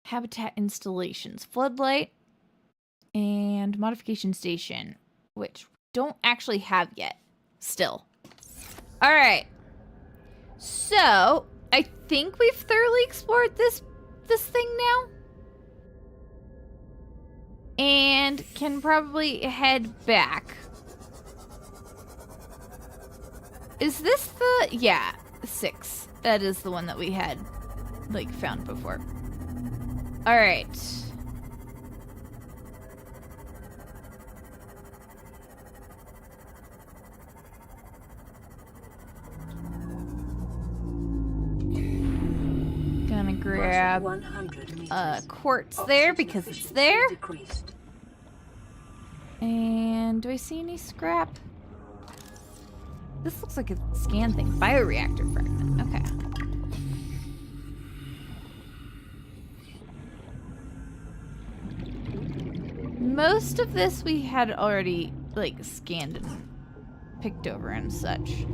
Habitat installations, floodlight, and modification station, which we don't actually have yet. Still. All right. So, I think we've thoroughly explored this thing now. And can probably head back. Is this the... Yeah, 6. That is the one that we had, like, found before. All right. Gonna grab quartz there because it's there. And do I see any scrap? This looks like a scan thing. Bioreactor fragment. Okay. Most of this we had already, like, scanned and picked over and such.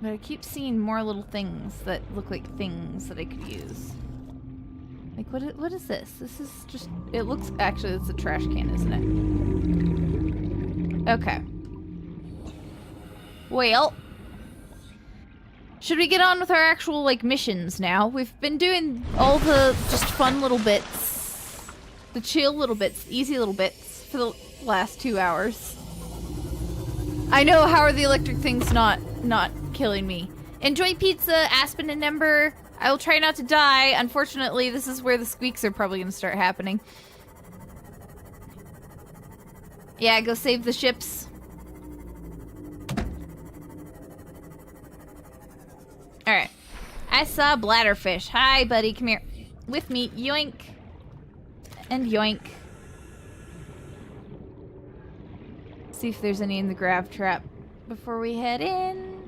But I keep seeing more little things that look like things that I could use. Like, what is this? This is just... It looks... Actually, it's a trash can, isn't it? Okay. Well... Should we get on with our actual, like, missions now? We've been doing all the just fun little bits. The chill little bits. Easy little bits for the last 2 hours. I know, how are the electric things not killing me? Enjoy pizza, Aspen and Ember. I will try not to die. Unfortunately, this is where the squeaks are probably going to start happening. Yeah, go save the ships. Alright. I saw bladderfish. Hi, buddy. Come here. With me. Yoink. And yoink. See if there's any in the grav trap before we head in.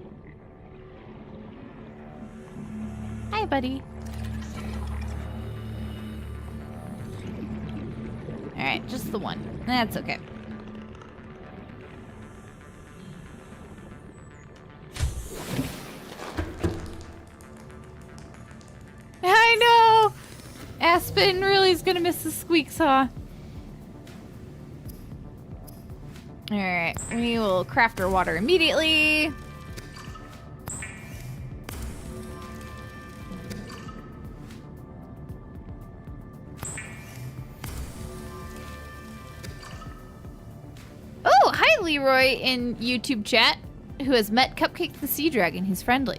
Hi, buddy. Alright, just the one. That's okay. I know! Aspen really is gonna miss the squeaks, huh? Alright, we will craft our water immediately. Oh, hi Leroy in YouTube chat, who has met Cupcake the Sea Dragon. He's friendly.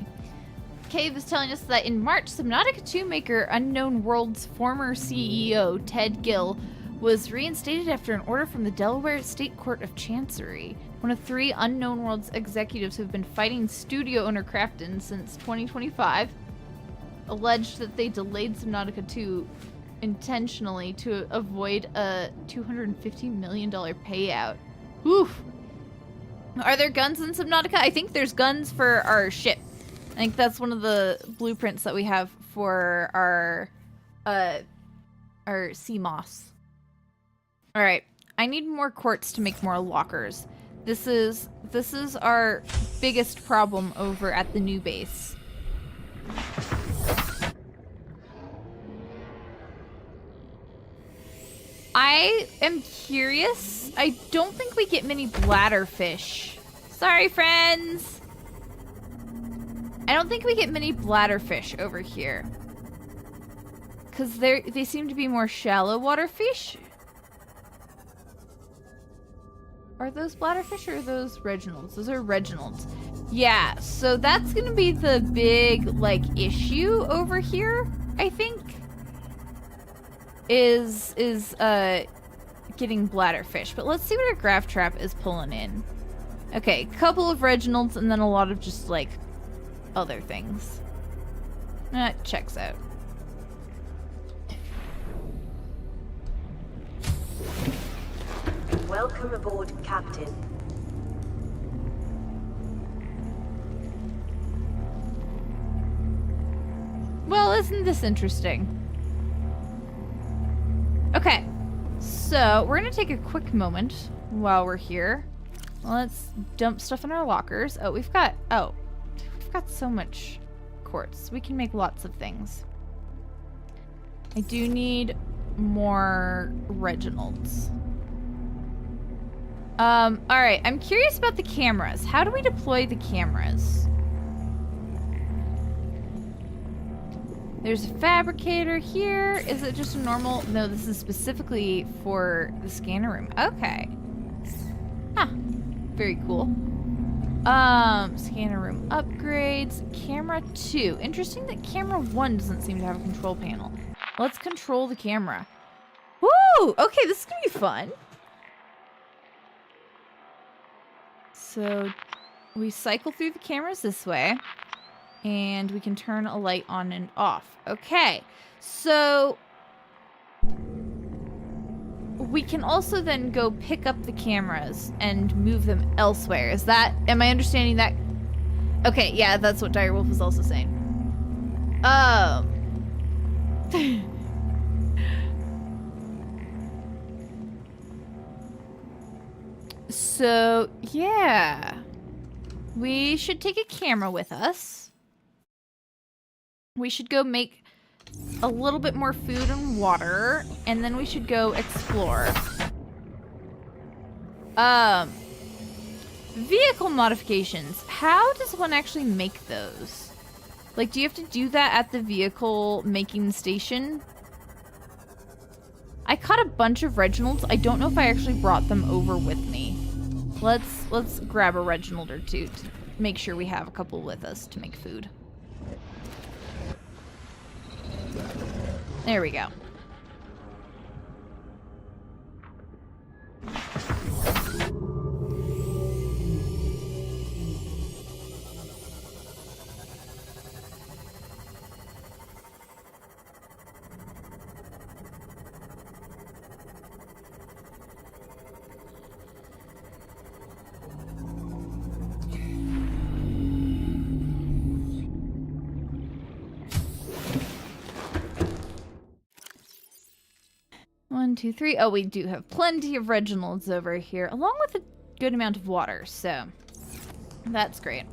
Cave is telling us that in March, Subnautica 2 maker Unknown World's former CEO, Ted Gill, was reinstated after an order from the Delaware State Court of Chancery. One of 3 Unknown Worlds executives who have been fighting studio owner Crafton since 2025 alleged that they delayed Subnautica 2 intentionally to avoid a $250 million payout. Oof. Are there guns in Subnautica? I think there's guns for our ship. I think that's one of the blueprints that we have for our sea moss. All right, I need more quartz to make more lockers. This is our biggest problem over at the new base. I am curious. I don't think we get many bladderfish. Sorry, friends. I don't think we get many bladderfish over here. Because they seem to be more shallow water fish. Are those bladderfish or are those Reginalds? Those are Reginalds. Yeah, so that's going to be the big, like, issue over here, I think. Is getting bladderfish. But let's see what our graph trap is pulling in. Okay, couple of Reginalds and then a lot of just, like, other things. That checks out.
Welcome aboard, Captain.
Well, isn't this interesting? Okay, so we're gonna take a quick moment while we're here. Let's dump stuff in our lockers. Oh, we've got so much quartz. We can make lots of things. I do need more Reginalds. Alright, I'm curious about the cameras. How do we deploy the cameras? There's a fabricator here. Is it just a normal? No, this is specifically for the scanner room. Okay. Huh. Very cool. Scanner room upgrades. Camera 2. Interesting that camera 1 doesn't seem to have a control panel. Let's control the camera. Woo! Okay, this is gonna be fun. So we cycle through the cameras this way. And we can turn a light on and off. Okay, so we can also then go pick up the cameras and move them elsewhere. Am I understanding that? Okay, yeah, that's what Direwolf was also saying. So, yeah. We should take a camera with us. We should go make a little bit more food and water, and then we should go explore. Vehicle modifications. How does one actually make those? Like, do you have to do that at the vehicle making station? I caught a bunch of Reginalds. I don't know if I actually brought them over with me. Let's grab a Reginald or two to make sure we have a couple with us to make food. There we go. One, two, three. Oh, we do have plenty of Reginalds over here, along with a good amount of water, so that's great.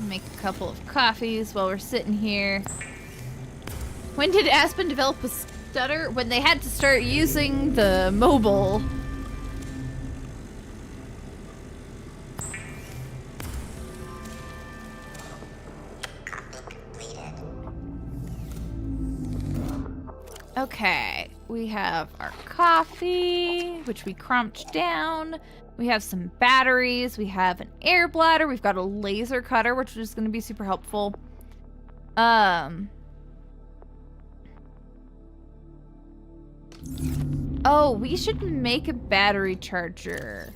Make a couple of coffees while we're sitting here. When did Aspen develop a stutter? When they had to start using the mobile. Okay, we have our coffee, which we crunched down. We have some batteries. We have an air bladder. We've got a laser cutter, which is going to be super helpful. Oh, we should make a battery charger.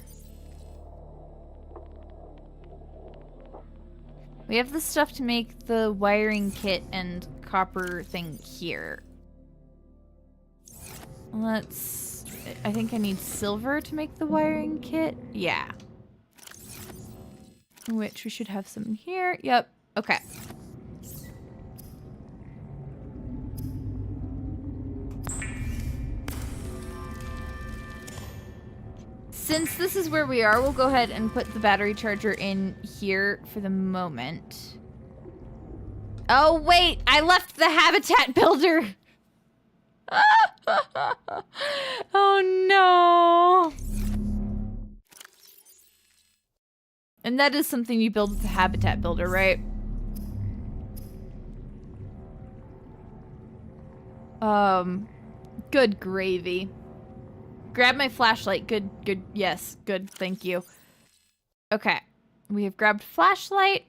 We have the stuff to make the wiring kit and copper thing here. I think I need silver to make the wiring kit. Yeah. which we should have some in here. Yep. Okay. Since this is where we are, we'll go ahead and put the battery charger in here for the moment. Oh, wait! I left the habitat builder! Oh, no! And that is something you build with the habitat builder, right? Good gravy. Grab my flashlight. Good, good. Yes, good. Thank you. Okay. We have grabbed flashlight.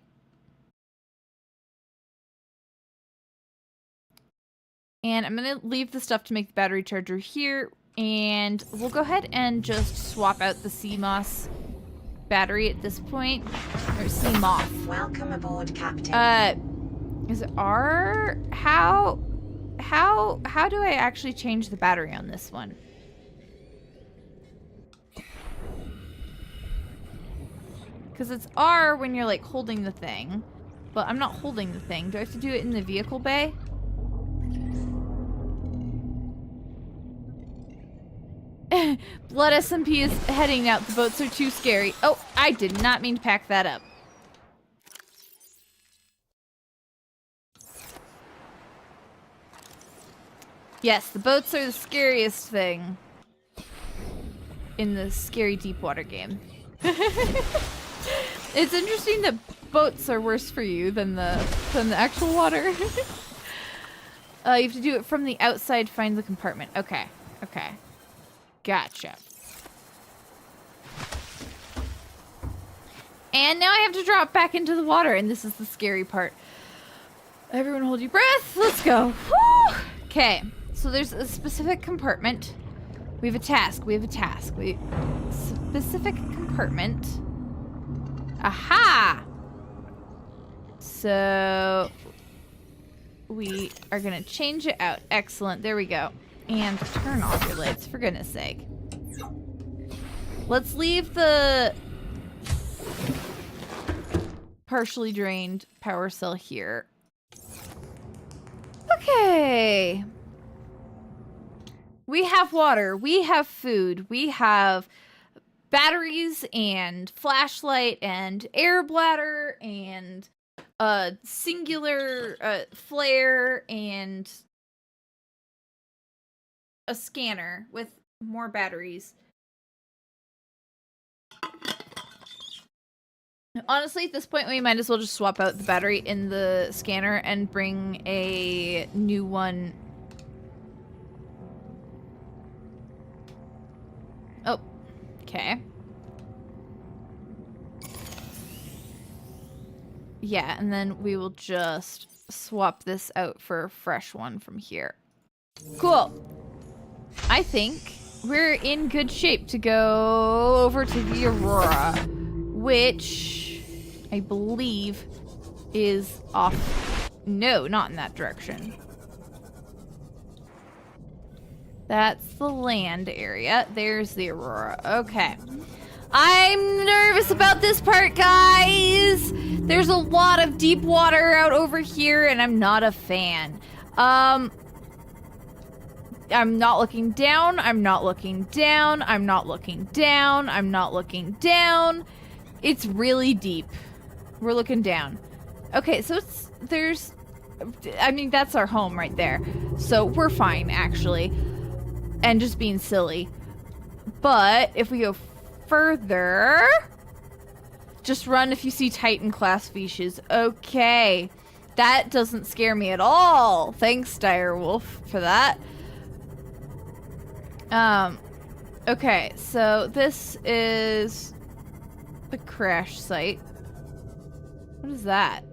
And I'm going to leave the stuff to make the battery charger here. And we'll go ahead and just swap out the CMOS battery at this point. Or CMOS.
Welcome aboard, Captain.
Is it R? How do I actually change the battery on this one? Because it's R when you're like holding the thing, but I'm not holding the thing. Do I have to do it in the vehicle bay? Blood SMP is heading out. The boats are too scary. Oh, I did not mean to pack that up. Yes, the boats are the scariest thing in the scary deep water game. It's interesting that boats are worse for you than the actual water. You have to do it from the outside, find the compartment. Okay. Okay. Gotcha. And now I have to drop back into the water, and this is the scary part. Everyone hold your breath. Let's go. Okay. So there's a specific compartment. We have a task. We have a task. Specific compartment. Aha! So we are gonna change it out. Excellent. There we go. And turn off your lights, for goodness sake. Let's leave the partially drained power cell here. Okay. We have water. We have food. We have batteries and flashlight and air bladder and a singular flare and a scanner with more batteries. Honestly, at this point, we might as well just swap out the battery in the scanner and bring a new one. Oh, okay. Yeah, and then we will just swap this out for a fresh one from here. Cool. I think we're in good shape to go over to the Aurora, which I believe is off. No, not in that direction. That's the land area. There's the Aurora. Okay. I'm nervous about this part, guys. There's a lot of deep water out over here, and I'm not a fan. I'm not looking down. I'm not looking down. I'm not looking down. I'm not looking down. It's really deep. We're looking down. Okay, so I mean, that's our home right there. So we're fine, actually. And just being silly. But if we go further, just run if you see Titan class species. Okay. That doesn't scare me at all. Thanks, Direwolf, for that. Okay, so this is the crash site. What is that?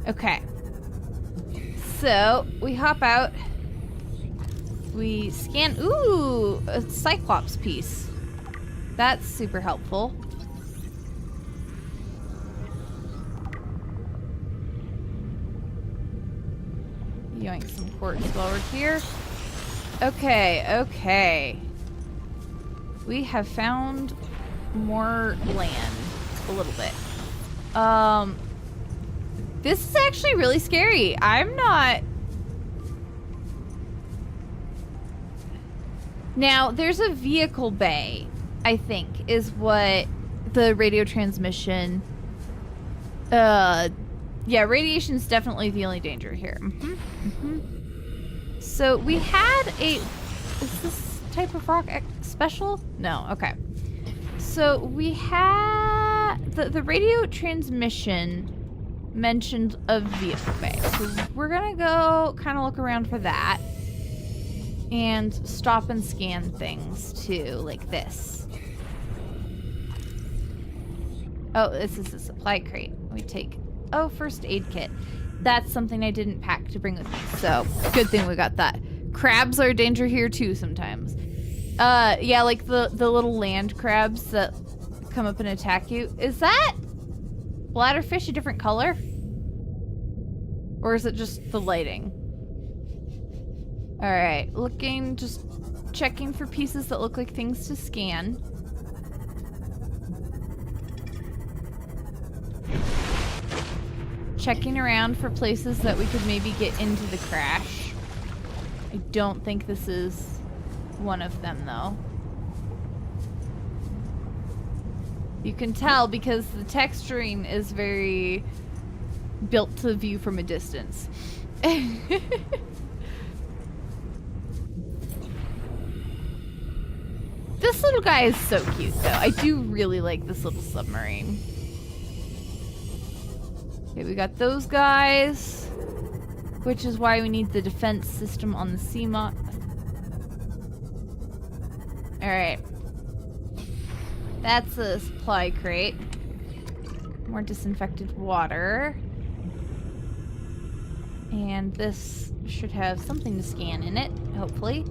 Okay. So, we hop out. We scan. Ooh, a Cyclops piece. That's super helpful. Yoink some quartz while we're here. Okay, okay. We have found more land. A little bit. This is actually really scary. I'm not... Now, there's a vehicle bay, I think, is what the radio transmission... yeah, radiation's definitely the only danger here. So, we had a... Is this type of rock special? No, okay. So, we had... The radio transmission mentioned a vehicle bay. So, we're gonna go kind of look around for that. And stop and scan things too, like this. Oh, this is a supply crate. We take, oh, first aid kit. That's something I didn't pack to bring with me, so good thing we got that. Crabs are a danger here too sometimes. Yeah, like the little land crabs that come up and attack you. Is that bladderfish a different color? Or is it just the lighting? Alright, looking, just checking for pieces that look like things to scan. Checking around for places that we could maybe get into the crash. I don't think this is one of them, though. You can tell because the texturing is very built to view from a distance. This little guy is so cute, though. I do really like this little submarine. Okay, we got those guys, which is why we need the defense system on the CMOD. Alright. That's a supply crate. More disinfected water. And this should have something to scan in it, hopefully.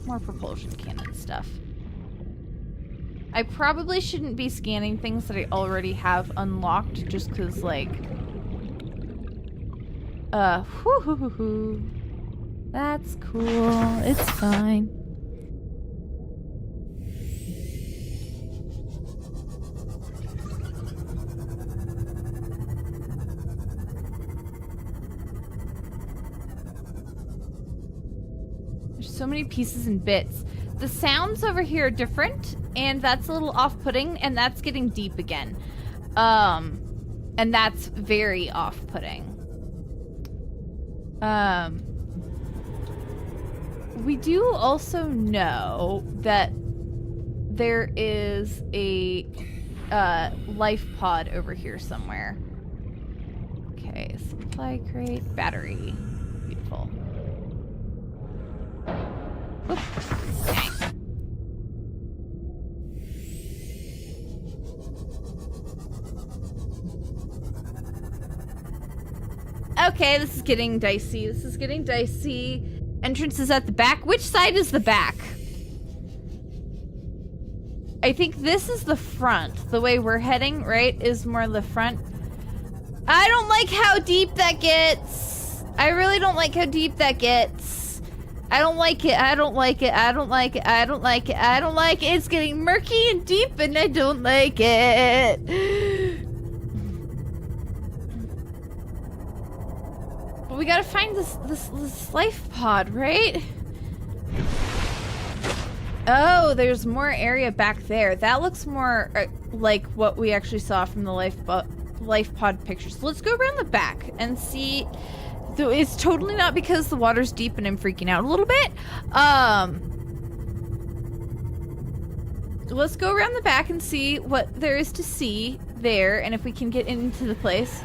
More propulsion cannon stuff. I probably shouldn't be scanning things that I already have unlocked just because, like... That's cool. It's fine. So many pieces and bits. The sounds over here are different, and that's a little off-putting, and that's getting deep again. And that's very off-putting. We do also know that there is a life pod over here somewhere. Okay, supply crate, battery. Beautiful. Oop. Okay. Okay, this is getting dicey. This is getting dicey. Entrance is at the back. Which side is the back? I think this is the front. The way we're heading, right, is more the front. I don't like how deep that gets. I really don't like how deep that gets. I don't like it. I don't like it. I don't like it. I don't like it. I don't like it. It's getting murky and deep and I don't like it. But we gotta find this life pod, right? Oh, there's more area back there. That looks more like what we actually saw from the life pod pictures. So let's go around the back and see. So it's totally not because the water's deep and I'm freaking out a little bit. Let's go around the back and see what there is to see there and if we can get into the place.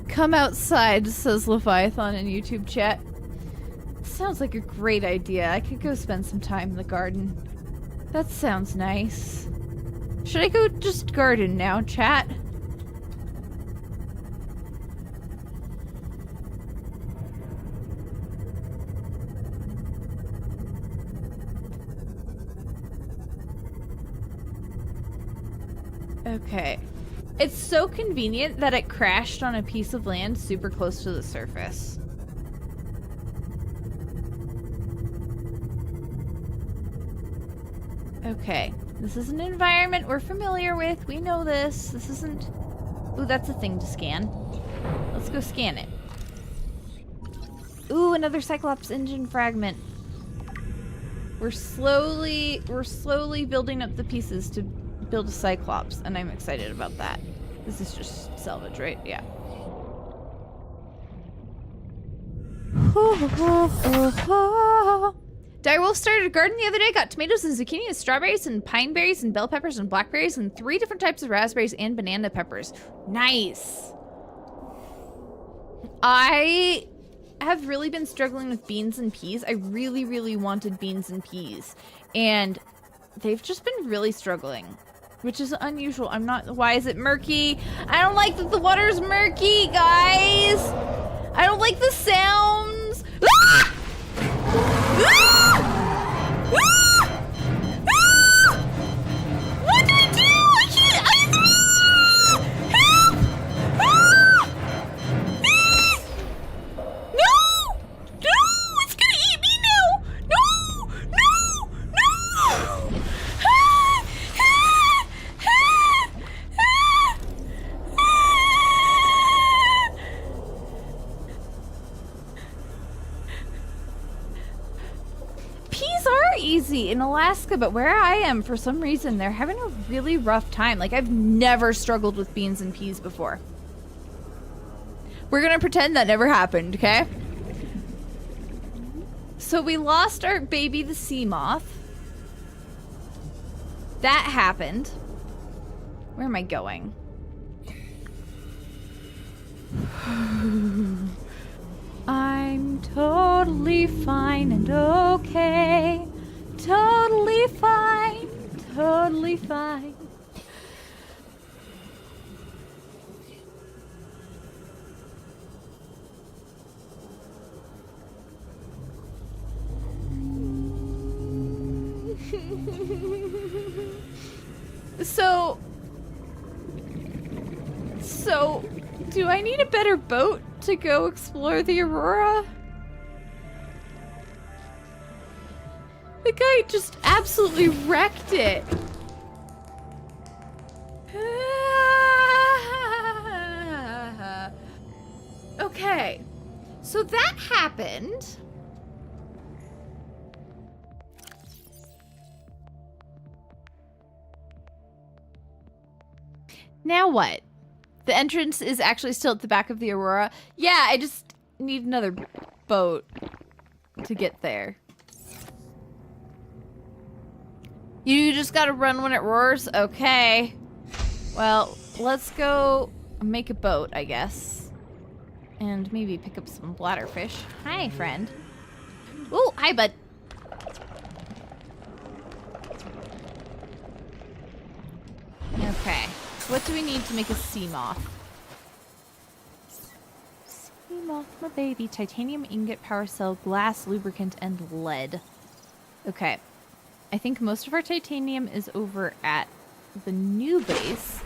Come outside, says Leviathan in YouTube chat. Sounds like a great idea. I could go spend some time in the garden. That sounds nice. Should I go just garden now, chat? Okay. It's so convenient that it crashed on a piece of land super close to the surface. Okay. This is an environment we're familiar with. We know this. This isn't... Ooh, that's a thing to scan. Let's go scan it. Ooh, another Cyclops engine fragment. We're slowly building up the pieces to build a Cyclops, and I'm excited about that. This is just salvage, right? Yeah. Direwolf started a garden the other day, got tomatoes and zucchini and strawberries and pine berries and bell peppers and blackberries and 3 different types of raspberries and banana peppers. Nice. I have really been struggling with beans and peas. I really, really wanted beans and peas. And they've just been really struggling, which is unusual. I'm not... Why is it murky? I don't like that the water's murky, guys. I don't like the sounds. Ah! Ah! Ah! Ah! What do I do? I can't... Help! Ah! No! No! It's gonna eat me now! No! No! No! Ah! Ah! Ah! Ah! Peas are easy in Alaska, but where I am, for some reason, they're having a really rough time. Like, I've never struggled with beans and peas before. We're gonna pretend that never happened, okay? So we lost our baby, the sea moth. That happened. Where am I going? I'm totally fine and okay. Totally fine. Totally fine. So, do I need a better boat to go explore the Aurora? The guy just absolutely wrecked it. Okay, so that happened. Now what? The entrance is actually still at the back of the Aurora. Yeah, I just need another boat to get there. You just gotta run when it roars? Okay. Well, let's go make a boat, I guess. And maybe pick up some bladderfish. Hi, friend. Ooh, hi, bud. Okay. What do we need to make a sea moth? Sea moth, my baby. Titanium ingot, power cell, glass, lubricant, and lead. Okay. I think most of our titanium is over at the new base.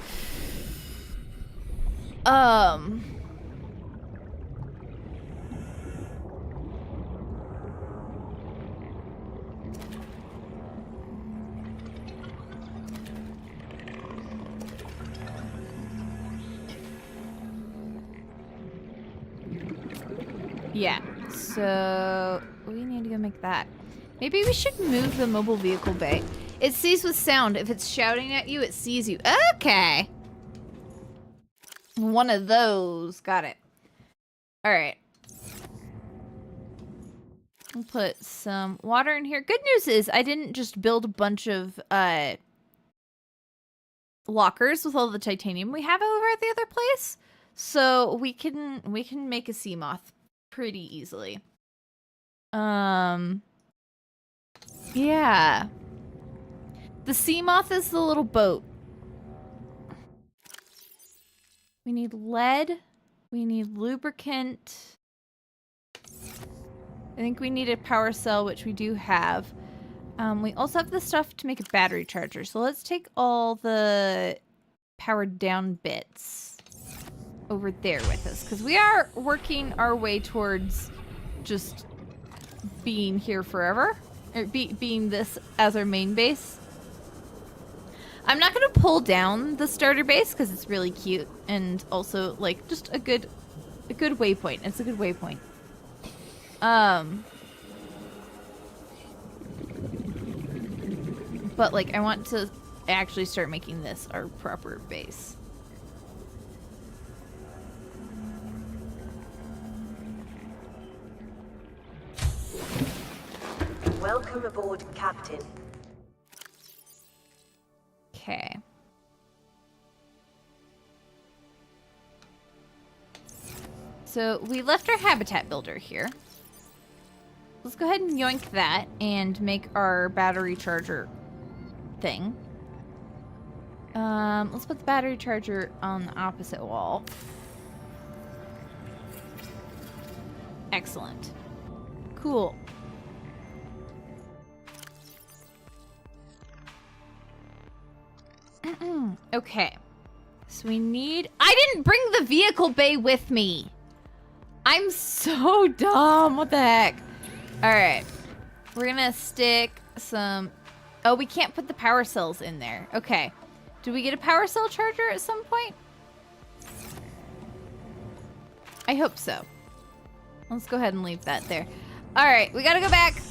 Yeah, so we need to go make that. Maybe we should move the mobile vehicle bay. It sees with sound. If it's shouting at you, it sees you. Okay. One of those. Got it. All right. We'll put some water in here. Good news is I didn't just build a bunch of lockers with all the titanium we have over at the other place. So we can make a sea moth pretty easily. Yeah. The sea moth is the little boat. We need lead. We need lubricant. I think we need a power cell, which we do have. We also have the stuff to make a battery charger. So let's take all the powered down bits over there with us, because we are working our way towards just being here forever, or being this as our main base. I'm not going to pull down the starter base because it's really cute and also like just a good waypoint. It's a good waypoint. But like I want to actually start making this our proper base.
Welcome aboard, Captain.
Okay. So we left our habitat builder here. Let's go ahead and yoink that and make our battery charger thing. Let's put the battery charger on the opposite wall. Excellent. Cool. Okay. So we need... I didn't bring the vehicle bay with me! I'm so dumb. What the heck? Alright. We're gonna stick some... Oh, we can't put the power cells in there. Okay. Do we get a power cell charger at some point? I hope so. Let's go ahead and leave that there. Alright, we gotta go back.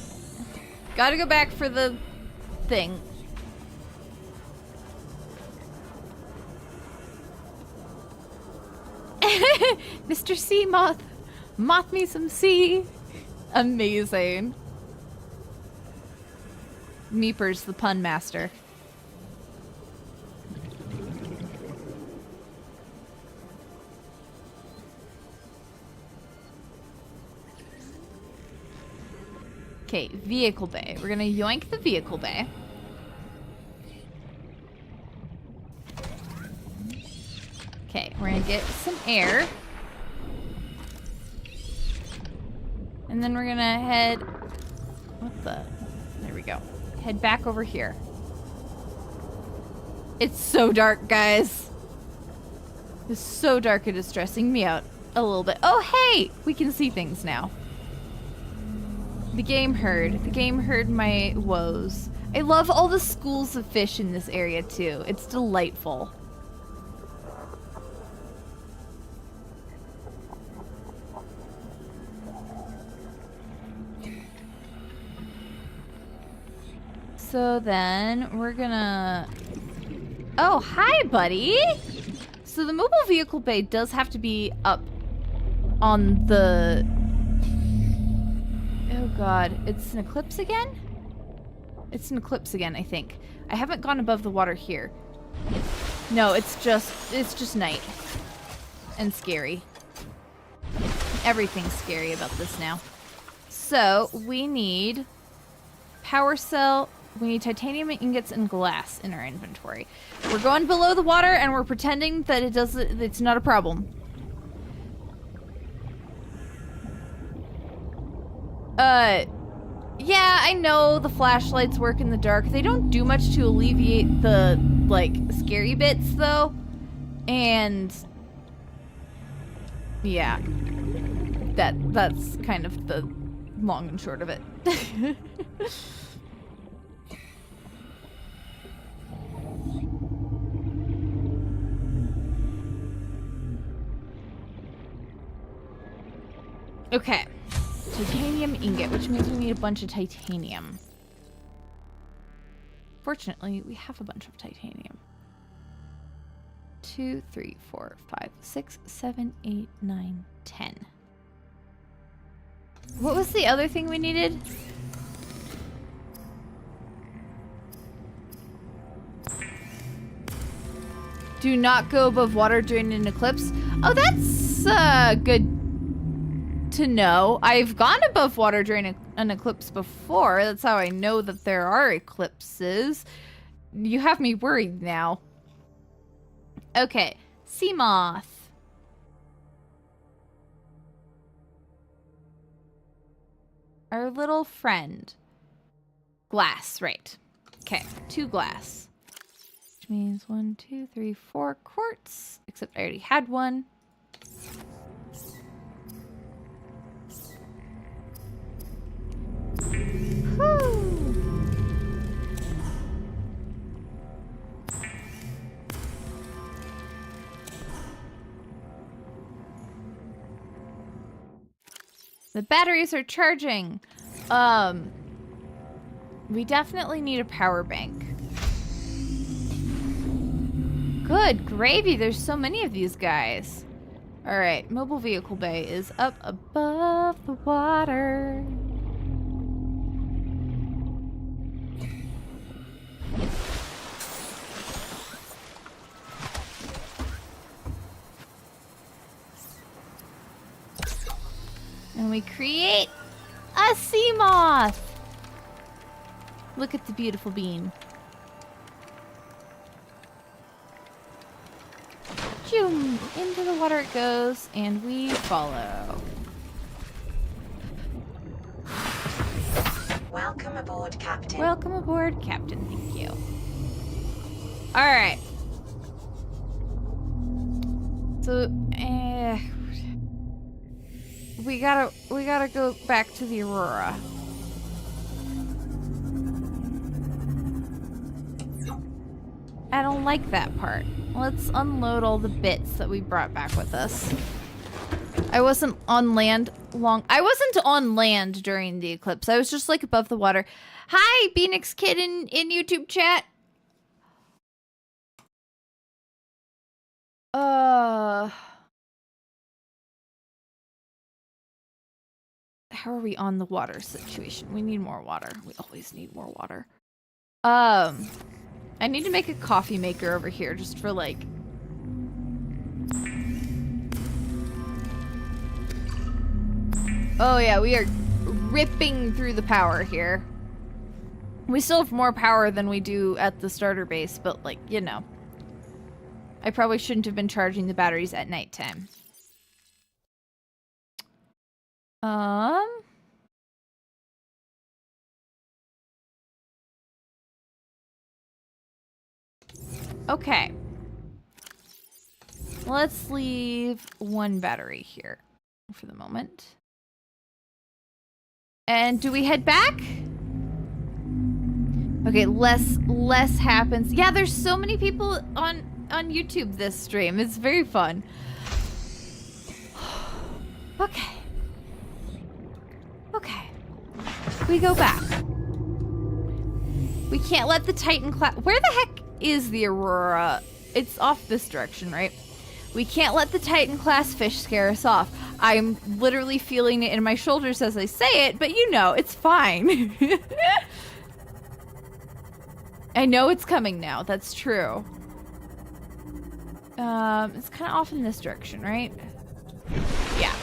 Gotta go back for the thing. Mr. Sea Moth. Moth me some sea. Amazing. Meeper's the pun master. Okay, vehicle bay. We're gonna yoink the vehicle bay. Okay, we're gonna get some air. And then we're gonna head... What the... There we go. Head back over here. It's so dark, guys. It's so dark it is stressing me out a little bit. Oh, hey! We can see things now. The game heard. The game heard my woes. I love all the schools of fish in this area, too. It's delightful. So then we're gonna... Oh, hi, buddy! So the mobile vehicle bay does have to be up on the... Oh god, it's an eclipse again? It's an eclipse again, I think. I haven't gone above the water here. No, it's just night. And scary. Everything's scary about this now. So, we need power cell, we need titanium ingots and glass in our inventory. We're going below the water and we're pretending that it's not a problem. Yeah, I know the flashlights work in the dark. They don't do much to alleviate the, like, scary bits, though. And... yeah. That's kind of the long and short of it. Okay. Titanium ingot, which means we need a bunch of titanium. Fortunately, we have a bunch of titanium. 2, 3, 4, 5, 6, 7, 8, 9, 10. What was the other thing we needed? Do not go above water during an eclipse. Oh, that's good to know. I've gone above water during an eclipse before. That's how I know that there are eclipses. You have me worried now. Okay, sea moth. Our little friend. Glass, right. Okay, 2 glass. which means 1, 2, 3, 4 quartz. Except I already had one. Whew. The batteries are charging. We definitely need a power bank. Good gravy, there's so many of these guys. All right, mobile vehicle bay is up above the water. And we create a sea moth. Look at the beautiful bean. Zoom! Into the water it goes, and we follow.
Welcome aboard, Captain.
Welcome aboard, Captain. Thank you. All right. So, we gotta go back to the Aurora. I don't like that part. Let's unload all the bits that we brought back with us. I wasn't on land during the eclipse. I was just like above the water. Hi, Phoenix Kid in YouTube chat. How are we on the water situation? We need more water. We always need more water. I need to make a coffee maker over here just for like... Oh yeah, we are ripping through the power here. We still have more power than we do at the starter base, but like, you know. I probably shouldn't have been charging the batteries at nighttime. Okay. Let's leave one battery here for the moment. And do we head back? Okay, less happens. Yeah, there's so many people on YouTube this stream. It's very fun. Okay. Okay. We go back. We can't let the Titan class... Where the heck is the Aurora? It's off this direction, right? We can't let the Titan class fish scare us off. I'm literally feeling it in my shoulders as I say it, but you know, it's fine. I know it's coming now. That's true. It's kind of off in this direction, right? Yeah.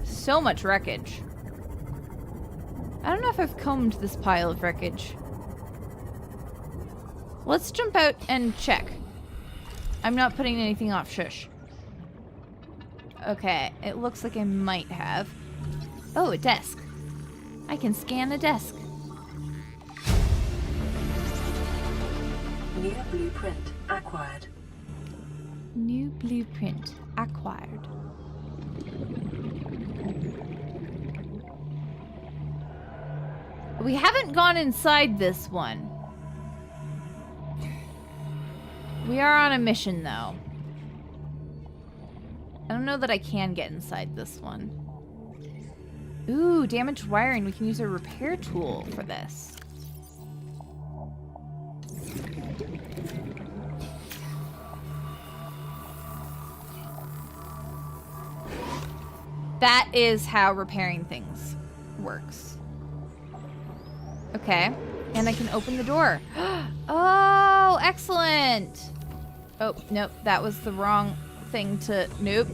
So much wreckage. I don't know if I've combed this pile of wreckage. Let's jump out and check. I'm not putting anything off. Shush. Okay, it looks like I might have. Oh, a desk. I can scan a desk.
New blueprint acquired.
New blueprint acquired. We haven't gone inside this one. We are on a mission, though. I don't know that I can get inside this one. Ooh, damaged wiring. We can use a repair tool for this. That is how repairing things works. Okay, and I can open the door. Oh, excellent. Oh, nope, that was the wrong thing to, nope,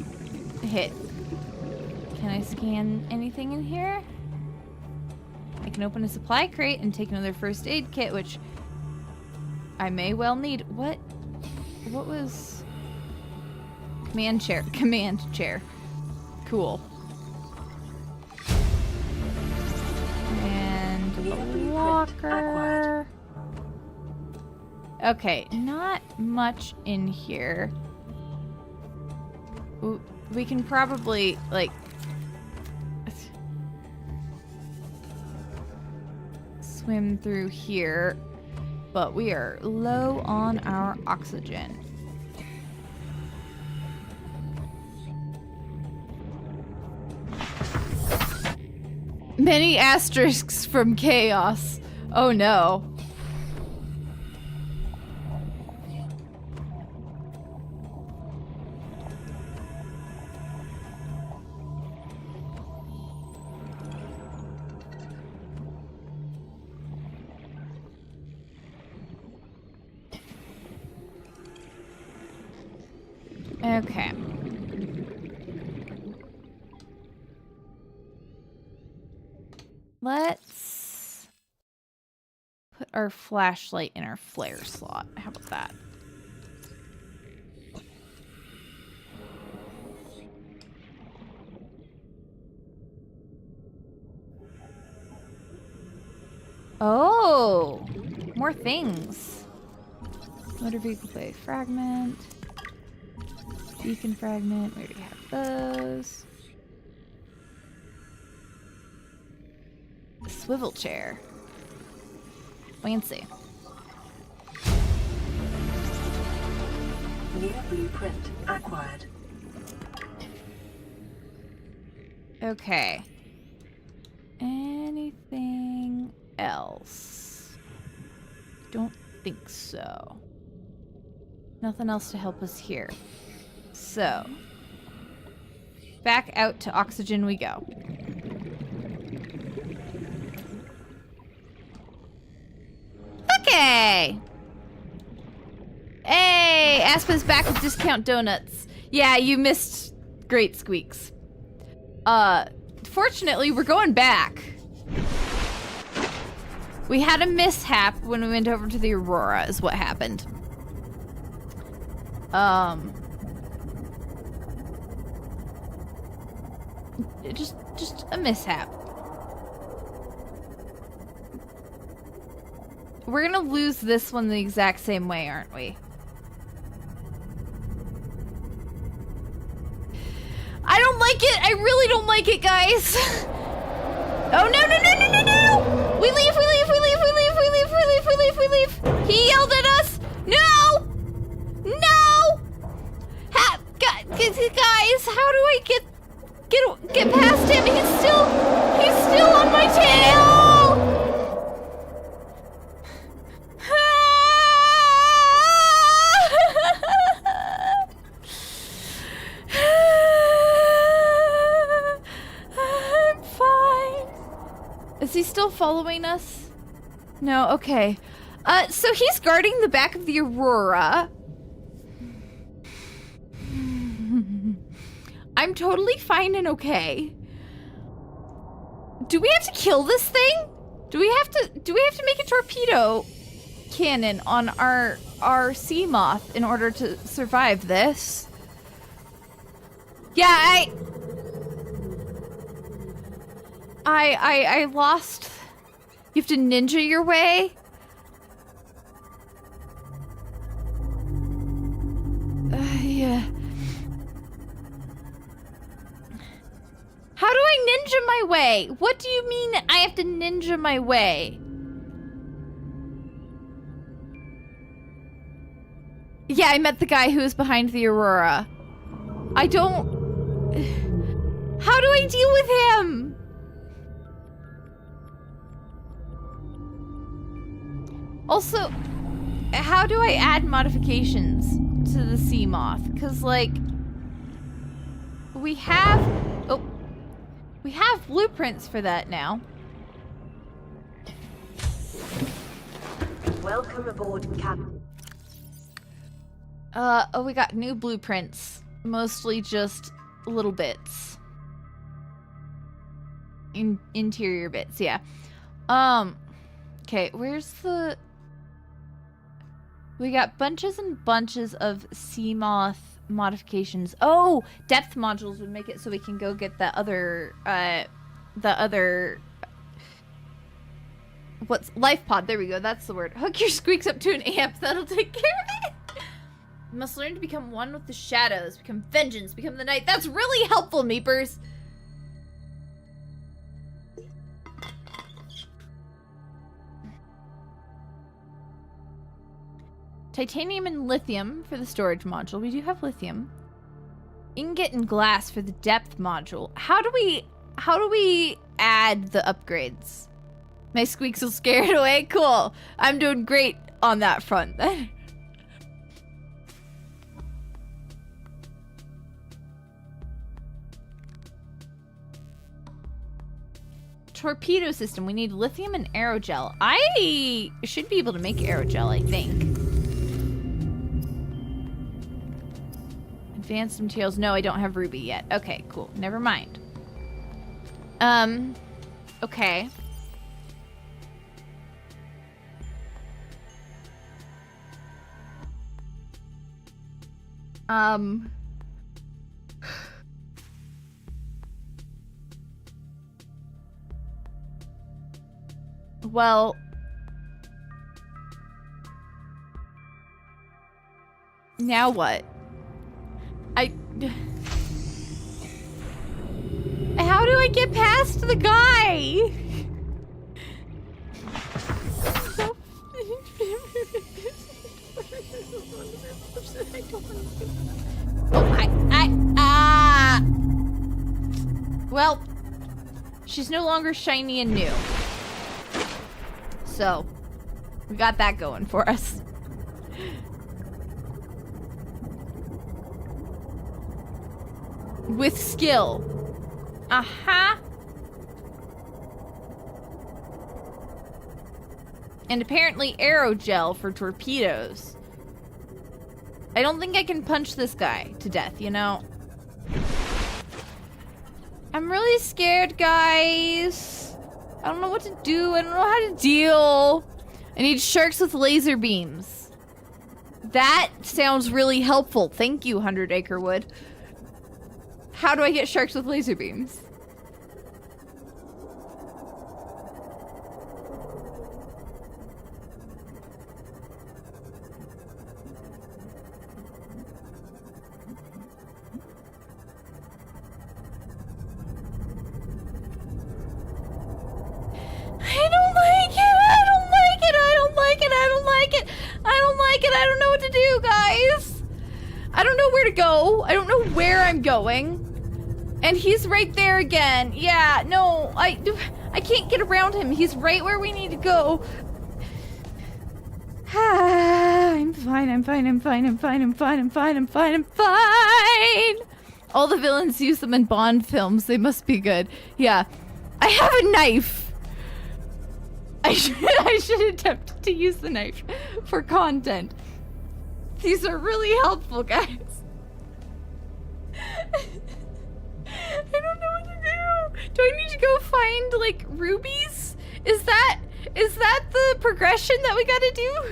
hit. Can I scan anything in here? I can open a supply crate and take another first aid kit, which I may well need. What was? Command chair. Cool. And a locker. Okay, not much in here. We can probably, like... swim through here, but we are low on our oxygen. Many asterisks from chaos. Oh no. Okay. Let's put our flashlight in our flare slot. How about that? Oh, more things. Motor vehicle bay fragment. Beacon fragment. We already have those. Swivel chair. Fancy.
New blueprint acquired.
Okay. Anything else? Don't think so. Nothing else to help us here. So, back out to oxygen we go. Okay! Hey! Aspen's back with discount donuts. Yeah, you missed Great Squeaks. Fortunately, we're going back. We had a mishap when we went over to the Aurora, is what happened. Just a mishap. We're gonna lose this one the exact same way, aren't we? I don't like it! I really don't like it, guys! Oh, no, no, no, no, no, no! We leave, we leave, we leave, we leave, we leave, we leave, we leave, we leave! He yelled at us! No! No! Guys, how do I get past him? He's still on my tail! I'm fine. Is he still following us? No, okay. So he's guarding the back of the Aurora. I'm totally fine and okay. Do we have to kill this thing? Do we have to make a torpedo cannon on our sea moth in order to survive this? Yeah, I lost. You have to ninja your way? Yeah. How do I ninja my way? What do you mean I have to ninja my way? Yeah, I met the guy who was behind the Aurora. I don't... How do I deal with him? Also, how do I add modifications to the sea moth? Because, like, we have... Oh. We have blueprints for that now.
Welcome aboard, Captain.
Oh, we got new blueprints. Mostly just little bits. Interior bits, yeah. Okay, where's the... We got bunches and bunches of sea moth modifications. Oh, depth modules would make it so we can go get the other what's life pod? There we go. That's the word. Hook your squeaks up to an amp. That'll take care of it. You must learn to become one with the shadows. Become vengeance. Become the night. That's really helpful, Meepers. Titanium and lithium for the storage module. We do have lithium. Ingot and glass for the depth module. How do we add the upgrades? My squeaks will scare it away. Cool. I'm doing great on that front then. Torpedo system. We need lithium and aerogel. I should be able to make aerogel, I think. Advanced materials. No, I don't have ruby yet. Okay, cool. Never mind. Okay. Well, now what? How do I get past the guy? Well, she's no longer shiny and new. So, we got that going for us. With skill. Uh-huh. And apparently aerogel for torpedoes. I don't think I can punch this guy to death, you know? I'm really scared, guys. I don't know what to do. I don't know how to deal. I need sharks with laser beams. That sounds really helpful. Thank you, 100 Acre Wood. How do I get sharks with laser beams? I don't know what to do, guys. I don't know where to go. I don't know where I'm going. And he's right there again. Yeah, no, I can't get around him. He's right where we need to go. I'm fine. All the villains use them in Bond films. They must be good. Yeah. I have a knife. I should attempt to use the knife for content. These are really helpful, guys. I don't know what to do. Do I need to go find, like, rubies? Is that the progression that we gotta do?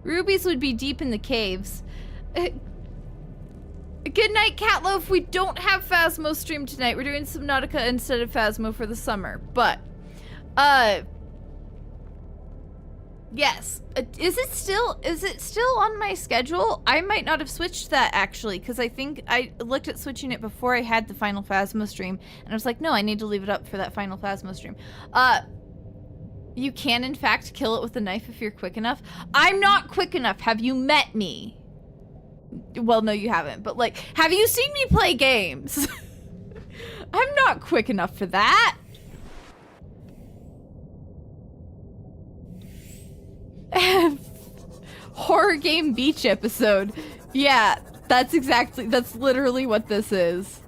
Rubies would be deep in the caves. Good night, Catloaf. We don't have Phasmo stream tonight. We're doing Subnautica instead of Phasmo for the summer. But, yes. Is it still on my schedule? I might not have switched that, actually, because I think I looked at switching it before I had the final Phasmo stream, and I was like, no, I need to leave it up for that final Phasmo stream. You can, in fact, kill it with a knife if you're quick enough. I'm not quick enough. Have you met me? Well, no, you haven't, but, like, have you seen me play games? I'm not quick enough for that. Horror game beach episode. Yeah, that's literally what this is.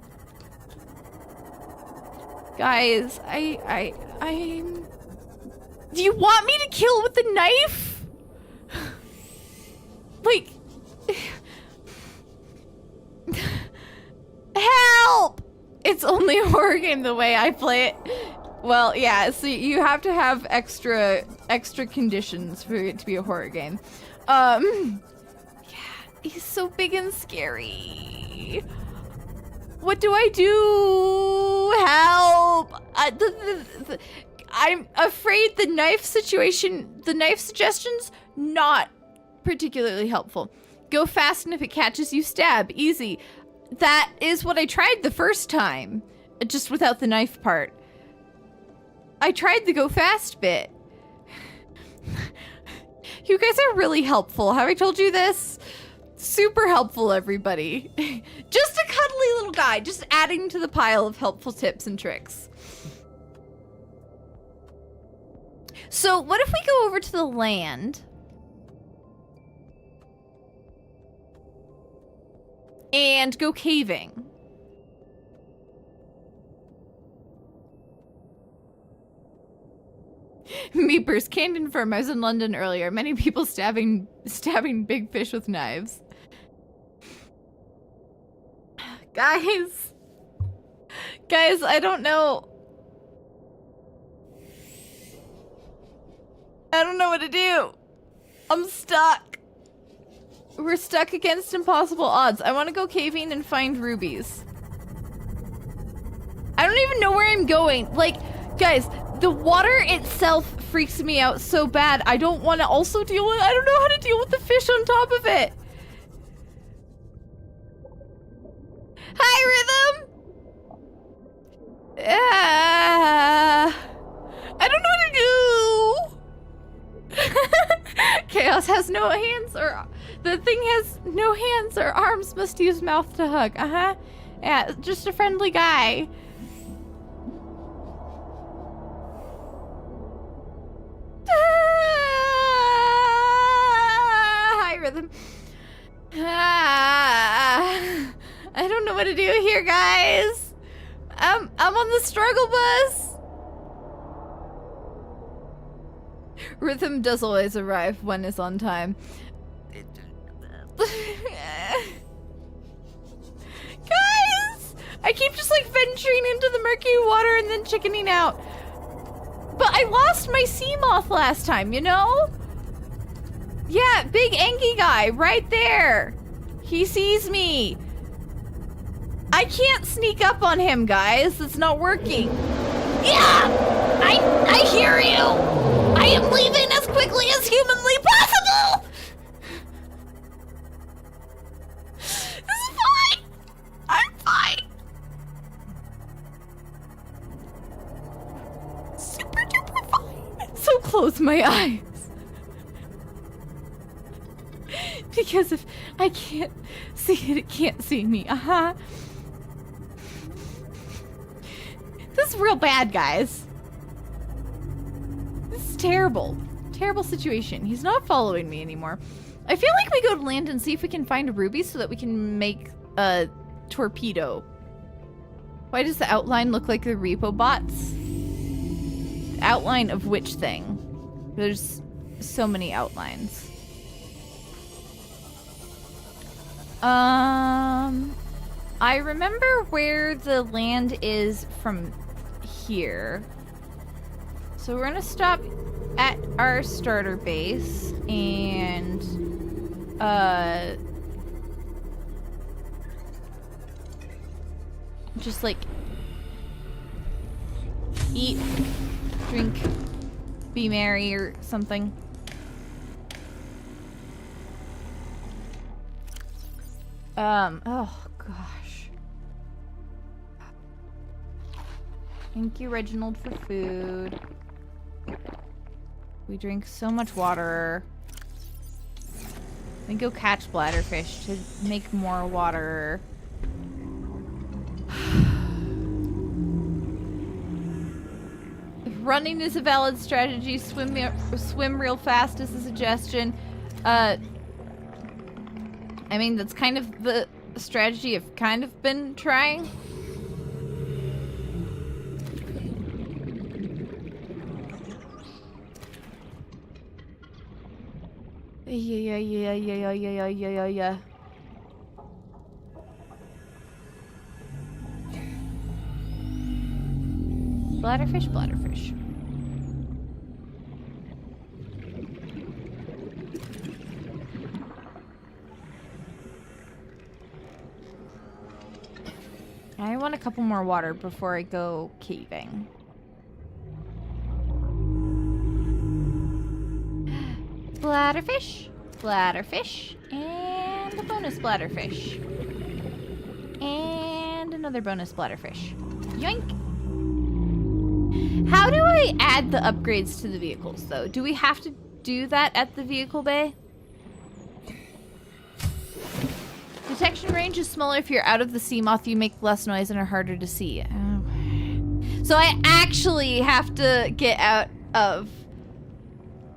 Guys, I'm... Do you want me to kill with the knife? Like... Help! It's only a horror game the way I play it. Well, yeah, so you have to have extra conditions for it to be a horror game. Yeah, he's so big and scary. What do I do? Help! I'm afraid the knife suggestion's not particularly helpful. Go fast, and if it catches you, stab. Easy. That is what I tried the first time, just without the knife part. I tried the go fast bit. You guys are really helpful. Have I told you this? Super helpful, everybody. Just a cuddly little guy, just adding to the pile of helpful tips and tricks. So what if we go over to the land and go caving? Meepers, can't confirm. I was in London earlier. Many people stabbing big fish with knives. Guys, I don't know. I don't know what to do. I'm stuck. We're stuck against impossible odds. I want to go caving and find rubies. I don't even know where I'm going. Like, guys, the water itself freaks me out so bad. I don't want to also deal with... I don't know how to deal with the fish on top of it. Hi, Rhythm! I don't know what to do! Chaos has no hands or... The thing has no hands or arms, must use mouth to hug. Uh-huh. Yeah, just a friendly guy. Hi, Rhythm. I don't know what to do here, guys. I'm on the struggle bus. Rhythm does always arrive when it's on time. Guys! I keep just like venturing into the murky water and then chickening out. But I lost my sea moth last time, you know? Yeah, big Angie guy right there. He sees me. I can't sneak up on him, guys. It's not working. Yeah! I hear you! I am leaving as quickly as humanly possible! This is fine! I'm fine! Super duper fine! So close my eyes. Because if I can't see it, it can't see me. Uh-huh. This is real bad, guys. This is terrible. Terrible situation. He's not following me anymore. I feel like we go to land and see if we can find a ruby so that we can make a torpedo. Why does the outline look like the repo bots? Outline of which thing? There's so many outlines. I remember where the land is from here. So we're gonna stop at our starter base and just like eat, drink, be merry or something. Oh gosh. Thank you, Reginald, for food. We drink so much water. We go catch bladderfish to make more water. If running is a valid strategy, swim real fast is a suggestion. I mean, that's kind of the strategy I've kind of been trying. Yeah. Bladderfish. I want a couple more water before I go caving. Splatterfish, splatterfish, and a bonus splatterfish. And another bonus splatterfish. Yoink! How do I add the upgrades to the vehicles, though? Do we have to do that at the vehicle bay? Detection range is smaller if you're out of the sea moth. You make less noise and are harder to see. Oh. So I actually have to get out of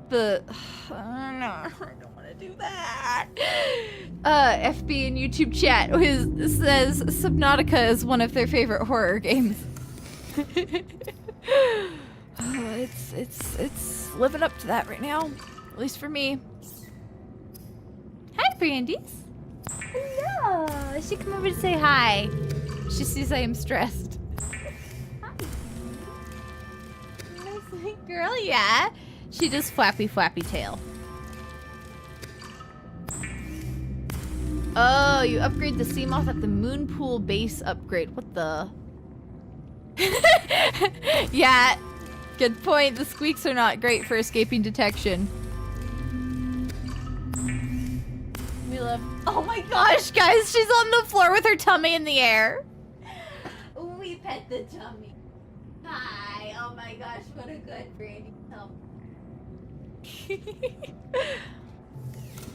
the... Oh, no, I don't want to do that. FB in YouTube chat says Subnautica is one of their favorite horror games. It's living up to that right now, at least for me. Hi, Brandies. Hello. She come over to say hi. She sees I am stressed. Hi. Nice girl, yeah. She does flappy tail. Oh, you upgrade the sea moth at the moon pool base upgrade. What the? Yeah, good point. The squeaks are not great for escaping detection. We love... Oh my gosh, guys, she's on the floor with her tummy in the air. We pet the tummy. Hi. Oh my gosh, what a good brain. Oh.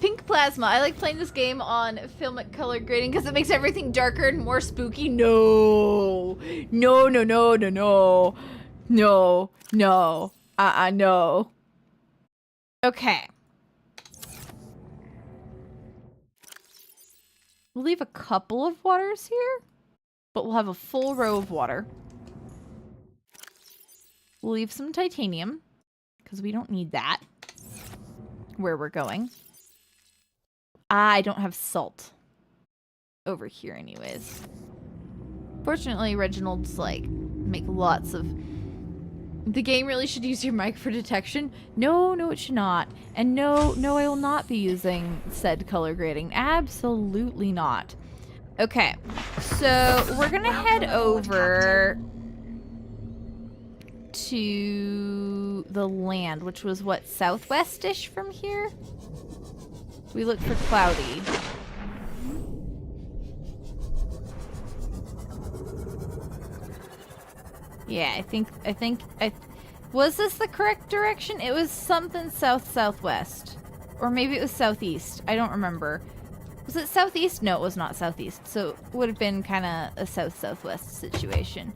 Pink plasma. I like playing this game on filmic color grading because it makes everything darker and more spooky. No. No. No. No. Okay. We'll leave a couple of waters here, but we'll have a full row of water. We'll leave some titanium because we don't need that where we're going. I don't have salt over here anyways. Fortunately, Reginald's like, make lots of... The game really should use your mic for detection. No, it should not. And no, I will not be using said color grading. Absolutely not. Okay, so we're gonna head over to the land, which was what, southwest-ish from here? We look for cloudy. Yeah, I think was this the correct direction? It was something south-southwest. Or maybe it was southeast. I don't remember. Was it southeast? No, it was not southeast. So it would have been kind of a south-southwest situation.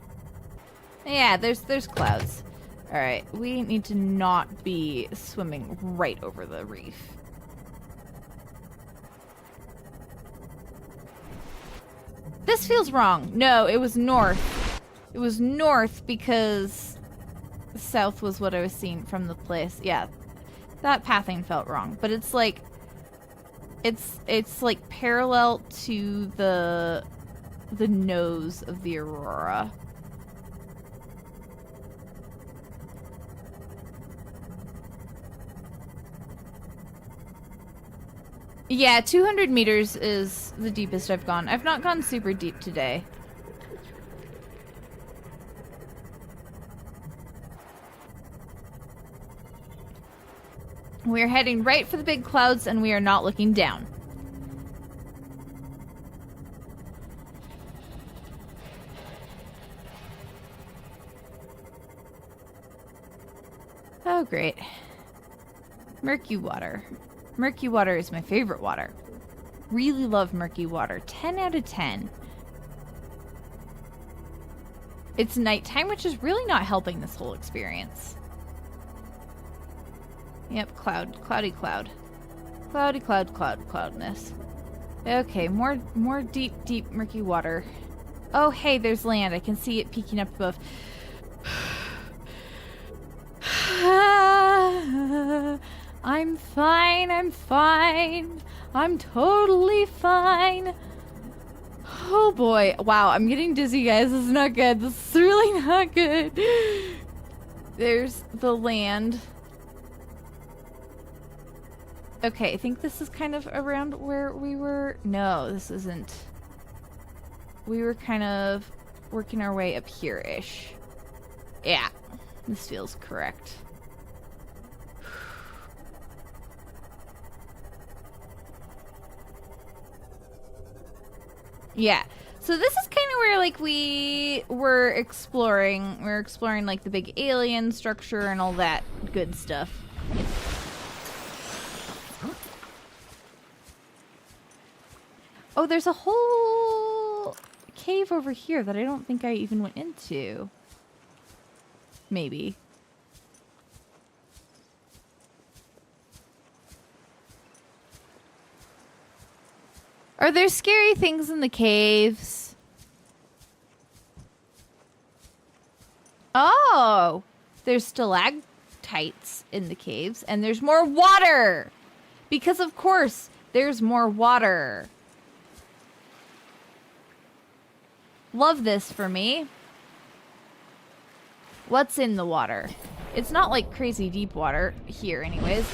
Yeah, there's clouds. Alright, we need to not be swimming right over the reef. This feels wrong. No, it was north. It was north because south was what I was seeing from the place. Yeah, that pathing felt wrong. But it's like, it's like parallel to the nose of the aurora. Yeah, 200 meters is the deepest I've gone. I've not gone super deep today. We're heading right for the big clouds and we are not looking down. Oh, great. Murky water. Murky water is my favorite water. Really love murky water. 10 out of 10. It's nighttime, which is really not helping this whole experience. Yep, cloud. Cloudy cloud. Cloudy cloud, cloudness. Okay, more deep murky water. Oh, hey, there's land. I can see it peeking up above. I'm fine, I'm fine. I'm totally fine. Oh boy. Wow, I'm getting dizzy, guys. This is not good. This is really not good. There's the land. Okay, I think this is kind of around where we were. No, this isn't. We were kind of working our way up here-ish. Yeah, this feels correct. Yeah. So this is kind of where, like, we were exploring. We're exploring, like, the big alien structure and all that good stuff. Oh, there's a whole cave over here that I don't think I even went into. Maybe. Are there scary things in the caves? Oh! There's stalactites in the caves, and there's more water! Because, of course, there's more water. Love this for me. What's in the water? It's not like crazy deep water here anyways.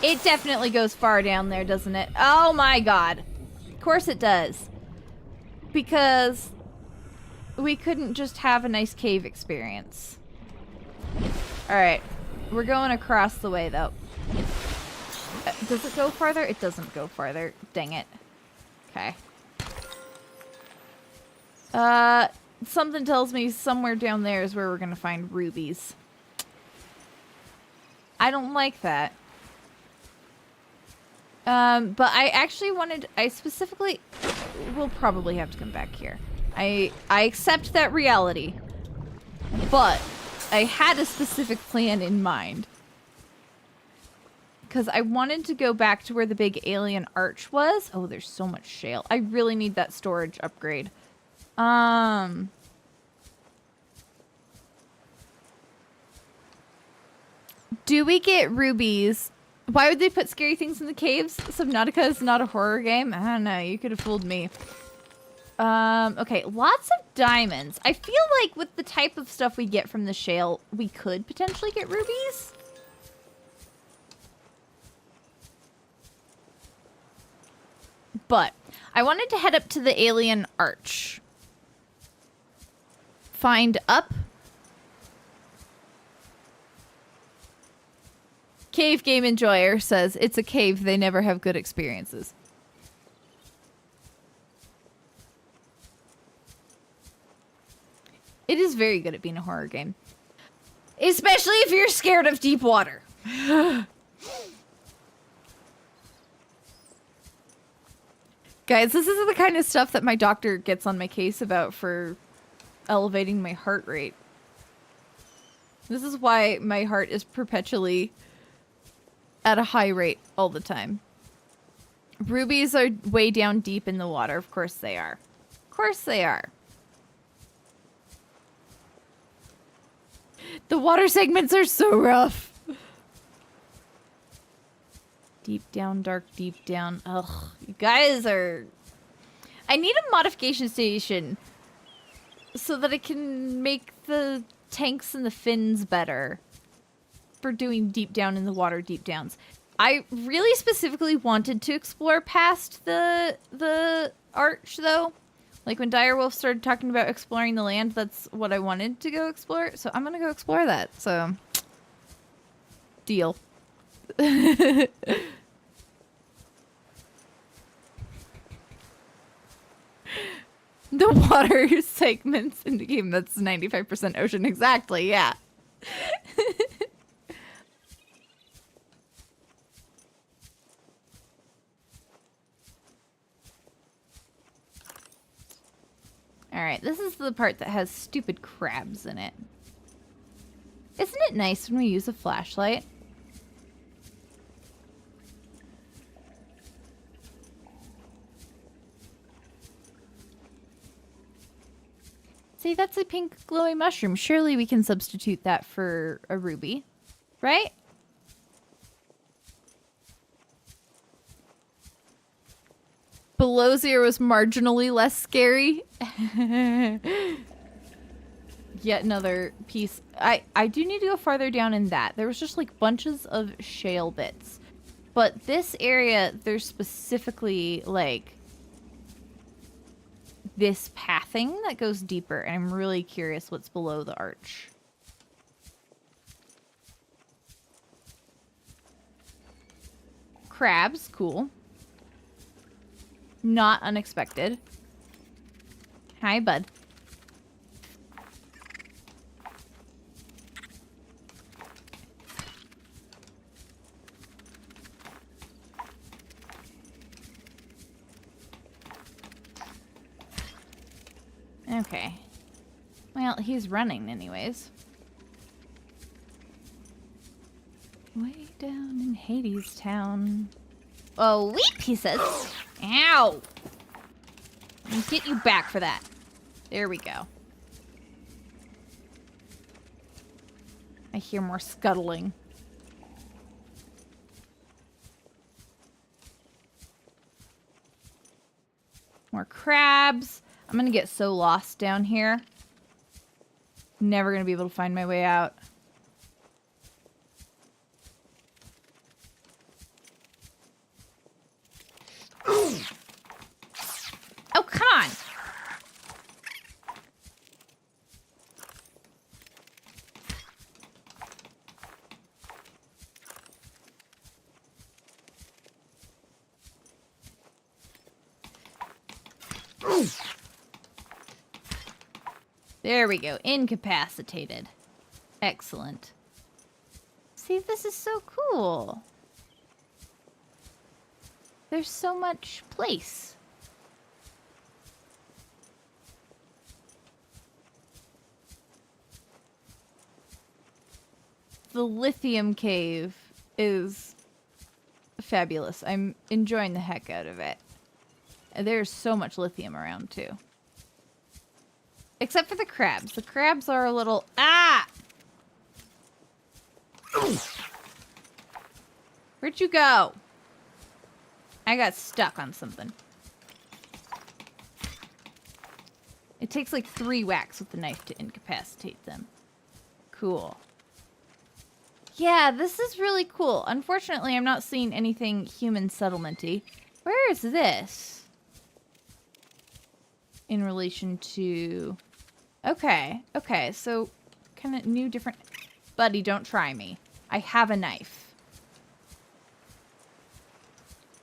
It definitely goes far down there, doesn't it? Oh my god. Of course it does. Because we couldn't just have a nice cave experience. Alright. We're going across the way though. Does it go farther? It doesn't go farther. Dang it. Okay. Something tells me somewhere down there is where we're gonna find rubies. I don't like that. But I actually I specifically will probably have to come back here. I accept that reality. But I had a specific plan in mind. Because I wanted to go back to where the big alien arch was. Oh, there's so much shale. I really need that storage upgrade. Do we get rubies? Why would they put scary things in the caves? Subnautica is not a horror game. I don't know. You could have fooled me. Okay. Lots of diamonds. I feel like with the type of stuff we get from the shale, we could potentially get rubies. But I wanted to head up to the alien arch. Find up. Cave Game Enjoyer says, it's a cave, they never have good experiences. It is very good at being a horror game. Especially if you're scared of deep water. Guys, this is the kind of stuff that my doctor gets on my case about for elevating my heart rate. This is why my heart is perpetually at a high rate all the time. Rubies are way down deep in the water. Of course they are. Of course they are. The water segments are so rough. Deep down, dark, deep down. Ugh, you guys are... I need a modification station so that I can make the tanks and the fins better for doing deep down in the water deep downs. I really specifically wanted to explore past the arch though. Like when Direwolf started talking about exploring the land, that's what I wanted to go explore. So I'm gonna go explore that. So deal. The water segments in the game, that's 95% ocean. Exactly, yeah. Alright, this is the part that has stupid crabs in it. Isn't it nice when we use a flashlight? See, that's a pink glowing mushroom. Surely we can substitute that for a ruby, right? Below zero was marginally less scary. Yet another piece. I do need to go farther down in that. There was just like bunches of shale bits. But this area, there's specifically like this pathing that goes deeper, and I'm really curious what's below the arch. Crabs, cool. Not unexpected. Hi, bud. Okay. Well, he's running anyways. Way down in Hades Town. Oh, weep, he says. Ow! I'll get you back for that. There we go. I hear more scuttling. More crabs. I'm gonna get so lost down here. Never gonna be able to find my way out. Oh, come on! There we go. Incapacitated. Excellent. See, this is so cool. There's so much place. The lithium cave is fabulous. I'm enjoying the heck out of it. There's so much lithium around, too. Except for the crabs. The crabs are a little... Ah! Where'd you go? I got stuck on something. It takes like 3 whacks with the knife to incapacitate them. Cool. Yeah, this is really cool. Unfortunately, I'm not seeing anything human settlement-y. Where is this? In relation to... Okay, okay, so kind of new, different... Buddy, don't try me. I have a knife.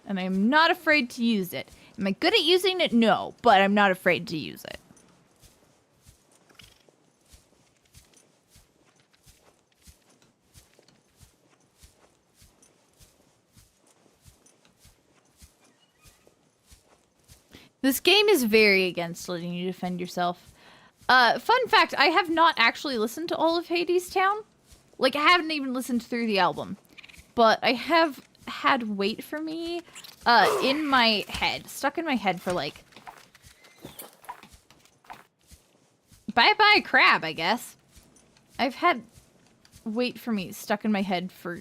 And I'm not afraid to use it. Am I good at using it? No, but I'm not afraid to use it. This game is very against letting you defend yourself. Fun fact, I have not actually listened to all of Hades Town. Like, I haven't even listened through the album. But I have had Wait For Me in my head. Stuck in my head for, like... Bye-bye crab, I guess. I've had Wait For Me stuck in my head for...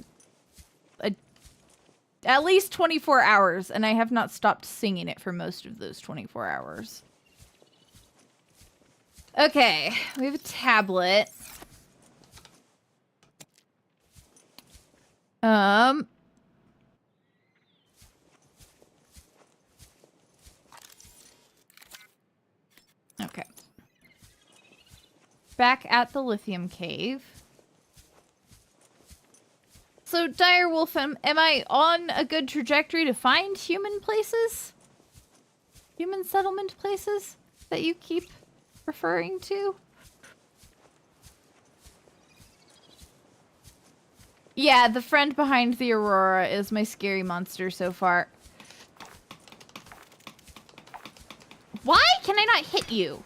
at least 24 hours, and I have not stopped singing it for most of those 24 hours. Okay, we have a tablet. Okay. Back at the lithium cave. So, Direwolf, am I on a good trajectory to find human places? Human settlement places that you keep referring to? Yeah, the friend behind the Aurora is my scary monster so far. Why can I not hit you?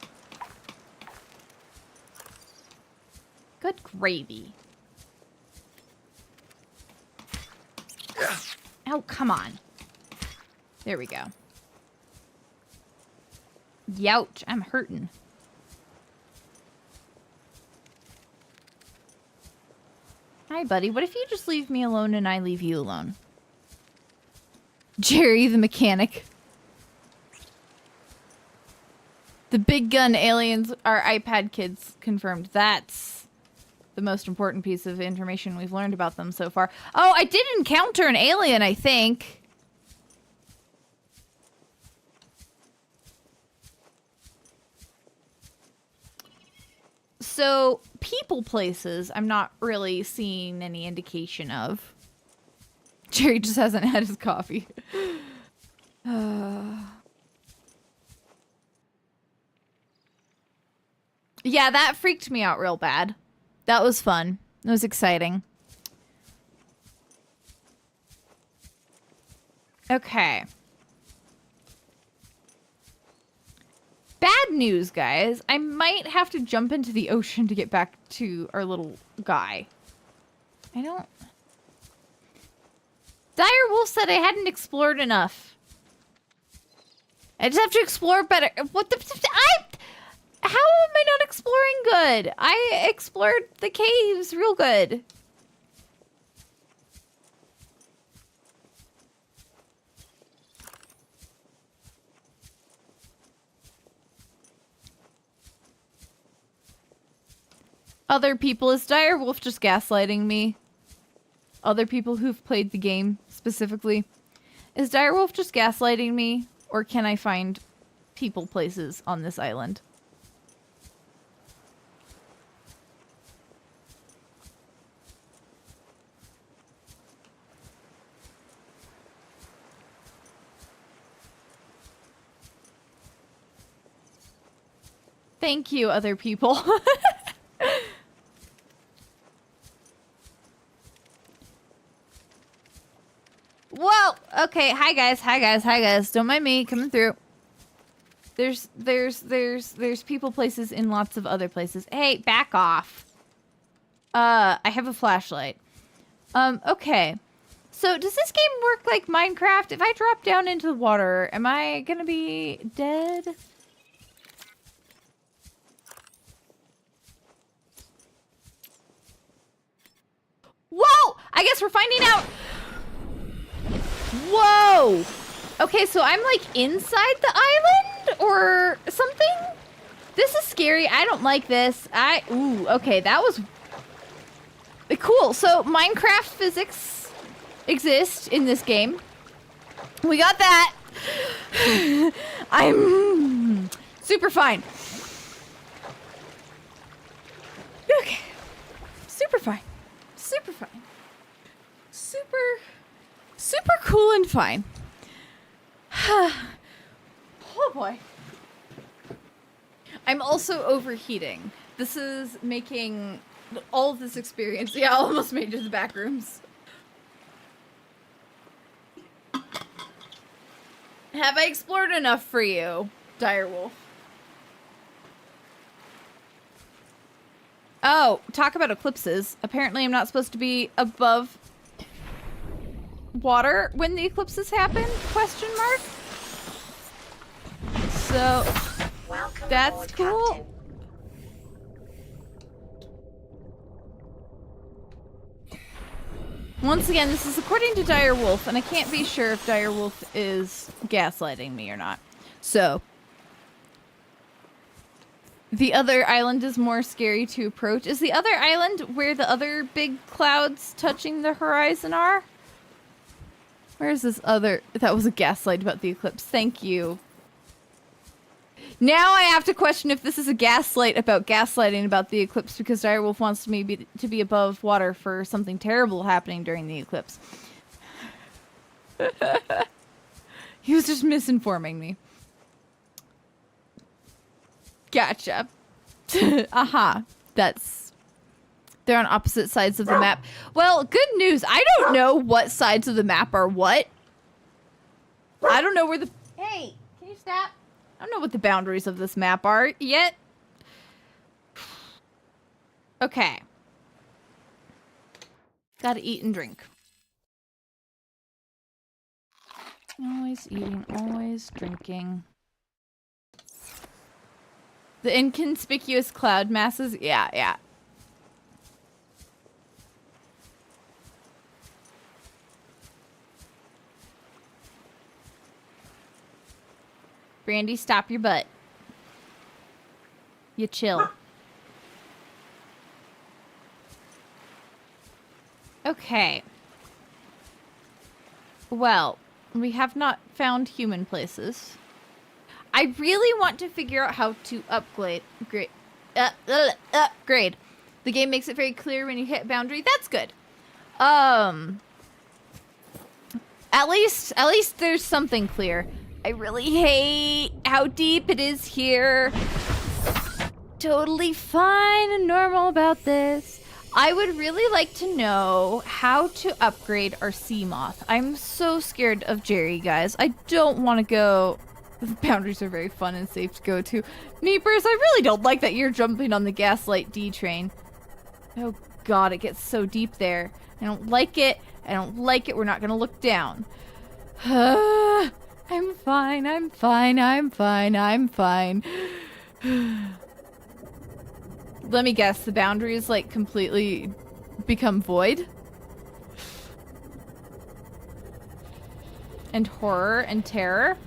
Good gravy. Oh, come on. There we go. Youch, I'm hurting. Hi, buddy. What if you just leave me alone and I leave you alone? Jerry, the mechanic. The big gun aliens are iPad kids confirmed. That's the most important piece of information we've learned about them so far. Oh, I did encounter an alien, I think. so people places, I'm not really seeing any indication of. Jerry just hasn't had his coffee. Yeah, that freaked me out real bad. That was fun. It was exciting. Okay. Bad news, guys. I might have to jump into the ocean to get back to our little guy. I don't... Dire Wolf said I hadn't explored enough. I just have to explore better. What the... How am I not exploring good? I explored the caves real good. Other people, is Direwolf just gaslighting me? Other people who've played the game, specifically. Is Direwolf just gaslighting me? Or can I find people places on this island? Thank you, other people. Whoa! Okay, hi guys, hi guys, hi guys. Don't mind me coming through. There's people places in lots of other places. Hey, back off. I have a flashlight. Okay. So does this game work like Minecraft? If I drop down into the water, am I gonna be dead? Whoa! I guess we're finding out. Whoa! Okay, so I'm like inside the island or something? This is scary. I don't like this. Ooh, okay, that was cool. So Minecraft physics exist in this game. We got that. I'm super fine. Okay. Super fine. Super fine. Super cool and fine. Oh boy. I'm also overheating. This is making all of this experience. Yeah, I almost made it to the back rooms. Have I explored enough for you, Direwolf? Oh, talk about eclipses. Apparently I'm not supposed to be above water when the eclipses happen? Question mark. So that's cool. Captain. Once again, this is according to Direwolf, and I can't be sure if Direwolf is gaslighting me or not. So the other island is more scary to approach. Is the other island where the other big clouds touching the horizon are? Where's this other... That was a gaslight about the eclipse. Thank you. Now I have to question if this is a gaslight about gaslighting about the eclipse because Direwolf wants me to be above water for something terrible happening during the eclipse. He was just misinforming me. Gotcha. Aha. That's... They're on opposite sides of the map. Well, good news. I don't know what sides of the map are what. I don't know where the... Hey, can you stop? I don't know what the boundaries of this map are yet. Okay. Gotta eat and drink. Always eating, always drinking. The inconspicuous cloud masses? Yeah, yeah. Brandy, stop your butt. You chill. Okay. Well, we have not found human places. I really want to figure out how to upgrade upgrade. The game makes it very clear when you hit boundary. That's good. At least there's something clear. I really hate how deep it is here. Totally fine and normal about this. I would really like to know how to upgrade our sea moth. I'm so scared of Jerry, guys. I don't want to go. The boundaries are very fun and safe to go to. Meepers, I really don't like that you're jumping on the Gaslight D train. Oh god, it gets so deep there. I don't like it. I don't like it. We're not gonna look down. I'm fine. I'm fine. I'm fine. I'm fine. Let me guess, the boundaries like completely become void? And horror and terror?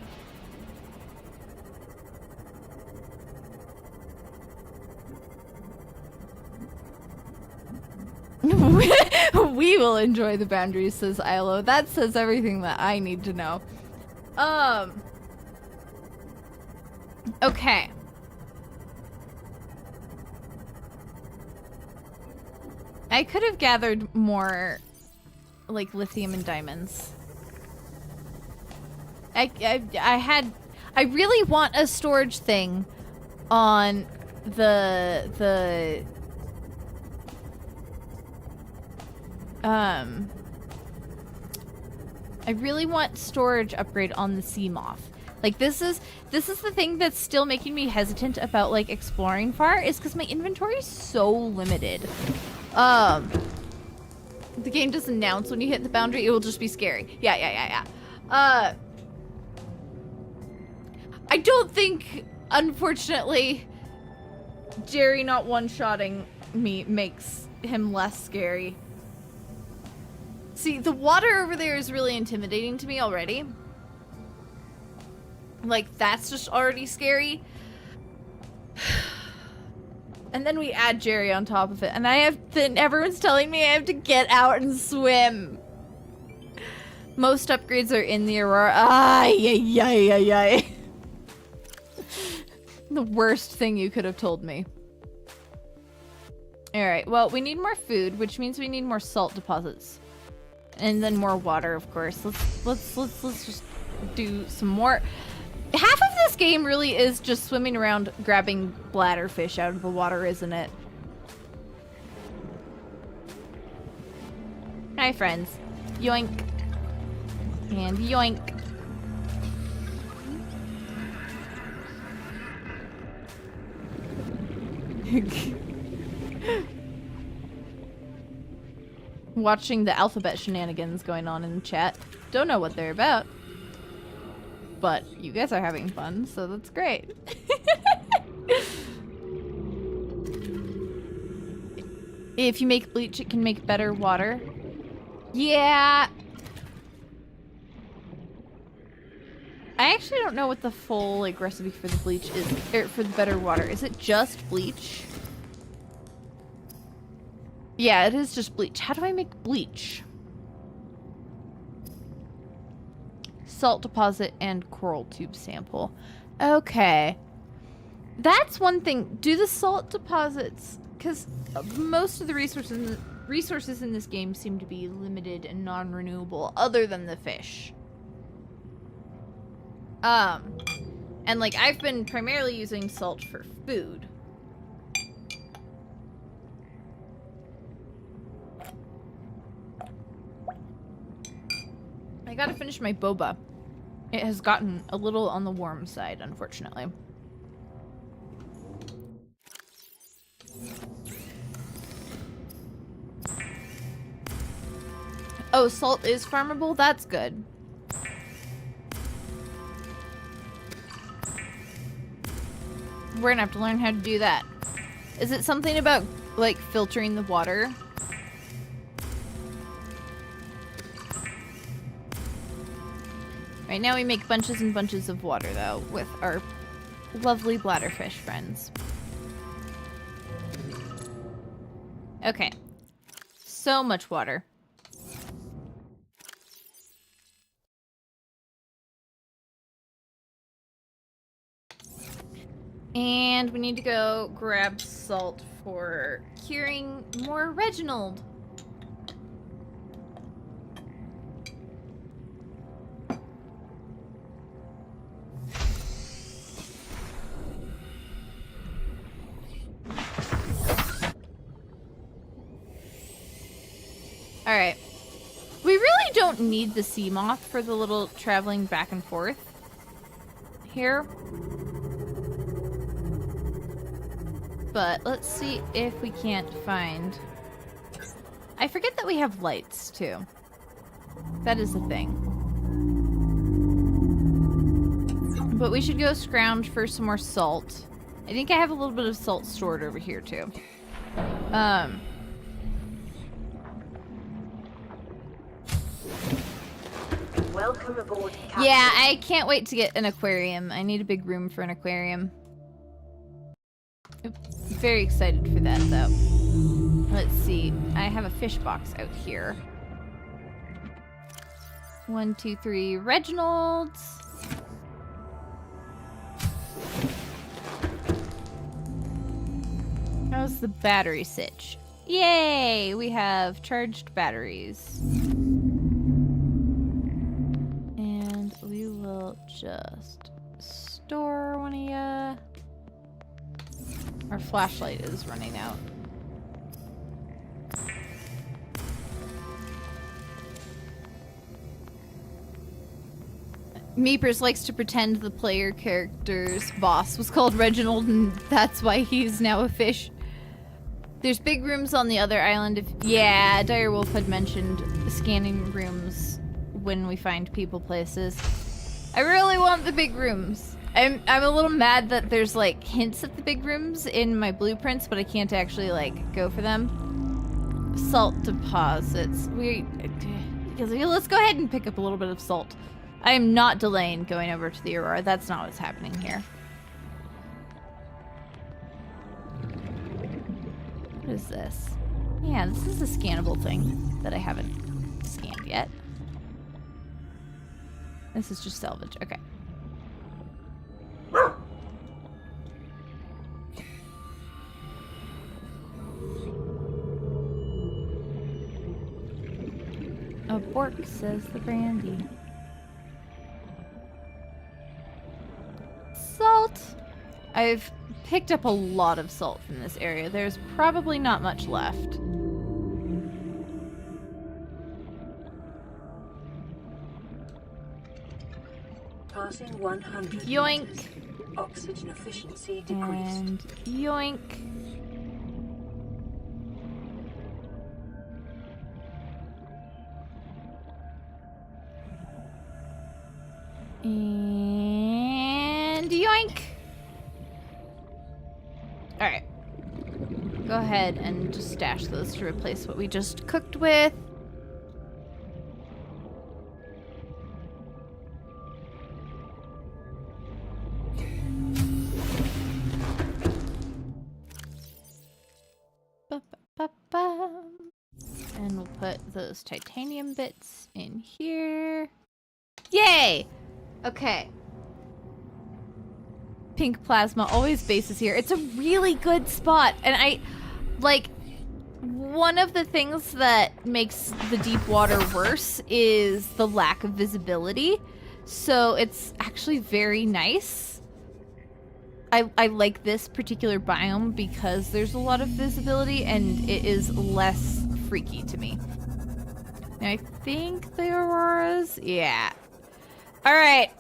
We will enjoy the boundaries, says Ilo. That says everything that I need to know. Okay. I could have gathered more, like, lithium and diamonds. I really want a storage thing on the I really want storage upgrade on the sea moth. Like, this is the thing that's still making me hesitant about, like, exploring far, is because my inventory is so limited. The game does announce when you hit the boundary, it will just be scary. Yeah. I don't think, unfortunately, Jerry not one-shotting me makes him less scary. See, the water over there is really intimidating to me already. Like, that's just already scary. And then we add Jerry on top of it. And then everyone's telling me I have to get out and swim. Most upgrades are in the Aurora. Ay. The worst thing you could have told me. Alright, well, we need more food, which means we need more salt deposits. And then more water, of course. Let's just do some more. Half of this game really is just swimming around grabbing bladderfish out of the water, isn't it? Hi, friends. Yoink. And yoink. Watching the alphabet shenanigans going on in the chat. Don't know what they're about. But you guys are having fun, so that's great. If you make bleach, it can make better water. Yeah. I actually don't know what the full like recipe for the bleach is, or for the better water. Is it just bleach? Yeah, it is just bleach. How do I make bleach? Salt deposit and coral tube sample. Okay. That's one thing. Do the salt deposits, because most of the resources in this game seem to be limited and non-renewable, other than the fish. And like I've been primarily using salt for food. I gotta finish my boba. It has gotten a little on the warm side, unfortunately. Oh, salt is farmable? That's good. We're gonna have to learn how to do that. Is it something about, like, filtering the water? Right now we make bunches and bunches of water, though, with our lovely bladderfish friends. Okay. So much water. And And we need to go grab salt for curing more Reginald. Alright. We really don't need the sea moth for the little traveling back and forth here. But let's see if we can't find... I forget that we have lights, too. That is a thing. But we should go scrounge for some more salt. I think I have a little bit of salt stored over here, too.
Welcome aboard, Captain.
Yeah, I can't wait to get an aquarium. I need a big room for an aquarium. Very excited for that, though. Let's see. I have a fish box out here. 1, 2, 3 Reginald's. How's the battery sitch? Yay! We have charged batteries. And we will just store one of ya. Our flashlight is running out. Meepers likes to pretend the player character's boss was called Reginald and that's why he's now a fish. There's big rooms on the other island. Yeah, Direwolf had mentioned scanning rooms when we find people places. I really want the big rooms. I'm a little mad that there's like hints at the big rooms in my blueprints, but I can't actually like go for them. Salt deposits. Let's go ahead and pick up a little bit of salt. I am not delaying going over to the Aurora. That's not what's happening here. What is this? Yeah, this is a scannable thing that I haven't scanned yet. This is just salvage. Okay. A bork, says the brandy. Salt! I've picked up a lot of salt from this area. There's probably not much left.
Passing 100.
Yoink!
Oxygen efficiency decreased.
And yoink! And yoink! Alright. Go ahead and just stash those to replace what we just cooked with. Ba-ba-ba-ba. And we'll put those titanium bits in here. Yay! Okay. Pink plasma always bases here. It's a really good spot. And I, like, one of the things that makes the deep water worse is the lack of visibility. So it's actually very nice. I like this particular biome because there's a lot of visibility and it is less freaky to me. Now I think the Auroras, yeah. All right.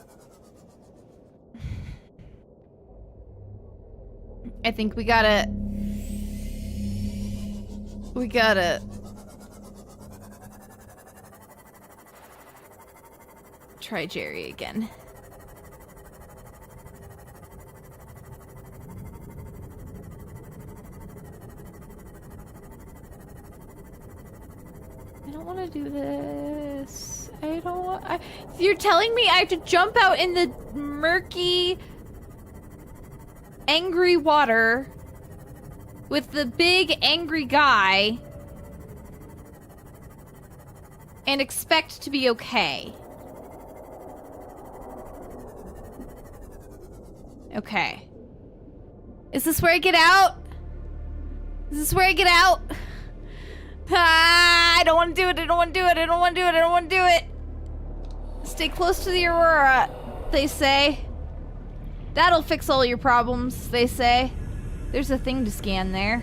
I think we gotta try Jerry again. I don't want to do this. I don't want... You're telling me I have to jump out in the murky, angry water with the big, angry guy and expect to be okay. Okay. Is this where I get out? Is this where I get out? Ah, I don't want to do it. I don't want to do it. I don't want to do it. I don't want to do it. Stay close to the Aurora, they say. That'll fix all your problems, they say. There's a thing to scan there.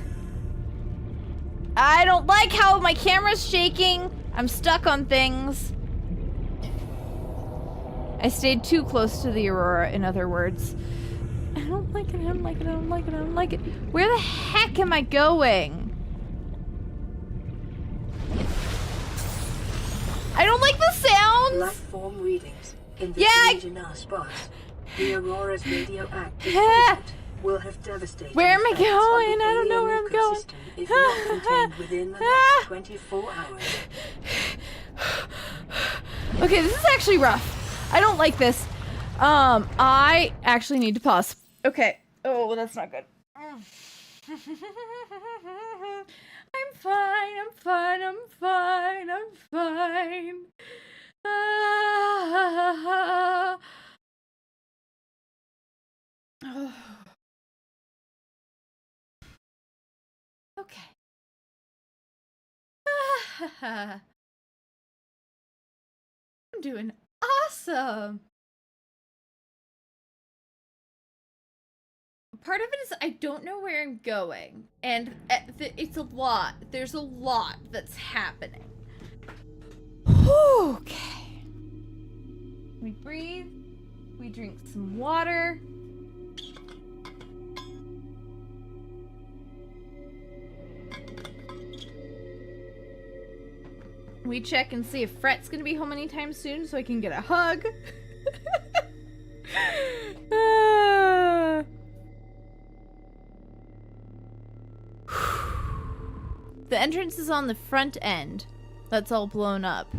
I don't like how my camera's shaking. I'm stuck on things. I stayed too close to the Aurora, in other words. I don't like it, I don't like it, I don't like it, I don't like it. Where the heck am I going? I don't like the sounds!
Life-form readings in the
Yeah,
region are sparse. The Aurora's radioactive
Yeah.
content will have devastated.
Where am I
effects on
going?
the
I don't know
alien
where I'm going.
ecosystem if not contained within the next 24 hours.
Okay, this is actually rough. I don't like this. I actually need to pause. Okay. Oh, well, that's not good. I'm fine, I'm fine, I'm fine, I'm fine. Okay. I'm doing awesome. Part of it is I don't know where I'm going, and it's a lot. There's a lot that's happening. Okay. We breathe. We drink some water. We check and see if Fret's gonna be home anytime soon so I can get a hug. The entrance is on the front end. That's all blown up.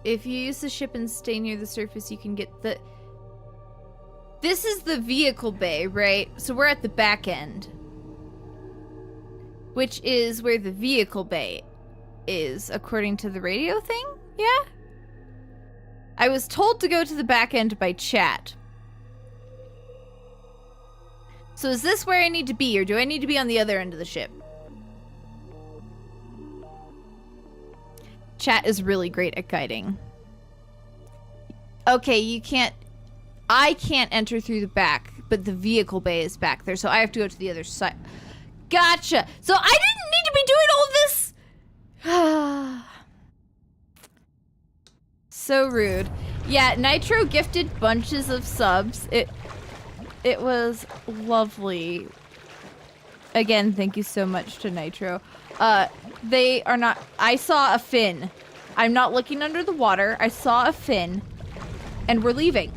If you use the ship and stay near the surface, you can get the... This is the vehicle bay, right? So we're at the back end. Which is where the vehicle bay is, according to the radio thing? Yeah? I was told to go to the back end by chat. So is this where I need to be, or do I need to be on the other end of the ship? Chat is really great at guiding. Okay, you can't... I can't enter through the back, but the vehicle bay is back there, so I have to go to the other side. Gotcha! So I didn't need to be doing all this! So rude. Yeah, Nitro gifted bunches of subs. It was lovely. Again, thank you so much to Nitro. They are not... I saw a fin. I'm not looking under the water. I saw a fin. And we're leaving.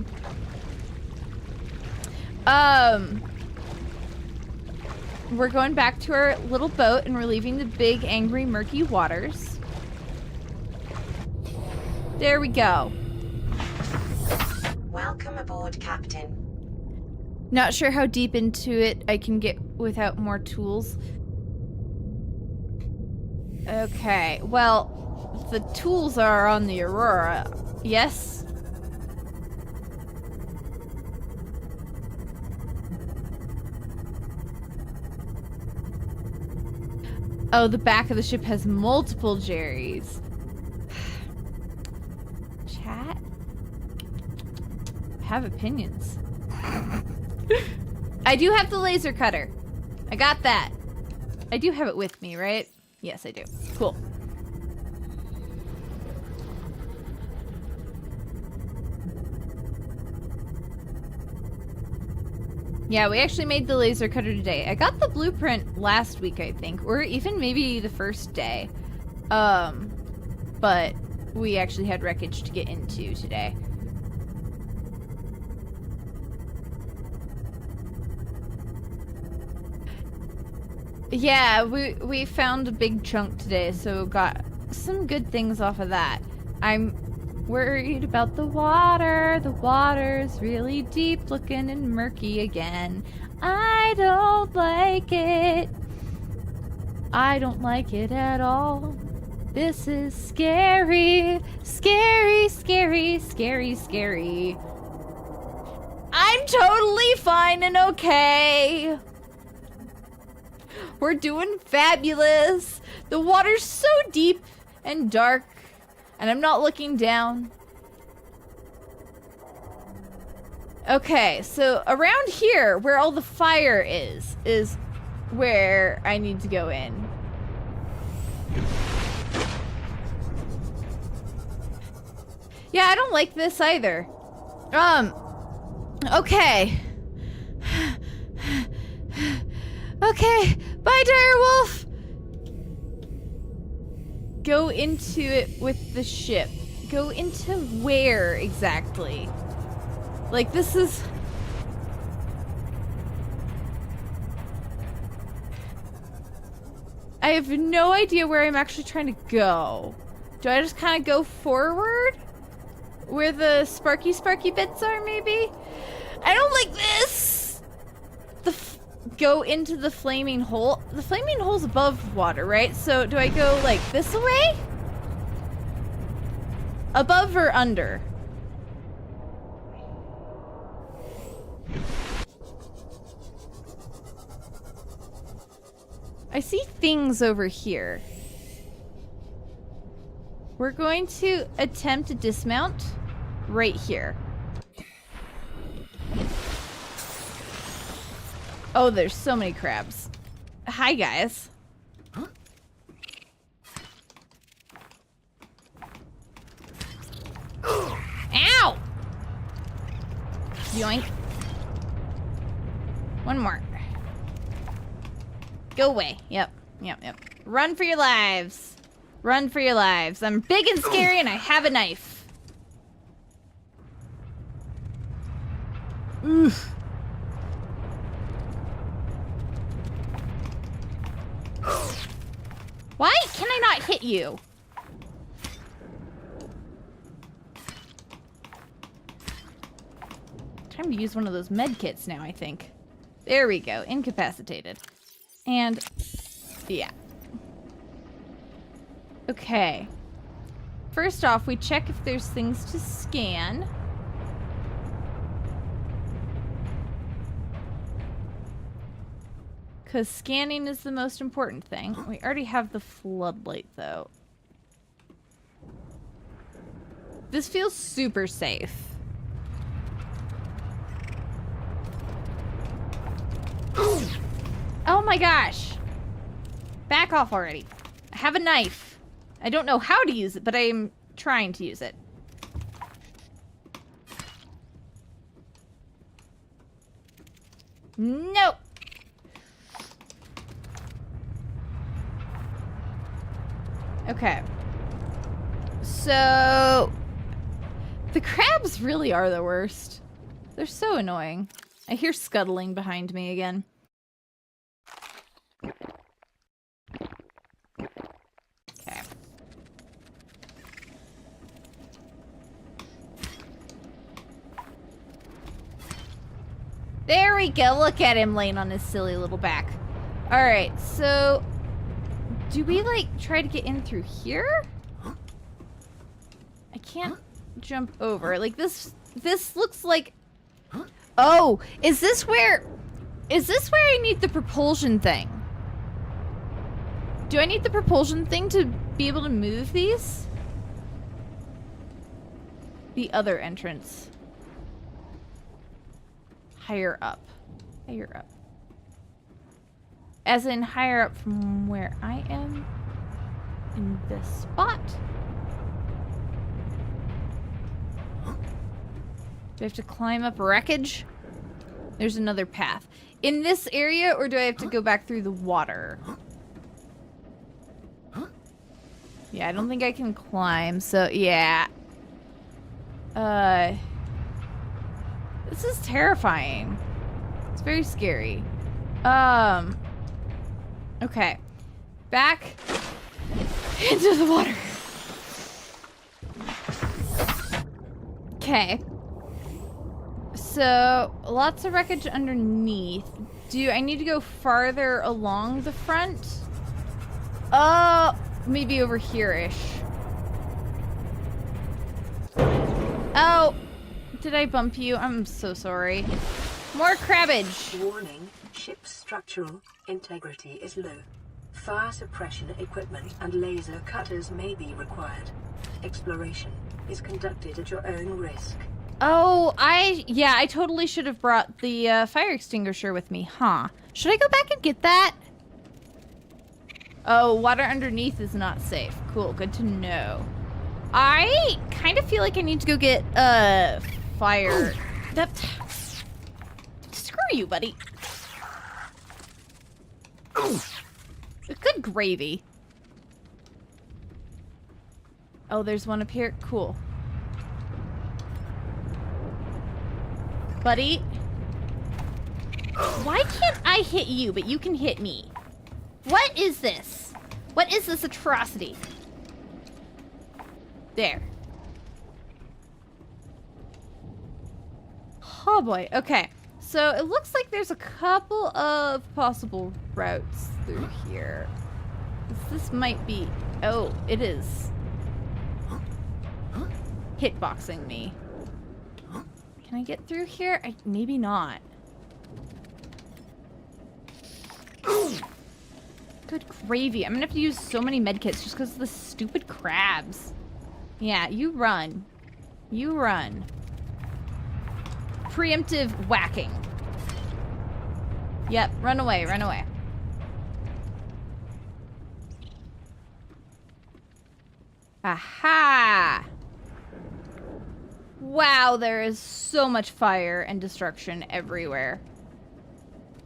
We're going back to our little boat and we're leaving the big, angry, murky waters. There we go.
Welcome aboard, Captain.
Not sure how deep into it I can get without more tools. Okay, well, the tools are on the Aurora. Yes? Oh, the back of the ship has multiple Jerrys. Chat? Have opinions. I do have the laser cutter. I got that. I do have it with me, right? Yes, I do. Cool. Yeah, we actually made the laser cutter today. I got the blueprint last week, I think, or even maybe the first day. But we actually had wreckage to get into today. Yeah, we found a big chunk today, so got some good things off of that. I'm worried about the water. The water's really deep looking and murky again. I don't like it. I don't like it at all. This is scary. Scary, scary, scary, scary. I'm totally fine and okay. We're doing fabulous. The water's so deep and dark, and I'm not looking down. Okay, so around here, where all the fire is where I need to go in. Yeah, I don't like this either. Okay. Okay, bye, direwolf. Go into it with the ship. Go into where exactly? Like, this is... I have no idea where I'm actually trying to go. Do I just kind of go forward? Where the sparky bits are, maybe? I don't like this! Go into the flaming hole? The flaming hole's above water, right? So do I go, like, this way? Above or under? I see things over here. We're going to attempt to dismount right here. Oh, there's so many crabs. Hi, guys. Huh? Ow! Yoink. One more. Go away. Yep. Run for your lives. Run for your lives. I'm big and scary and I have a knife. Oof. Why can I not hit you? Time to use one of those med kits now, I think. There we go. Incapacitated. And, yeah. Okay. First off, we check if there's things to scan. Because scanning is the most important thing. We already have the floodlight, though. This feels super safe. Oh my gosh! Back off already. I have a knife. I don't know how to use it, but I'm trying to use it. Nope. Okay. So... the crabs really are the worst. They're so annoying. I hear scuttling behind me again. Okay. There we go. Look at him laying on his silly little back. Alright, so... do we, like, try to get in through here? I can't jump over. Like, this looks like... oh! Is this where I need the propulsion thing? Do I need the propulsion thing to be able to move these? The other entrance. Higher up. Higher up. As in higher up from where I am in this spot. Do I have to climb up wreckage? There's another path. In this area, or do I have to go back through the water? Yeah, I don't think I can climb, so yeah. This is terrifying. It's very scary. Okay. Back into the water. Okay. So, lots of wreckage underneath. Do I need to go farther along the front? Maybe over here-ish. Oh, Did I bump you? I'm so sorry. More crabbage.
Warning, ship's structural integrity is low. Fire suppression equipment and laser cutters may be required. Exploration is conducted at your own risk.
Oh, I totally should have brought the fire extinguisher with me, huh? Should I go back and get that? Oh, water underneath is not safe. Cool, good to know. I kind of feel like I need to go get fire. Screw you, buddy. Good gravy. Oh, there's one up here. Cool. Buddy. Why can't I hit you, but you can hit me? What is this? What is this atrocity? There. Oh boy. Okay. So it looks like there's a couple of possible routes through here. This might be... Oh, it is. Hitboxing me. Can I get through here? Maybe not. Good gravy. I'm gonna have to use so many medkits just because of the stupid crabs. Yeah, you run. You run. Preemptive whacking. Yep, run away, run away. Aha! Wow, there is so much fire and destruction everywhere.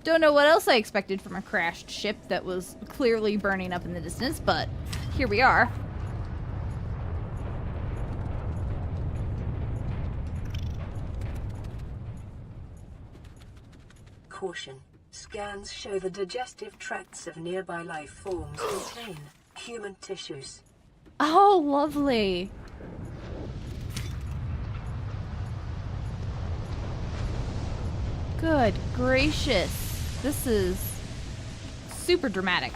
Don't know what else I expected from a crashed ship that was clearly burning up in the distance, but here we are.
Caution. Scans show the digestive tracts of nearby life forms contain human tissues.
Oh, lovely. Good gracious. This is super dramatic.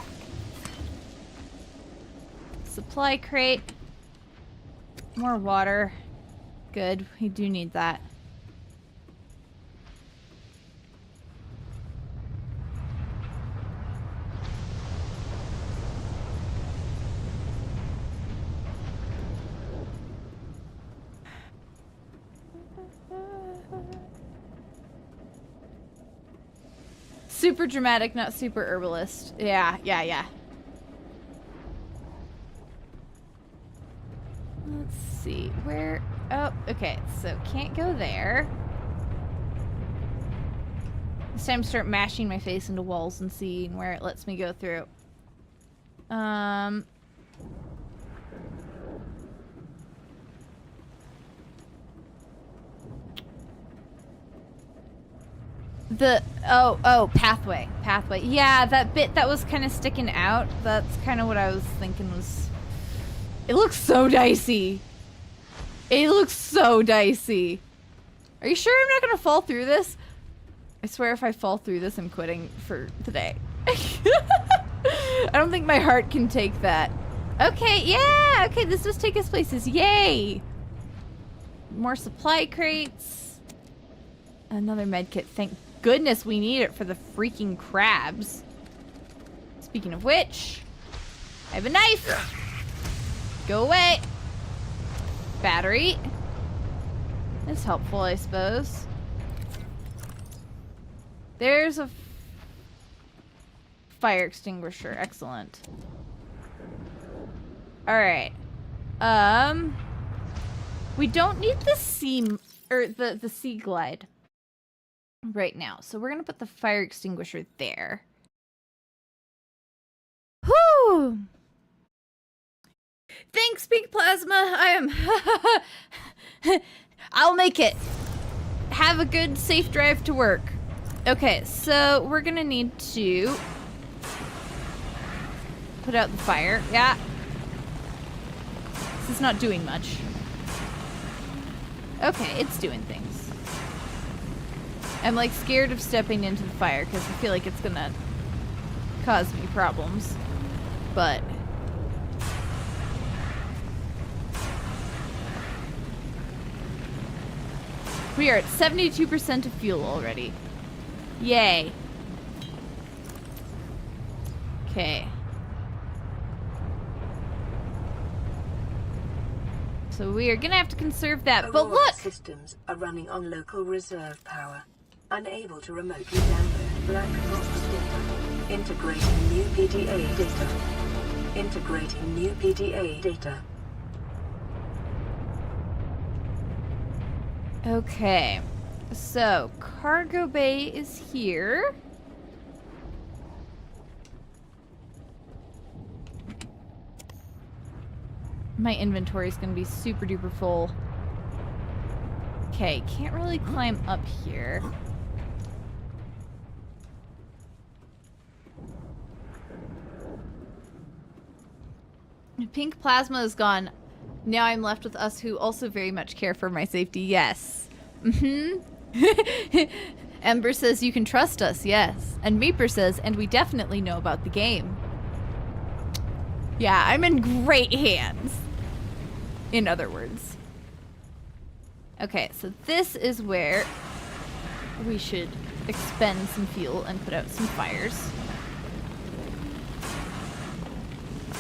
Supply crate. More water. Good. We do need that. Super dramatic, not super herbalist. Yeah. Let's see. Where? Oh, okay. So can't go there. This time start mashing my face into walls and seeing where it lets me go through. Pathway. Yeah, that bit that was kind of sticking out, that's kind of what I was thinking was... It looks so dicey. It looks so dicey. Are you sure I'm not gonna fall through this? I swear if I fall through this, I'm quitting for today. I don't think my heart can take that. Okay, yeah, okay, this does take us places. Yay! More supply crates. Another medkit, thank goodness we need it for the freaking crabs. Speaking of which, I have a knife. Go away. Battery. That's helpful, I suppose. There's a fire extinguisher. Excellent. Alright. We don't need the the sea glide right now. So we're gonna put the fire extinguisher there. Whew! Thanks, Big Plasma. I am... I'll make it. Have a good, safe drive to work. Okay, so we're gonna need to put out the fire. Yeah. This is not doing much. Okay, it's doing things. I'm like scared of stepping into the fire because I feel like it's gonna cause me problems. But We are at 72% of fuel already. Yay. Okay. So we are gonna have to conserve that, but
Aurora
look!
systems are running on local reserve power. Unable to remotely download black box data. Integrating new PDA data. Integrating new PDA data.
Okay. So, cargo bay is here. My inventory is going to be super duper full. Okay, can't really climb up here. Pink plasma is gone. Now I'm left with us who also very much care for my safety. Yes. Ember says you can trust us. Yes. And Meeper says, and we definitely know about the game. Yeah, I'm in great hands. In other words. Okay, so this is where we should expend some fuel and put out some fires.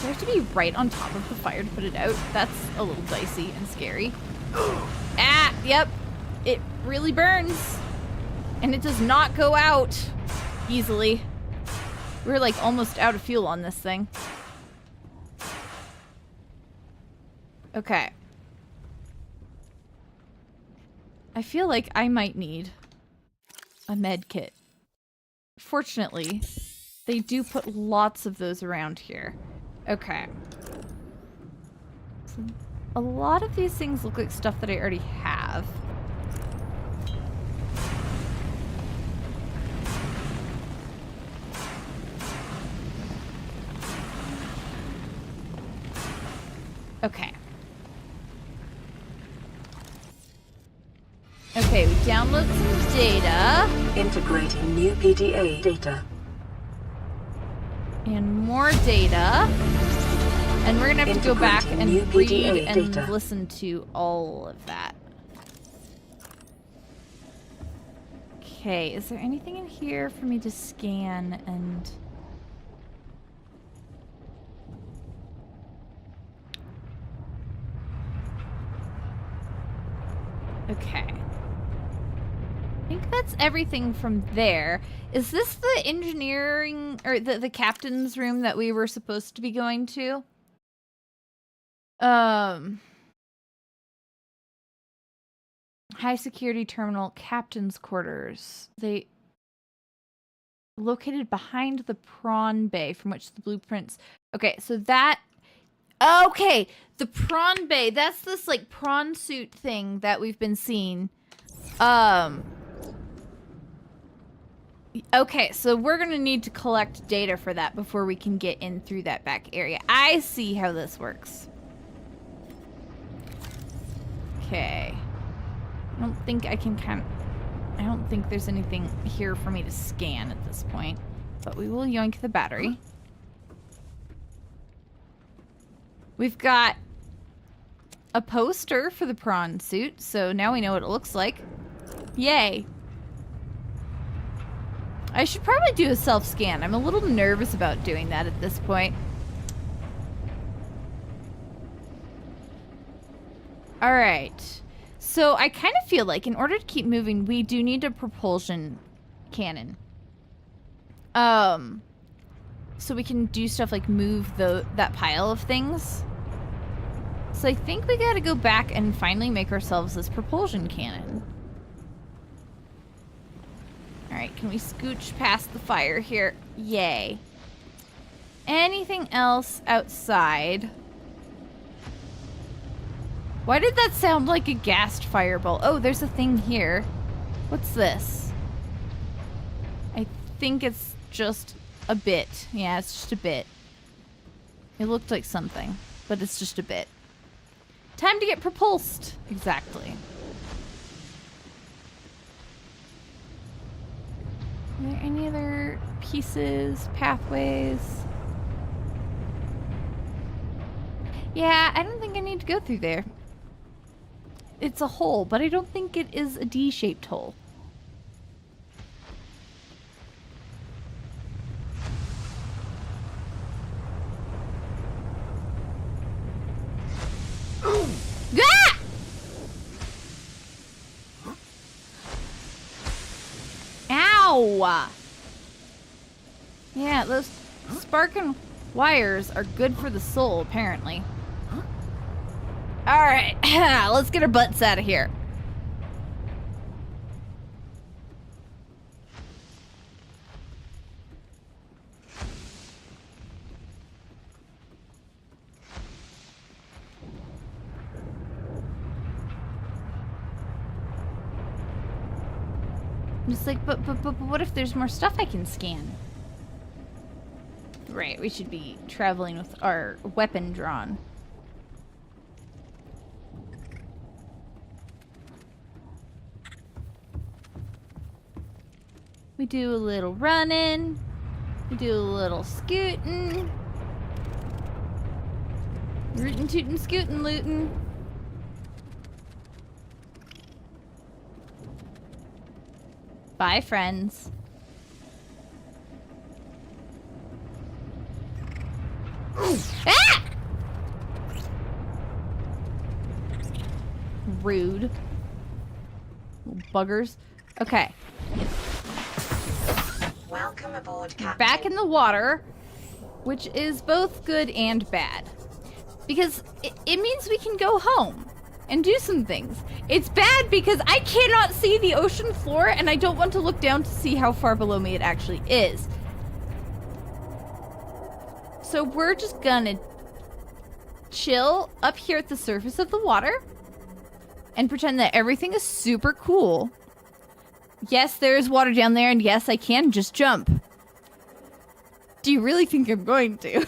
Do I have to be right on top of the fire to put it out? That's a little dicey and scary. Ah, yep. It really burns. And it does not go out easily. We're like almost out of fuel on this thing. Okay. I feel like I might need a med kit. Fortunately, they do put lots of those around here. Okay. So a lot of these things look like stuff that I already have. Okay. Okay, we download some data.
Integrating new PDA data.
And more data. And we're gonna have to go back and read and listen to all of that. Okay, is there anything in here for me to scan and... Okay. I think that's everything from there. Is this the engineering or the captain's room that we were supposed to be going to? High security terminal, captain's quarters. They located behind the prawn bay from which the blueprints. Okay, so that okay, the prawn bay. That's this like prawn suit thing that we've been seeing. Okay, so we're gonna need to collect data for that before we can get in through that back area. I see how this works. Okay. I don't think I can I don't think there's anything here for me to scan at this point. But we will yoink the battery. We've got a poster for the prawn suit, so now we know what it looks like. Yay. I should probably do a self-scan. I'm a little nervous about doing that at this point. Alright. So I kind of feel like in order to keep moving, we do need a propulsion cannon. So we can do stuff like move that pile of things. So I think we gotta go back and finally make ourselves this propulsion cannon. Alright, can we scooch past the fire here? Yay. Anything else outside? Why did that sound like a gassed fireball? Oh, there's a thing here. What's this? I think it's just a bit. Yeah, it's just a bit. It looked like something, but it's just a bit. Time to get propulsed. Exactly. Are there any other pieces, pathways? Yeah, I don't think I need to go through there. it's a hole, but I don't think it is a D-shaped hole. Ah! Ow! Yeah, those sparking wires are good for the soul, apparently. Alright, let's get our butts out of here. I'm just like, but what if there's more stuff I can scan? Right, we should be traveling with our weapon drawn. We do a little running. We do a little scooting. Rootin' tootin' scootin' lootin'. Bye, friends. Ah! Rude. Little buggers. Okay.
Welcome aboard, Captain.
Back in the water, which is both good and bad. Because it means we can go home and do some things. It's bad because I cannot see the ocean floor and I don't want to look down to see how far below me it actually is. So we're just gonna chill up here at the surface of the water and pretend that everything is super cool. Yes, there is water down there, and yes, I can just jump. Do you really think I'm going to?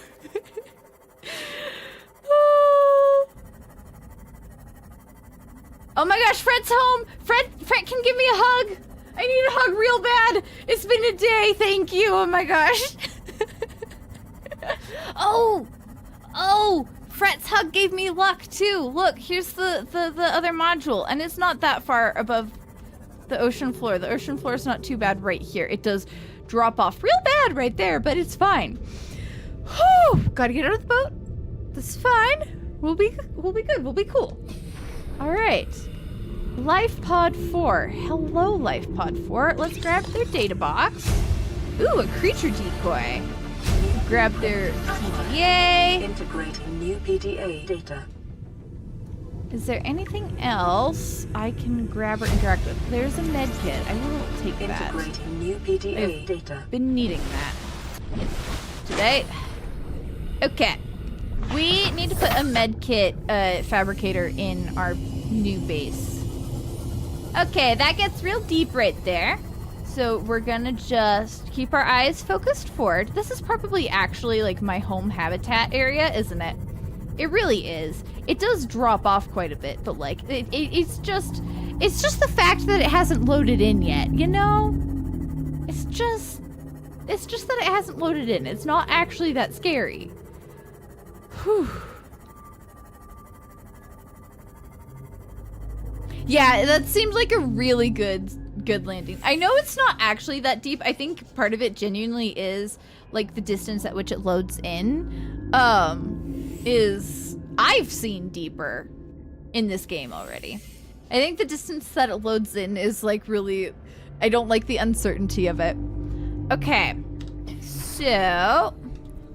Oh my gosh, Fred's home! Fred can give me a hug! I need a hug real bad! It's been a day, thank you, oh my gosh! Oh! Fred's hug gave me luck too! Look, here's the other module, and it's not that far above the ocean floor. The ocean floor is not too bad right here. It does drop off real bad right there, but it's fine. Whew! Gotta get out of the boat. This is fine. We'll be good. We'll be cool. All right. Life Pod 4. Hello, Life Pod 4. Let's grab their data box. Ooh, a creature decoy. Grab their PDA.
Integrating new PDA data.
Is there anything else I can grab or interact with? There's a med kit. I will take that.
Integrating new PDA data.
Been needing that today. Okay. We need to put a med kit fabricator in our new base. Okay, that gets real deep right there. So we're gonna just keep our eyes focused forward. This is probably actually like my home habitat area, isn't it? It really is. It does drop off quite a bit, but like it's just the fact that it hasn't loaded in yet, you know? It's just that it hasn't loaded in. It's not actually that scary. Whew. Yeah, that seemed like a really good landing. I know it's not actually that deep. I think part of it genuinely is like the distance at which it loads in. Is I've seen deeper in this game already. I think the distance that it loads in is like really, I don't like the uncertainty of it. Okay, so,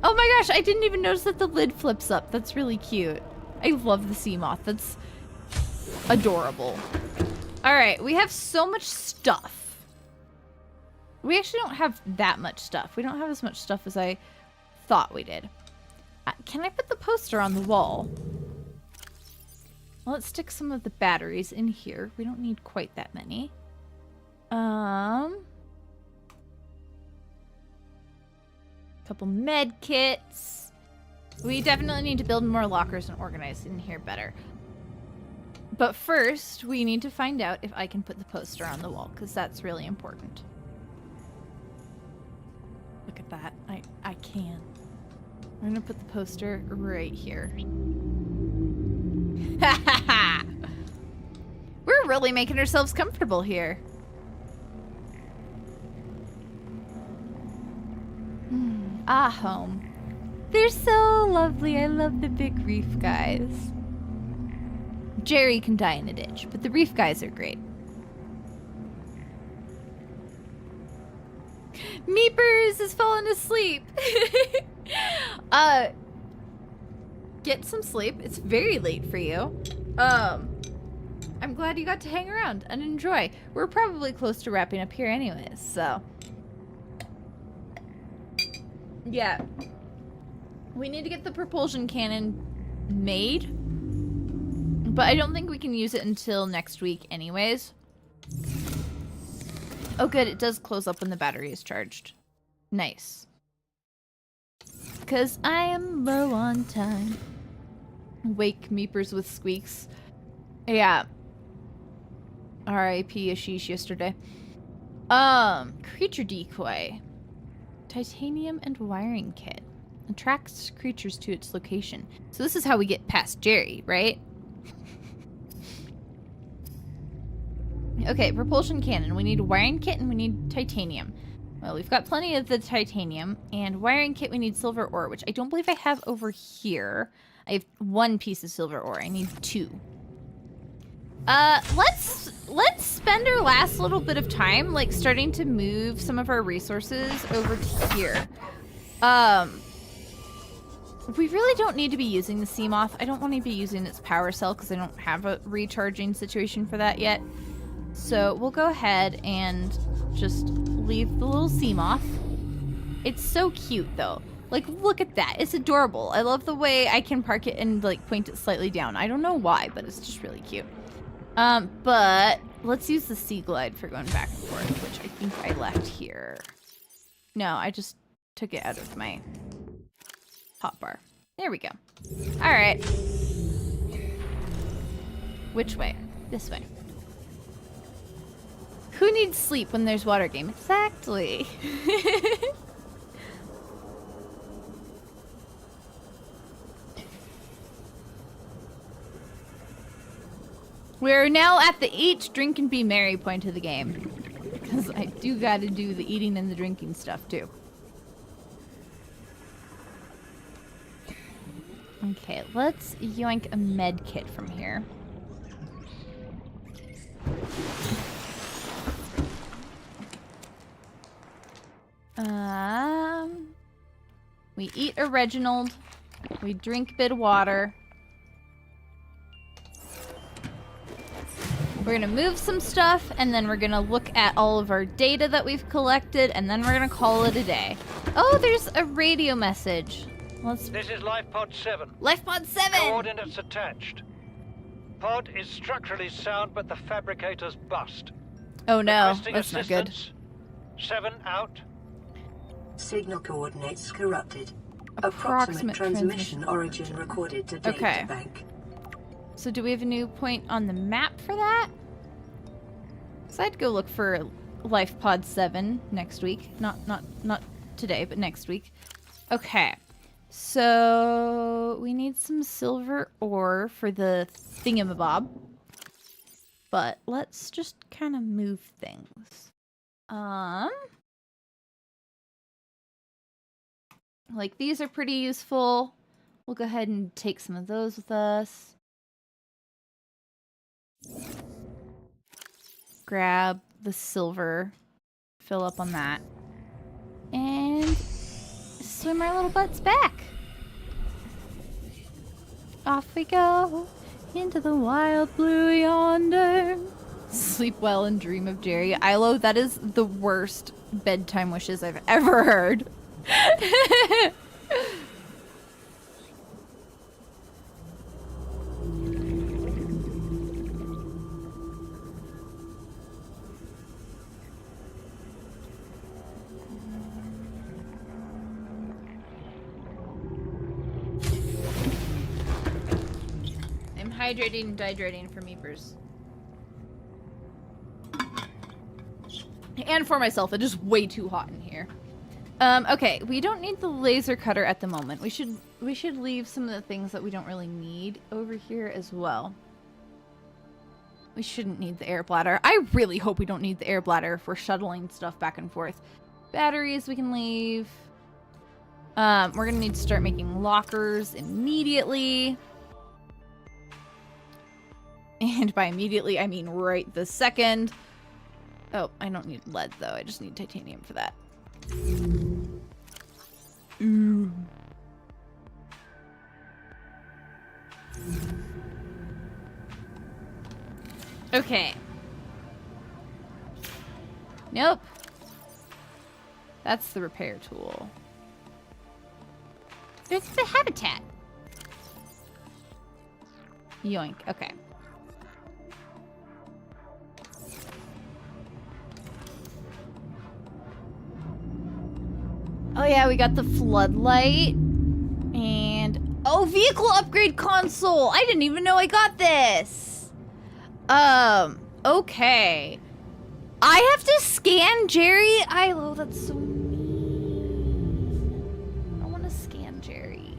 oh my gosh, I didn't even notice that the lid flips up. That's really cute. I love the sea moth. That's adorable. All right, we have so much stuff. We actually don't have that much stuff. We don't have as much stuff as I thought we did. Can I put the poster on the wall? Well, let's stick some of the batteries in here. We don't need quite that many. Couple med kits. We definitely need to build more lockers and organize in here better. But first, we need to find out if I can put the poster on the wall, because that's really important. Look at that. I can. I'm gonna put the poster right here. really making ourselves comfortable here. Home. They're so lovely. I love the big reef guys. Jerry can die in a ditch, but the reef guys are great. Meepers is falling asleep. Get some sleep. It's very late for you. I'm glad you got to hang around and enjoy. We're probably close to wrapping up here anyways, so. Yeah. We need to get the propulsion cannon made. But I don't think we can use it until next week anyways. Oh good, it does close up when the battery is charged. Nice. Because I am low on time. Wake meepers with squeaks. Yeah. R.I.P. Ashish yesterday. Creature decoy. Titanium and wiring kit. Attracts creatures to its location. So this is how we get past Jerry, right? Okay, propulsion cannon. We need a wiring kit and we need titanium. Well, we've got plenty of the titanium. And wiring kit, we need silver ore, which I don't believe I have over here. I have 1 piece of silver ore. I need 2. Let's spend our last little bit of time, like, starting to move some of our resources over to here. We really don't need to be using the Seamoth. I don't want to be using its power cell because I don't have a recharging situation for that yet. So we'll go ahead and just leave the little Seamoth. It's so cute, though. Like, look at that. It's adorable. I love the way I can park it and, like, point it slightly down. I don't know why, but it's just really cute. But let's use the Sea Glide for going back and forth, which I think I left here. No, I just took it out of my hotbar. There we go. All right. Which way? This way. Who needs sleep when there's water game? Exactly. We're now at the eat, drink, and be merry point of the game. Because I do gotta do the eating and the drinking stuff, too. Okay, let's yoink a med kit from here. We eat a Reginald. We drink a bit of water. We're gonna move some stuff, and then we're gonna look at all of our data that we've collected, and then we're gonna call it a day. Oh, there's a radio message.
This is Life Pod 7.
Life Pod 7!
Coordinates attached. Pod is structurally sound, but the fabricator's bust.
Oh no,
Requesting
that's not good.
assistance. 7 out.
Signal coordinates corrupted.
Approximate
transmission origin recorded to data
Okay.
bank.
So do we have a new point on the map for that? So I'd go look for Life Pod 7 next week. Not today, but next week. Okay. So we need some silver ore for the thingamabob. But let's just kind of move things. Like these are pretty useful. We'll go ahead and take some of those with us. Grab the silver, fill up on that, and swim our little butts back. Off we go into the wild blue yonder. Sleep well and dream of Jerry. Ilo, that is the worst bedtime wishes I've ever heard. I'm hydrating and dehydrating for meepers. And for myself, it is way too hot in here. Okay, we don't need the laser cutter at the moment. We should leave some of the things that we don't really need over here as well. We shouldn't need the air bladder. I really hope we don't need the air bladder if we're shuttling stuff back and forth. Batteries we can leave. We're gonna need to start making lockers immediately. And by immediately, I mean right this second. Oh, I don't need lead though. I just need titanium for that. Ooh. Okay. Nope. That's the repair tool. It's the habitat. Yoink. Okay. Oh yeah, we got the floodlight. And... oh, vehicle upgrade console! I didn't even know I got this! Okay. I have to scan Jerry? Oh, that's so mean. I don't want to scan Jerry.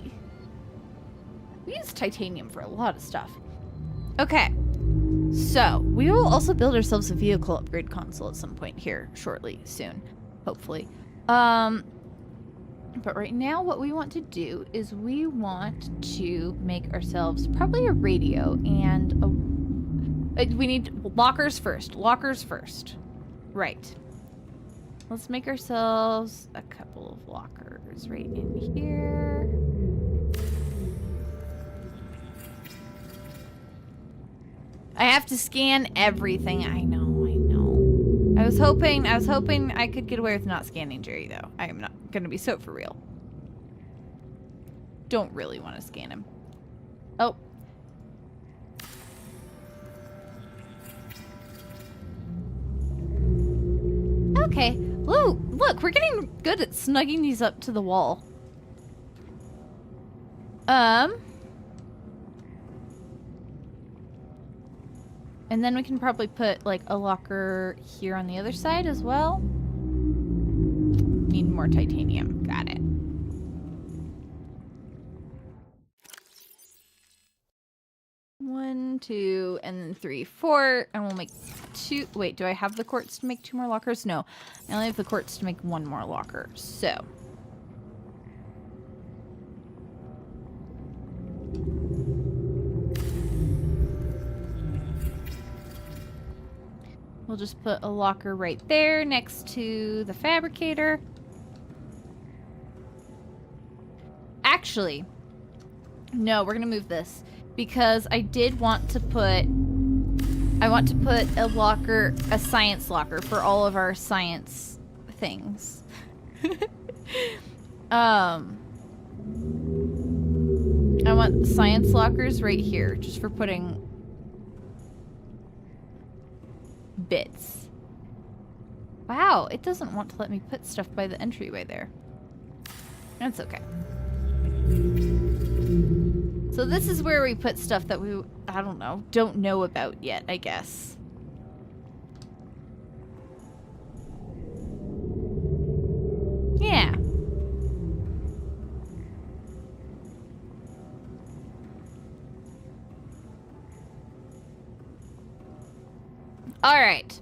We use titanium for a lot of stuff. Okay. So, we will also build ourselves a vehicle upgrade console at some point here shortly, soon. Hopefully. But right now, what we want to do is we want to make ourselves probably a radio and a... we need lockers first. Lockers first. Right. Let's make ourselves a couple of lockers right in here. I have to scan everything. I know. I was hoping I could get away with not scanning Jerry, though. I am not gonna be so for real. Don't really want to scan him. Oh. Okay. Whoa, look, we're getting good at snugging these up to the wall. And then we can probably put, like, a locker here on the other side as well. Need more titanium. Got it. One, two, and then 3, 4. And we'll make 2. Wait, do I have the quartz to make 2 more lockers? No. I only have the quartz to make 1 more locker. So. We'll just put a locker right there next to the fabricator. Actually, no, we're gonna move this because I did want to put a locker, a science locker for all of our science things. I want science lockers right here just for putting bits. Wow, it doesn't want to let me put stuff by the entryway there. That's okay. So this is where we put stuff that we, I don't know about yet, I guess. Yeah. Alright,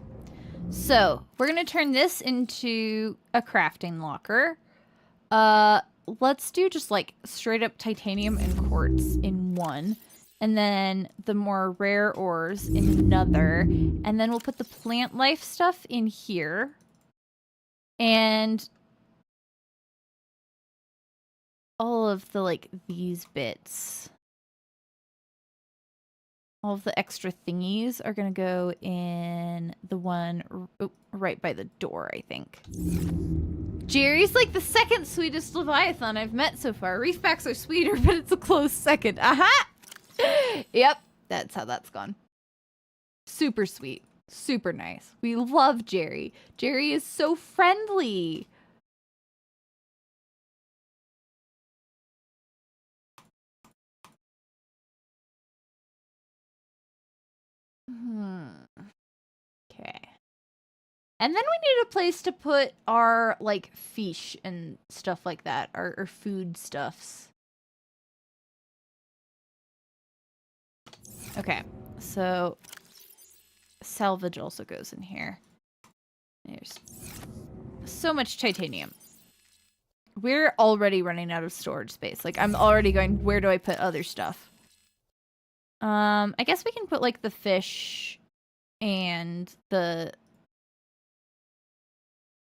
so we're gonna turn this into a crafting locker. Let's do just like straight up titanium and quartz in one, and then the more rare ores in another, and then we'll put the plant life stuff in here, and all of the like these bits. All of the extra thingies are going to go in the one right by the door, I think. Jerry's like the second sweetest Leviathan I've met so far. Reefbacks are sweeter, but it's a close second. Aha! Yep, that's how that's gone. Super sweet. Super nice. We love Jerry. Jerry is so friendly. Okay. And then we need a place to put our, like, fish and stuff like that. Our food stuffs. Okay. So, Salvage also goes in here. There's so much titanium. We're already running out of storage space. Like, I'm already going, where do I put other stuff? I guess we can put, like, the fish and the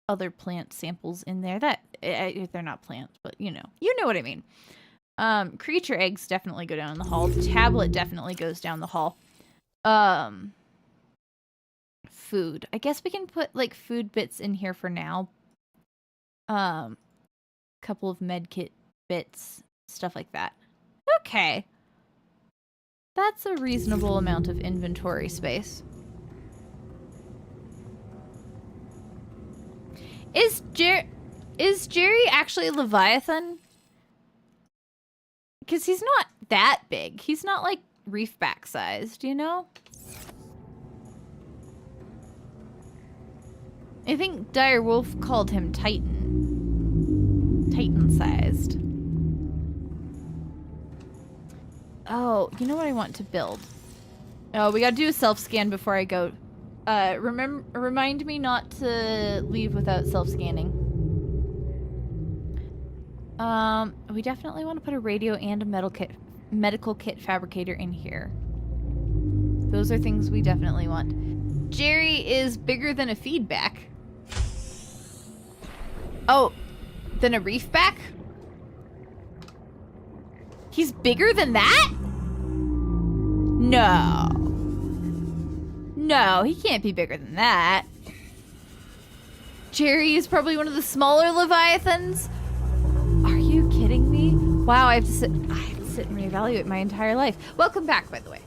other plant samples in there. That, they're not plants, but you know what I mean. Creature eggs definitely go down in the hall. The tablet definitely goes down the hall. Food. I guess we can put, like, food bits in here for now. Couple of medkit bits, stuff like that. Okay. That's a reasonable amount of inventory space. Is Jerry actually a Leviathan? Because he's not that big. He's not, like, reefback sized, you know? I think Dire Wolf called him Titan. Titan-sized. Oh, you know what I want to build? Oh, we gotta do a self-scan before I go. Remind me not to leave without self-scanning. We definitely want to put a radio and a medical kit fabricator in here. Those are things we definitely want. Jerry is bigger than a feedback. Oh, than a reefback? He's bigger than that? No. No, he can't be bigger than that. Jerry is probably one of the smaller Leviathans. Are you kidding me? Wow, I have to sit and reevaluate my entire life. Welcome back, by the way.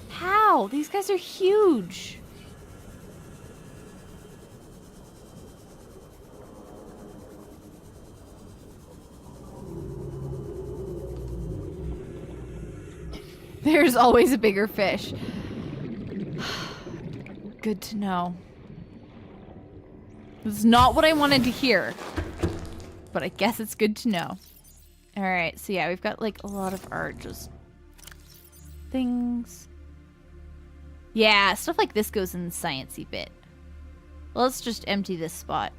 How? These guys are huge. There's always a bigger fish. Good to know. This is not what I wanted to hear. But I guess it's good to know. Alright, so yeah, we've got like a lot of our just things. Yeah, stuff like this goes in the science-y bit. Well, let's just empty this spot.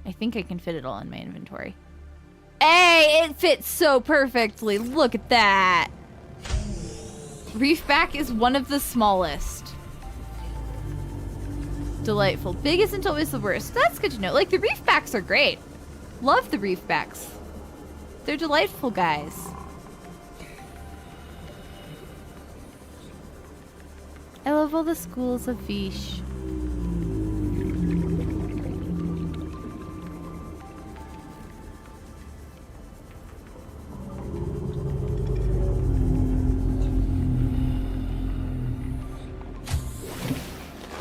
I think I can fit it all in my inventory. Hey, it fits so perfectly. Look at that. Reefback is one of the smallest. Delightful. Big isn't always the worst. That's good to know. Like, the reefbacks are great. Love the reefbacks. They're delightful guys. I love all the schools of fish.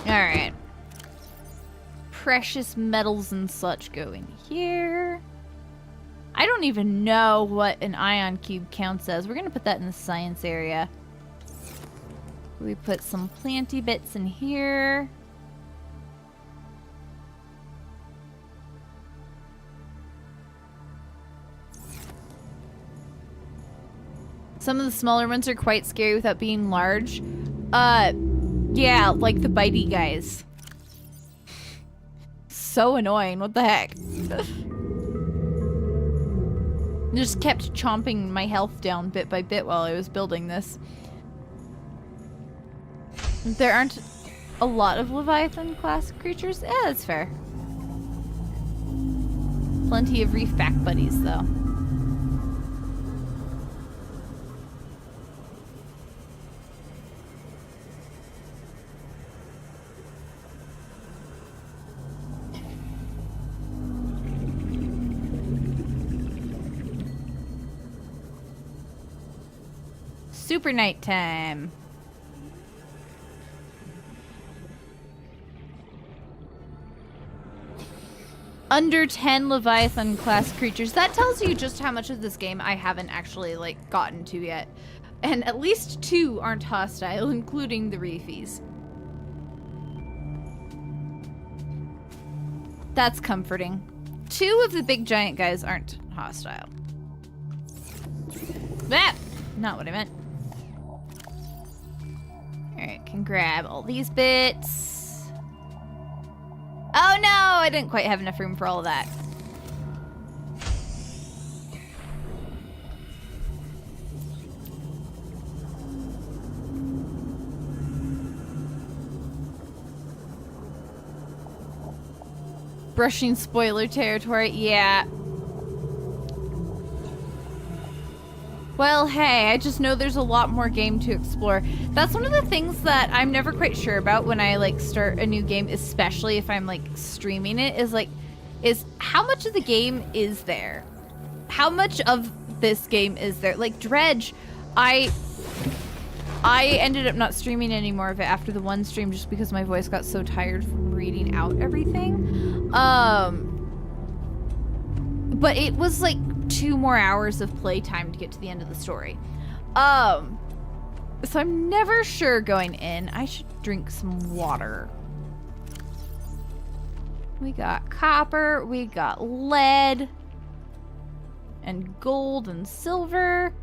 Alright. Precious metals and such go in here. I don't even know what an ion cube counts as. We're gonna put that in the science area. We put some planty bits in here. Some of the smaller ones are quite scary without being large. Yeah, like the bitey guys. So annoying, what the heck? Just kept chomping my health down bit by bit while I was building this. There aren't a lot of Leviathan class creatures. Yeah, that's fair. Plenty of reefback buddies, though. Super nighttime. Under 10 Leviathan class creatures. That tells you just how much of this game I haven't actually like gotten to yet. And at least 2 aren't hostile, including the reefies. That's comforting. 2 of the big giant guys aren't hostile. Ah! Not what I meant. Can grab all these bits. Oh no, I didn't quite have enough room for all of that. Brushing spoiler territory, yeah. Well, hey, I just know there's a lot more game to explore. That's one of the things that I'm never quite sure about when I like start a new game, especially if I'm like streaming it, is how much of the game is there? How much of this game is there? Like Dredge, I ended up not streaming any more of it after the one stream just because my voice got so tired from reading out everything. But it was like 2 more hours of playtime to get to the end of the story. So I'm never sure going in. I should drink some water. We got copper, we got lead, and gold and silver.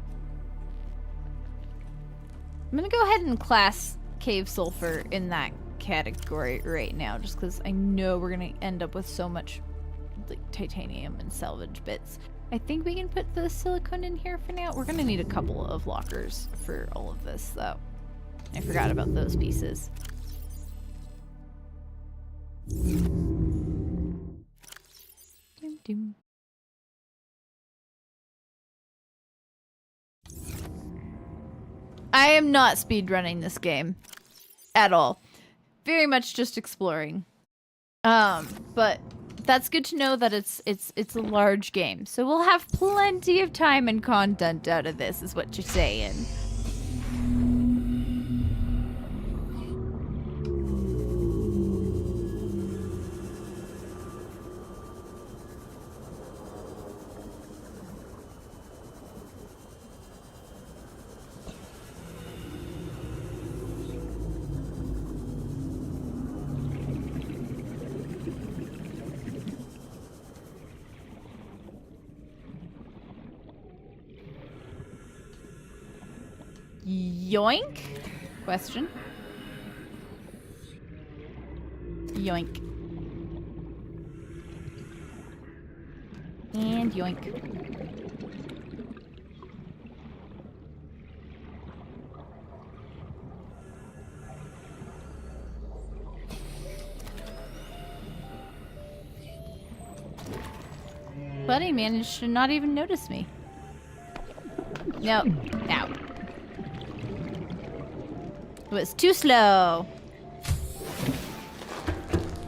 I'm gonna go ahead and class cave sulfur in that category right now, just because I know we're gonna end up with so much like titanium and salvage bits. I think we can put the silicone in here for now. We're gonna need a couple of lockers for all of this, though. I forgot about those pieces. Doom, doom. I am not speedrunning this game at all. Very much just exploring. But that's good to know that it's a large game. So we'll have plenty of time and content out of this, is what you're saying. Yoink? Question. Yoink. And yoink. Buddy managed to not even notice me. No. Ow. It was too slow.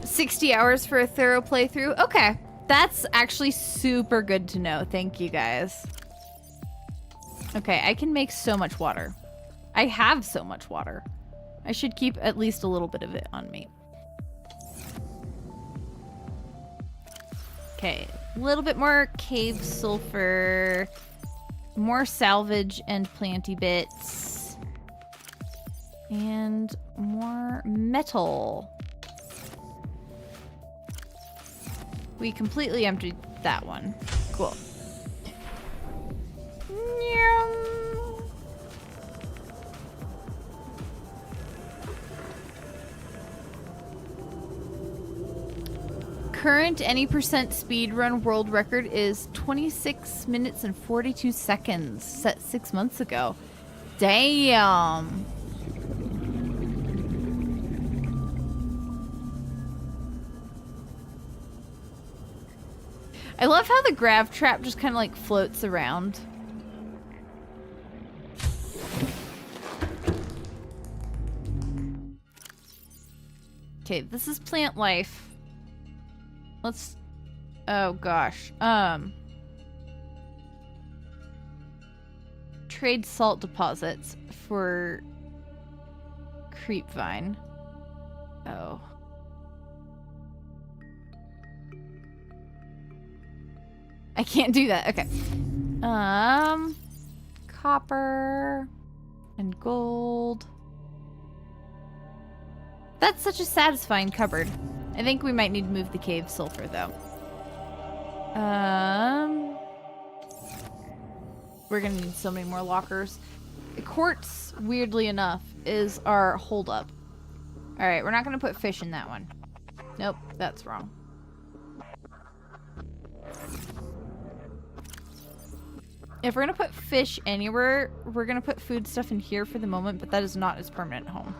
60 hours for a thorough playthrough? Okay. That's actually super good to know. Thank you, guys. Okay, I can make so much water. I have so much water. I should keep at least a little bit of it on me. Okay, a little bit more cave sulfur. More salvage and planty bits. And more metal. We completely emptied that one. Cool. Current any percent speedrun world record is 26 minutes and 42 seconds, set 6 months ago. Damn. I love how the grav trap just kind of like floats around. Okay, this is plant life. Let's... Oh gosh. Trade salt deposits for creepvine. Oh. I can't do that. Okay. Copper and gold. That's such a satisfying cupboard. I think we might need to move the cave sulfur though. We're gonna need so many more lockers. quartz, weirdly enough, is our holdup. Alright, we're not gonna put fish in that one. Nope, that's wrong. If we're gonna put fish anywhere, we're gonna put food stuff in here for the moment, but that is not its permanent home.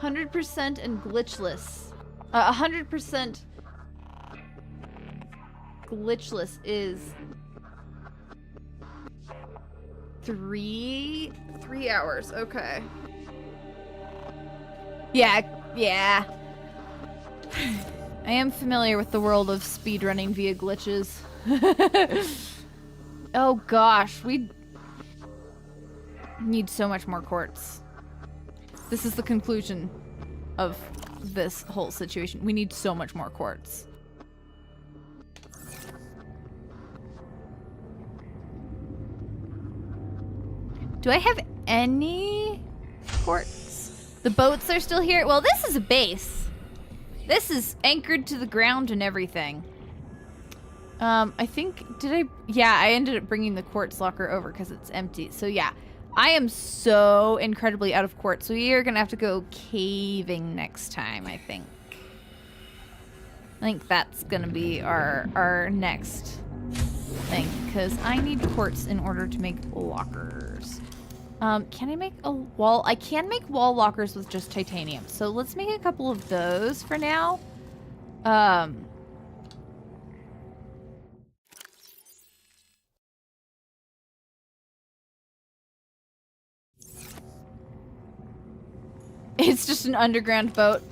100% and glitchless. 100% glitchless is 3 hours. Okay. Yeah. I am familiar with the world of speedrunning via glitches. Oh gosh, we need so much more quartz. This is the conclusion of this whole situation. We need so much more quartz. Do I have any quartz? The boats are still here. Well, this is a base. This is anchored to the ground and everything. I think, yeah, I ended up bringing the quartz locker over because it's empty. So yeah, I am so incredibly out of quartz. So we are gonna have to go caving next time, I think. I think that's gonna be our next thing, because I need quartz in order to make lockers. Can I make a wall? I can make wall lockers with just titanium. So let's make a couple of those for now. It's just an underground boat.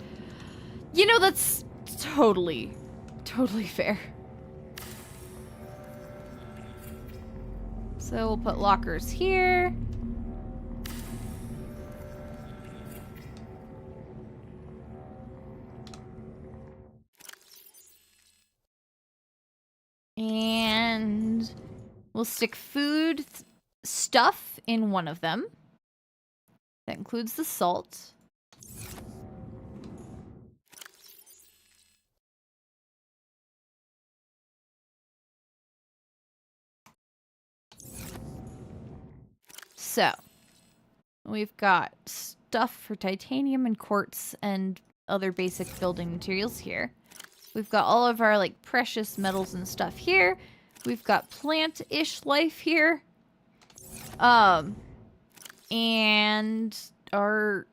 You know, that's totally fair. So we'll put lockers here. And we'll stick food stuff in one of them. That includes the salt. So, we've got stuff for titanium and quartz and other basic building materials here. We've got all of our, like, precious metals and stuff here. We've got plant-ish life here. And our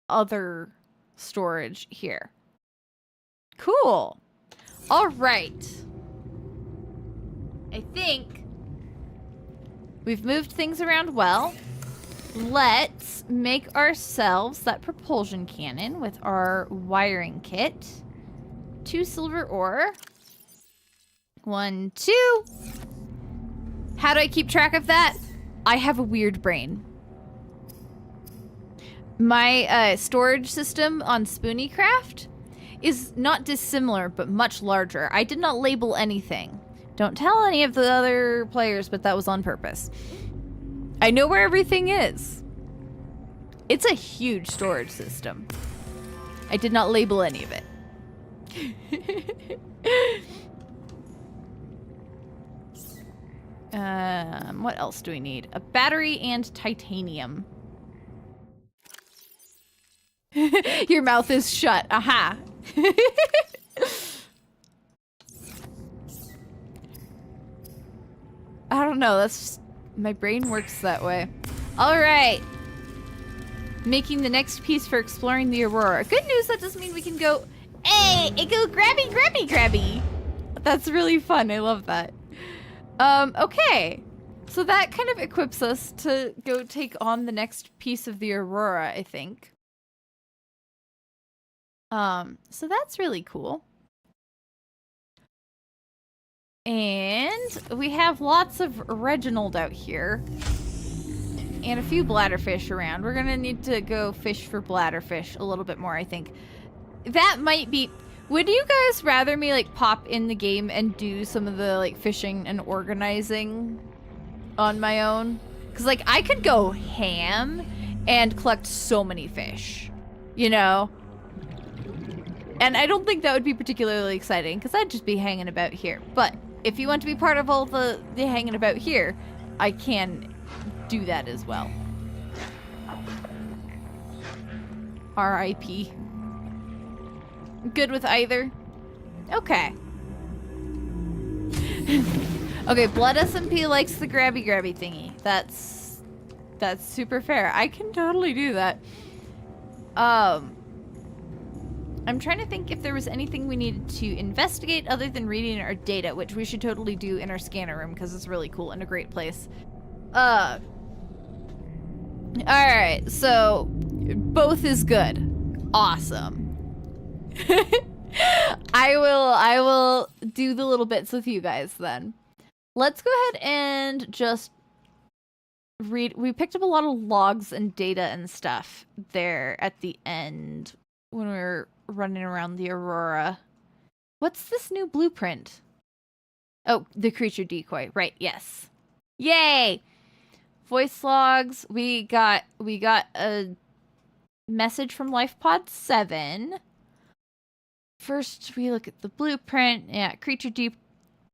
other storage here. Cool. All right. I think we've moved things around well. Let's make ourselves that propulsion cannon with our wiring kit. 2 silver ore. 1, 2. How do I keep track of that? I have a weird brain. My storage system on Spoonicraft is not dissimilar, but much larger. I did not label anything. Don't tell any of the other players, but that was on purpose. I know where everything is. It's a huge storage system. I did not label any of it. What else do we need? A battery and titanium. Your mouth is shut. Aha. I don't know. That's just, my brain works that way. All right. Making the next piece for exploring the Aurora. Good news, that doesn't mean we can go... Hey, it go grabby, grabby, grabby. That's really fun. I love that. Okay. So that kind of equips us to go take on the next piece of the Aurora, I think. So that's really cool. And we have lots of Reginald out here. And a few bladderfish around. We're gonna need to go fish for bladderfish a little bit more, I think. That might be... Would you guys rather me, like, pop in the game and do some of the, like, fishing and organizing on my own? Because, like, I could go ham and collect so many fish, you know? And I don't think that would be particularly exciting, because I'd just be hanging about here. But if you want to be part of all the hanging about here, I can do that as well. R.I.P. Good with either? Okay. Okay, Blood SMP likes the grabby thingy. That's super fair. I can totally do that. I'm trying to think if there was anything we needed to investigate other than reading our data, which we should totally do in our scanner room because it's really cool and a great place. Alright, so both is good. Awesome. I will do the little bits with you guys then. Let's go ahead and just read. We picked up a lot of logs and data and stuff there at the end when we were running around the Aurora. What's this new blueprint? Oh, the creature decoy. Right, yes. Yay! Voice logs. We got a message from LifePod 7. First, we look at the blueprint. Yeah, creature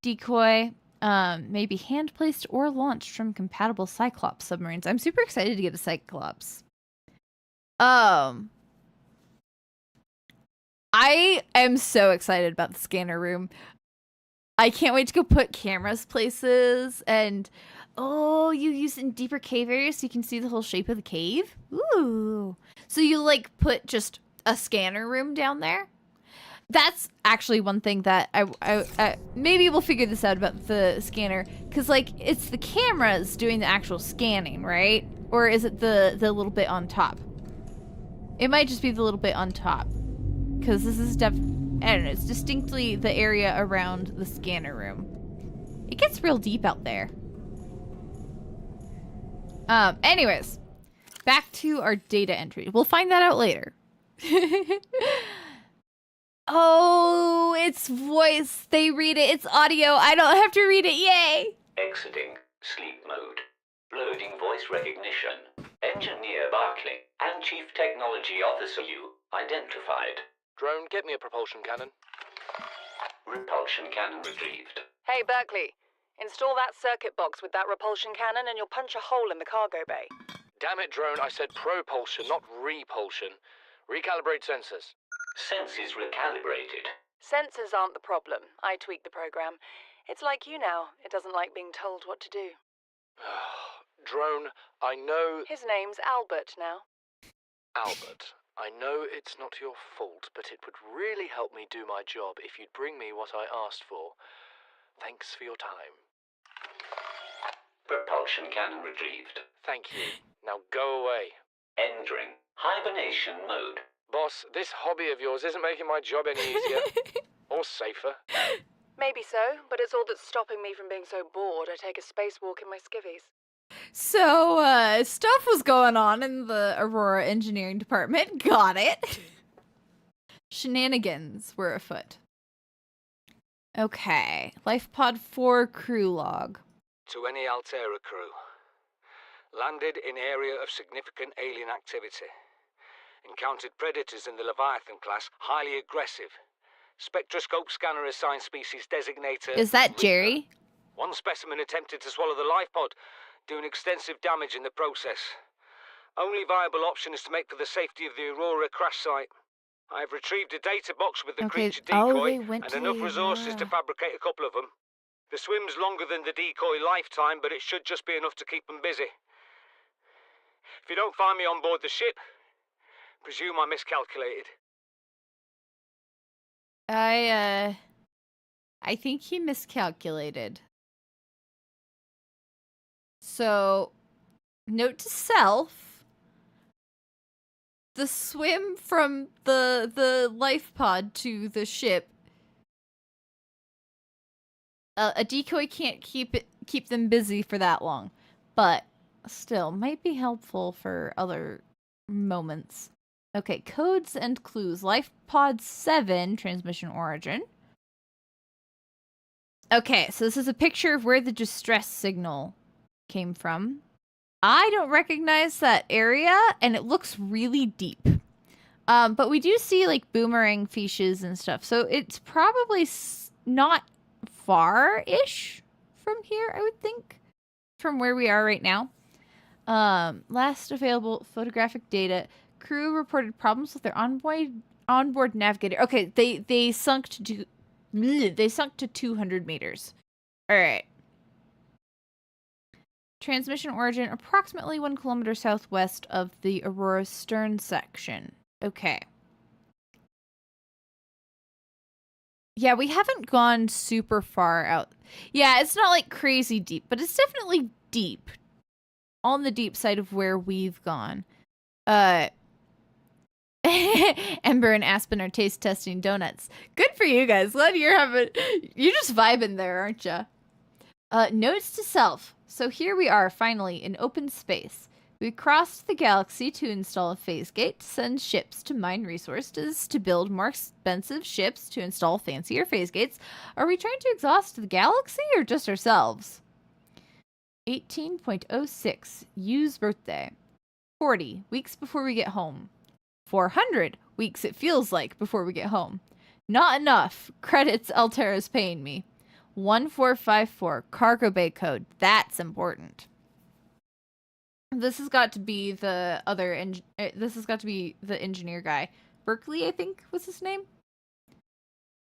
decoy. Maybe hand-placed or launched from compatible Cyclops submarines. I'm super excited to get a Cyclops. I am so excited about the scanner room. I can't wait to go put cameras places and... Oh, you use it in deeper cave areas so you can see the whole shape of the cave? Ooh. So you, like, put just a scanner room down there? That's actually one thing that I maybe we'll figure this out about the scanner. Because, like, it's the cameras doing the actual scanning, right? Or is it the little bit on top? It might just be the little bit on top. Because this is I don't know, it's distinctly the area around the scanner room. It gets real deep out there. Anyways, back to our data entry. We'll find that out later. Oh, it's voice. They read it. It's audio. I don't have to read it. Yay!
Exiting sleep mode. Loading voice recognition. Engineer Barclay and Chief Technology Officer you identified.
Drone, get me a propulsion cannon.
Repulsion cannon retrieved.
Hey, Berkeley. Install that circuit box with that repulsion cannon and you'll punch a hole in the cargo bay.
Damn it, Drone, I said propulsion, not repulsion. Recalibrate sensors.
Senses recalibrated.
Sensors aren't the problem. I tweaked the program. It's like you now. It doesn't like being told what to do.
Drone, I know...
His name's Albert now.
Albert, I know it's not your fault, but it would really help me do my job if you'd bring me what I asked for. Thanks for your time.
Propulsion cannon retrieved.
Thank you. Now go away.
Entering hibernation mode.
Boss, this hobby of yours isn't making my job any easier. Or safer.
Maybe so, but it's all that's stopping me from being so bored I take a spacewalk in my skivvies.
So, stuff was going on in the Aurora Engineering Department. Got it. Shenanigans were afoot. Okay. LifePod 4 crew log.
To any Altera crew. Landed in area of significant alien activity. Encountered predators in the Leviathan class, highly aggressive. Spectroscope scanner assigned species designator...
Is that Jerry?
One specimen attempted to swallow the life pod, doing extensive damage in the process. Only viable option is to make for the safety of the Aurora crash site. I have retrieved a data box with the creature decoy and enough resources to fabricate a couple of them. The swim's longer than the decoy lifetime, but it should just be enough to keep them busy. If you don't find me on board the ship, presume I miscalculated.
I think he miscalculated. So, note to self, the swim from the life pod to the ship, a decoy can't keep them busy for that long, but still might be helpful for other moments. Okay, codes and clues. LifePod 7, transmission origin. Okay, so this is a picture of where the distress signal came from. I don't recognize that area, and it looks really deep. But we do see, like, boomerang fishes and stuff, so it's probably not far-ish from here, I would think, from where we are right now. Last available photographic data. Crew reported problems with their onboard navigator. Okay, they sunk to 200 meters. All right. Transmission origin approximately 1 kilometer southwest of the Aurora stern section. Okay. Yeah, we haven't gone super far out. Yeah, it's not like crazy deep, but it's definitely deep. On the deep side of where we've gone. Ember and Aspen are taste testing donuts. Good for you guys. Glad you're just vibing there, aren't you? Notes to self. So here we are, finally, in open space. We crossed the galaxy to install a phase gate, to send ships to mine resources, to build more expensive ships, to install fancier phase gates. Are we trying to exhaust the galaxy or just ourselves? 18.06, Yu's birthday. 40, weeks before we get home. 400, weeks it feels like before we get home. Not enough. Credits Altera's paying me. 1454, cargo bay code. That's important. This has got to be the engineer guy. Berkeley, I think, was his name.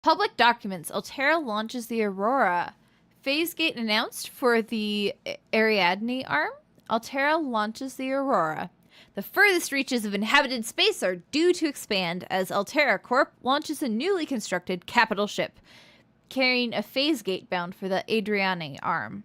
Public documents. Altera launches the Aurora. Phase gate announced for the Ariadne arm. Altera launches the Aurora. The furthest reaches of inhabited space are due to expand as Altera Corp launches a newly constructed capital ship, carrying a phase gate bound for the Ariadne arm.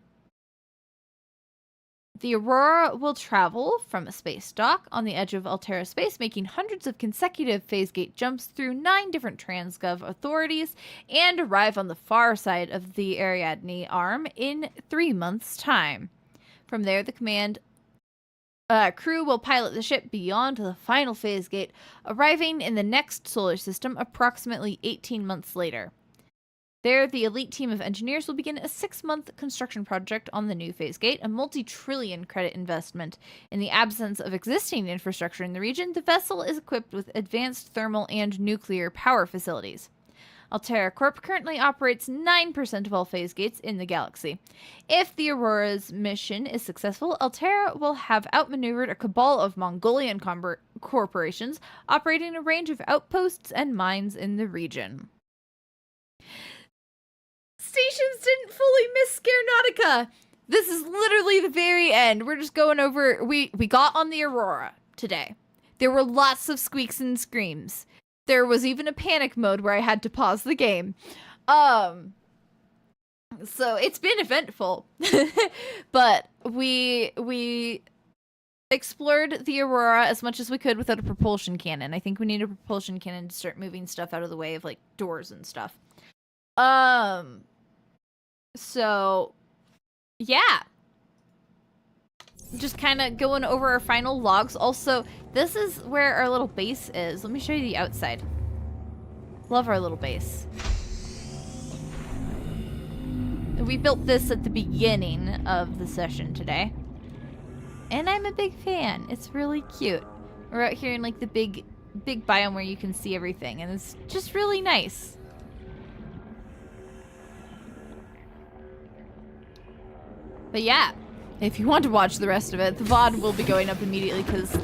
The Aurora will travel from a space dock on the edge of Altera space, making hundreds of consecutive phase gate jumps through 9 different Transgov authorities, and arrive on the far side of the Ariadne arm in 3 months' time. From there, the command crew will pilot the ship beyond the final phase gate, arriving in the next solar system approximately 18 months later. There, the elite team of engineers will begin a 6-month construction project on the new phase gate, a multi-trillion credit investment. In the absence of existing infrastructure in the region, the vessel is equipped with advanced thermal and nuclear power facilities. Altera Corp currently operates 9% of all phase gates in the galaxy. If the Aurora's mission is successful, Altera will have outmaneuvered a cabal of Mongolian corporations operating a range of outposts and mines in the region. Stations didn't fully miss Subnautica. This is literally the very end. We're just going over. We got on the Aurora today. There were lots of squeaks and screams. There was even a panic mode where I had to pause the game. So it's been eventful. But we explored the Aurora as much as we could without a propulsion cannon. I think we need a propulsion cannon to start moving stuff out of the way of like doors and stuff. So, yeah. Just kind of going over our final logs. Also, this is where our little base is. Let me show you the outside. Love our little base. We built this at the beginning of the session today. And I'm a big fan. It's really cute. We're out here in like the big biome where you can see everything. And it's just really nice. But yeah, if you want to watch the rest of it, the VOD will be going up immediately because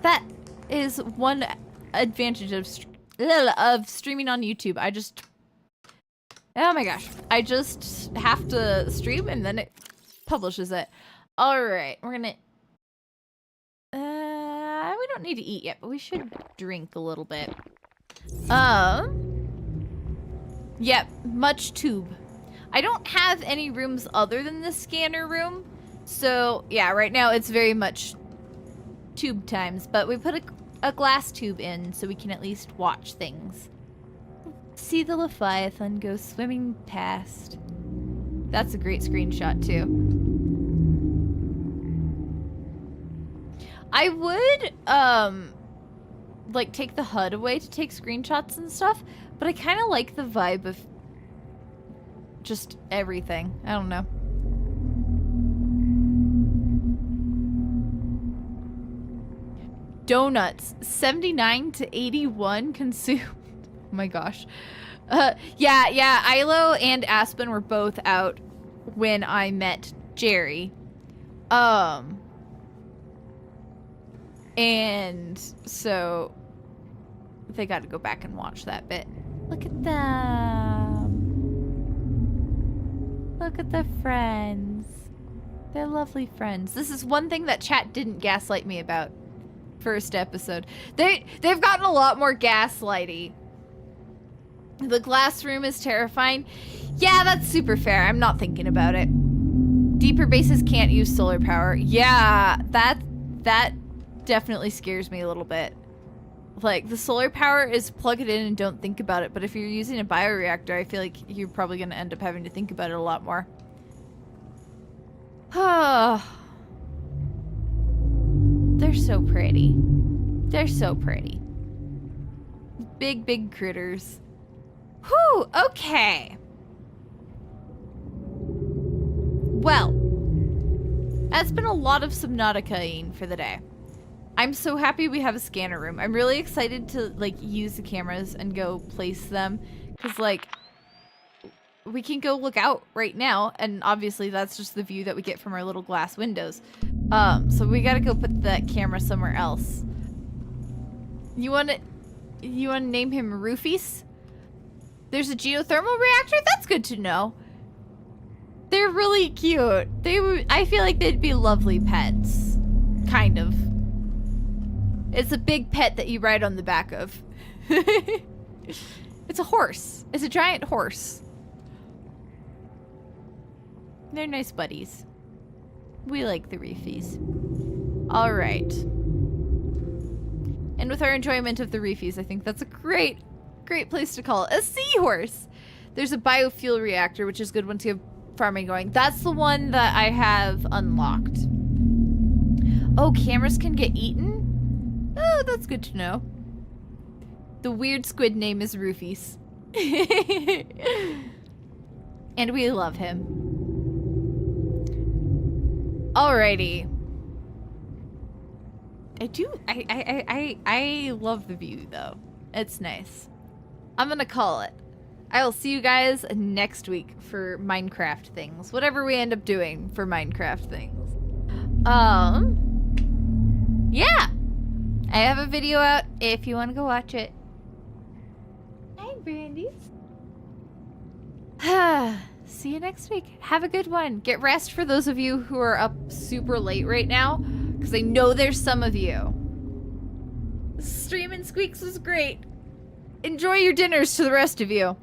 that is one advantage of streaming on YouTube. Oh my gosh. I just have to stream and then it publishes it. Alright, we're gonna... we don't need to eat yet, but we should drink a little bit. Yep, much tube. I don't have any rooms other than the scanner room. So, yeah, right now it's very much tube times. But we put a glass tube in so we can at least watch things. See the Leviathan go swimming past. That's a great screenshot, too. I would, like, take the HUD away to take screenshots and stuff. But I kind of like the vibe of just everything. I don't know. Donuts. 79 to 81 consumed. Oh my gosh. Yeah, Ilo and Aspen were both out when I met Jerry. And so they got to go back and watch that bit. Look at them. Look at the friends. They're lovely friends. This is one thing that chat didn't gaslight me about. First episode. They've gotten a lot more gaslighty. The glass room is terrifying. Yeah, that's super fair. I'm not thinking about it. Deeper bases can't use solar power. Yeah, that definitely scares me a little bit. Like, the solar power is plug it in and don't think about it, but if you're using a bioreactor, I feel like you're probably going to end up having to think about it a lot more. They're so pretty. They're so pretty. Big, big critters. Whew, okay. Well, that's been a lot of Subnautica-ing for the day. I'm so happy we have a scanner room. I'm really excited to, like, use the cameras and go place them. Because, like, we can go look out right now. And obviously that's just the view that we get from our little glass windows. So we gotta go put that camera somewhere else. You wanna name him Roofies? There's a geothermal reactor? That's good to know. They're really cute. I feel like they'd be lovely pets. Kind of. It's a big pet that you ride on the back of. It's a horse. It's a giant horse. They're nice buddies. We like the Reefies. All right. And with our enjoyment of the Reefies, I think that's a great place to call it. A seahorse. There's a biofuel reactor, which is good once you have farming going. That's the one that I have unlocked. Oh, cameras can get eaten? Oh, that's good to know. The weird squid name is Roofies. And we love him. Alrighty. I love the view though. It's nice. I'm gonna call it. I will see you guys next week for Minecraft things. Whatever we end up doing for Minecraft things. Yeah. I have a video out if you want to go watch it. Hi, Brandies. See you next week. Have a good one. Get rest for those of you who are up super late right now, because I know there's some of you. Streaming Squeaks was great. Enjoy your dinners to the rest of you.